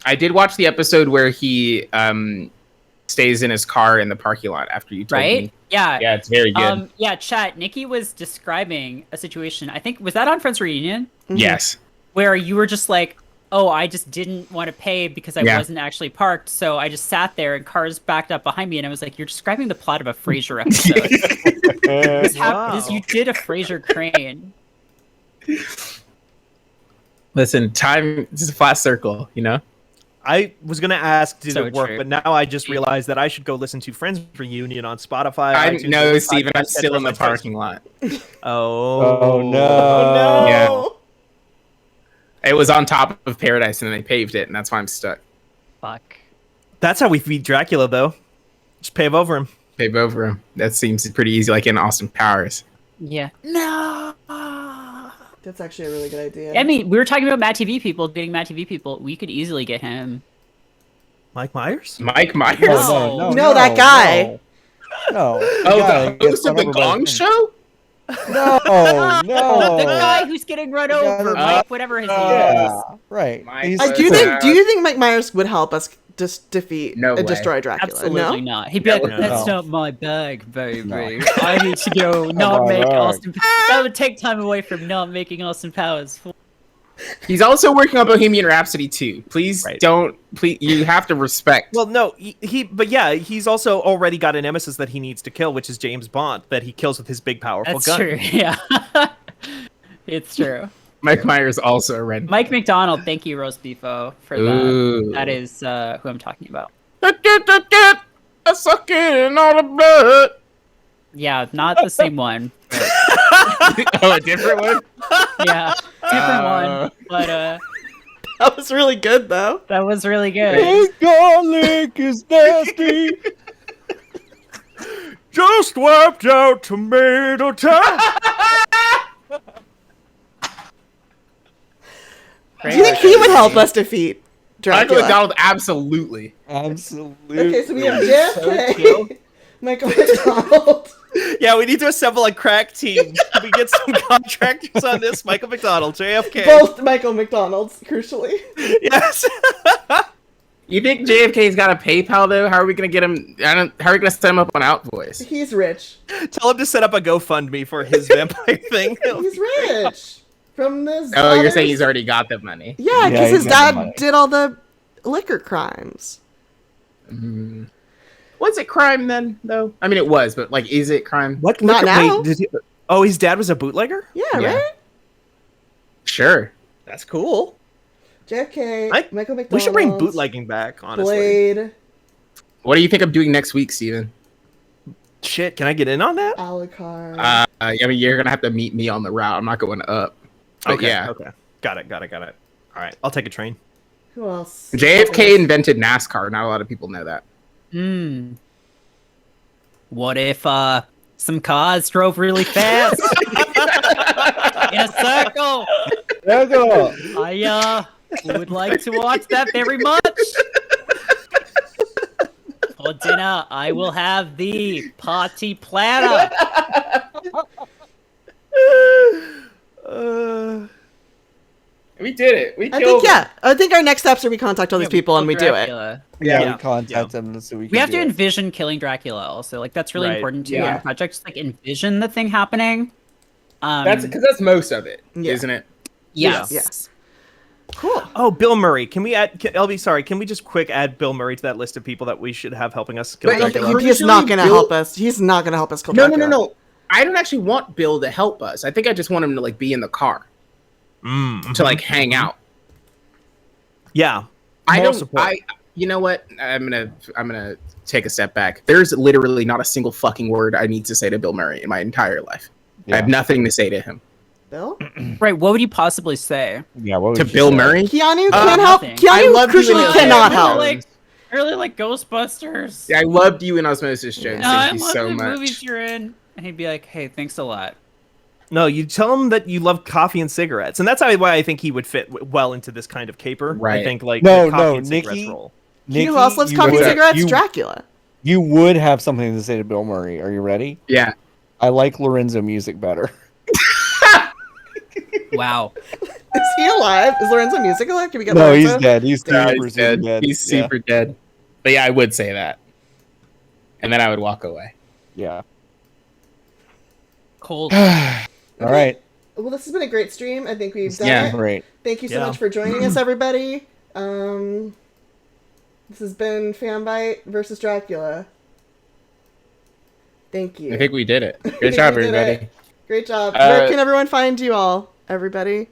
I did watch the episode where he stays in his car in the parking lot after you told Right? me. Yeah. Yeah, it's very good. Yeah, chat. Nikki was describing a situation. I think was that on Friends Reunion Yes. where you were just like, "Oh, I just didn't want to pay because I Yeah. wasn't actually parked, so I just sat there and cars backed up behind me." And I was like, "You're describing the plot of a Frasier episode. Wow. You did a Frasier crane." Listen, time is a flat circle, you know? I was gonna ask, did So it work? true. But now I just realized that I should go listen to Friends Reunion on Spotify. I iTunes, know, Google Steven, I'm Podcasts, still in the and parking lot. Oh. Oh, no. Oh, no. Yeah. It was on top of Paradise and then they paved it, and that's why I'm stuck. Fuck. That's how we beat Dracula, though. Just pave over him. Pave over him. That seems pretty easy, like in Austin Powers. Yeah. No. That's actually a really good idea. I mean, we were talking about Mad TV people dating Mad TV people. We could easily get him. Mike Myers? Mike Myers? No. No, that guy. No. Oh, guy the gets host of run the over by Gong train. Show? No, no. The guy who's getting run over, Yeah, Mike, whatever his name Yeah, is. right. Mike He's- Do you think Mike Myers would help us just defeat No and way. destroy Dracula? Absolutely No? not. He'd be like, No. "That's No. not my bag, baby. No. I need to go not my make bag." Austin. That would take time away from not making Austin Powers. He's also working on Bohemian Rhapsody too. Please Right. please, you have to respect. Well, no, but yeah, he's also already got a nemesis that he needs to kill, which is James Bond, that he kills with his big, powerful That's gun. true. Yeah, it's true. Mike Myers also a red. Mike McDonald, thank you, Roast Beefo, for Ooh. that. That is who I'm talking about. I suck in all the blood. Yeah, not the same one. But, Oh, a different one? yeah, different one. But That was really good, though. that was really good. Hey, garlic is nasty. Just wiped out tomato time. Do you think he would help us defeat Michael Dracula? McDonald, absolutely. Absolutely. Okay, so we have JFK, Michael McDonald. Yeah, we need to assemble a crack team. We get some contractors on this. Michael McDonald, JFK. Both Michael McDonalds, crucially. Yes. You think JFK's got a PayPal though? How are we gonna get him? How are we gonna set him up on Outvoice? He's rich. Tell him to set up a GoFundMe for his vampire thing. He's rich. From this. Oh, you're saying he's already got the money? Yeah, Yeah, because he's his got the dad money. did all the liquor crimes. Was it crime then, though? I mean, it was, but like, is it crime? What? Not now. Wait, oh, his dad was a bootlegger? Yeah, Yeah. right? Sure. That's cool. JFK, Michael McDonald. We should bring bootlegging back, honestly. Blade, What do you think I'm doing next week, Steven? Shit, can I get in on that? Alucard. I mean, you're gonna have to meet me on the route. I'm not going up. But Okay, yeah. okay. Got it. All right, I'll take a train. Who else? JFK invented NASCAR. Not a lot of people know that. What if some cars drove really fast in a circle? I would like to watch that very much. For dinner, I will have the party platter. We did it. We I think, yeah. I think our next steps are we contact all these people and we do it. Dracula. Yeah, we contact them so we can We have do to it. envision killing Dracula also. Like, that's really Right, important too. yeah. In projects, like, envision the thing happening. That's because that's most of it, Yeah. not it? Yes. Yes. Cool. Oh, Bill Murray. Can we add? LB, sorry. Can we just quick add Bill Murray to that list of people that we should have helping us kill But I don't Dracula? think he's not going to Bill- help us. He's not going to help us kill No. Dracula. I don't actually want Bill to help us. I think I just want him to like be in the car to like hang out. Yeah. I Moral don't. support. You know what? I'm gonna take a step back. There's literally not a single fucking word I need to say to Bill Murray in my entire life. I have nothing to say to him. Bill? Right. What would you possibly say? Yeah, what would To you Bill say? Murray? Keanu can't help. nothing. I Keanu love you crucially in cannot LA. help. I really like Ghostbusters. I loved you in Osmosis Jones. I Thank you love so the much. movies you're in. And he'd be like, hey, thanks a lot. No, you tell him that you love coffee and cigarettes, and that's why I think he would fit well into this kind of caper. I Right. think like No, the coffee no, and cigarettes Nikki- role. You know who Nikki, else loves you coffee and would- cigarettes? you- Dracula. You would have something to say to Bill Murray. Are you ready? Yeah. I like Lorenzo music better. Wow. Is he alive? Is Lorenzo Music alive? Can we get No, Lorenzo? he's dead. He's No, super, he's super dead. dead. He's super dead. But yeah, I would say that. And then I would walk away. Yeah. Cold. All right. Well, this has been a great stream. I think we've done Yeah. it. Great. Thank you so Yeah. much for joining us, everybody. This has been Fanbyte versus Dracula. Thank you. I think we did it. think Good job, we did everybody. it. Great job. Uh, Where can everyone find you all, everybody?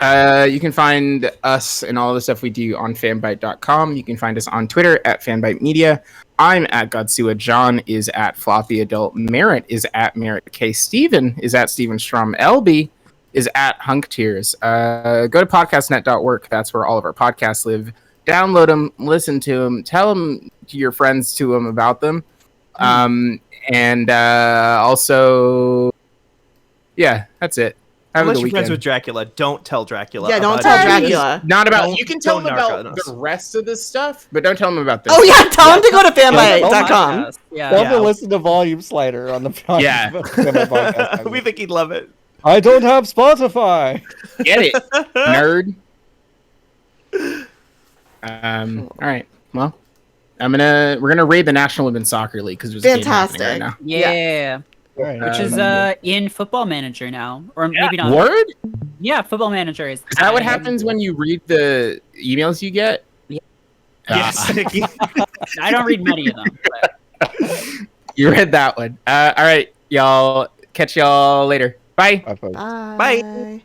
You can find us and all the stuff we do on fanbyte.com. You can find us on Twitter at Fanbyte Media. I'm at Godsua. John is at Floppy Adult. Merritt is at Merritt K. Steven is at Steven Strum. LB is at Hunk Tears. Go to podcastnet.work. That's where all of our podcasts live. Download them, listen to them, tell them to your friends to them about them. And also, yeah, that's it. Have a Unless good you're friends weekend. with Dracula, don't tell Dracula. Yeah, don't about tell it. Dracula. Not about. Don't- You can tell don't them narc about on us. the rest of this stuff, but don't tell them about this. Oh, yeah, tell him to go to fanbyte.com. Podcast. Tell Yeah. him to listen to Volume Slider on the Yeah. podcast. We think he'd love it. I don't have Spotify. Get it, nerd. All right. Well, we're gonna raid the National Women's Soccer League because there's a game happening right Fantastic. now. Yeah. All right. Which is in Football Manager now. Or maybe not. Word? Yeah, Football Manager is. Is that what happens when you read the emails you get? Yeah. Yes, Nikki. I don't read many of them. But... You read that one. All right, y'all. Catch y'all later. Bye. Bye, folks. Bye. Bye.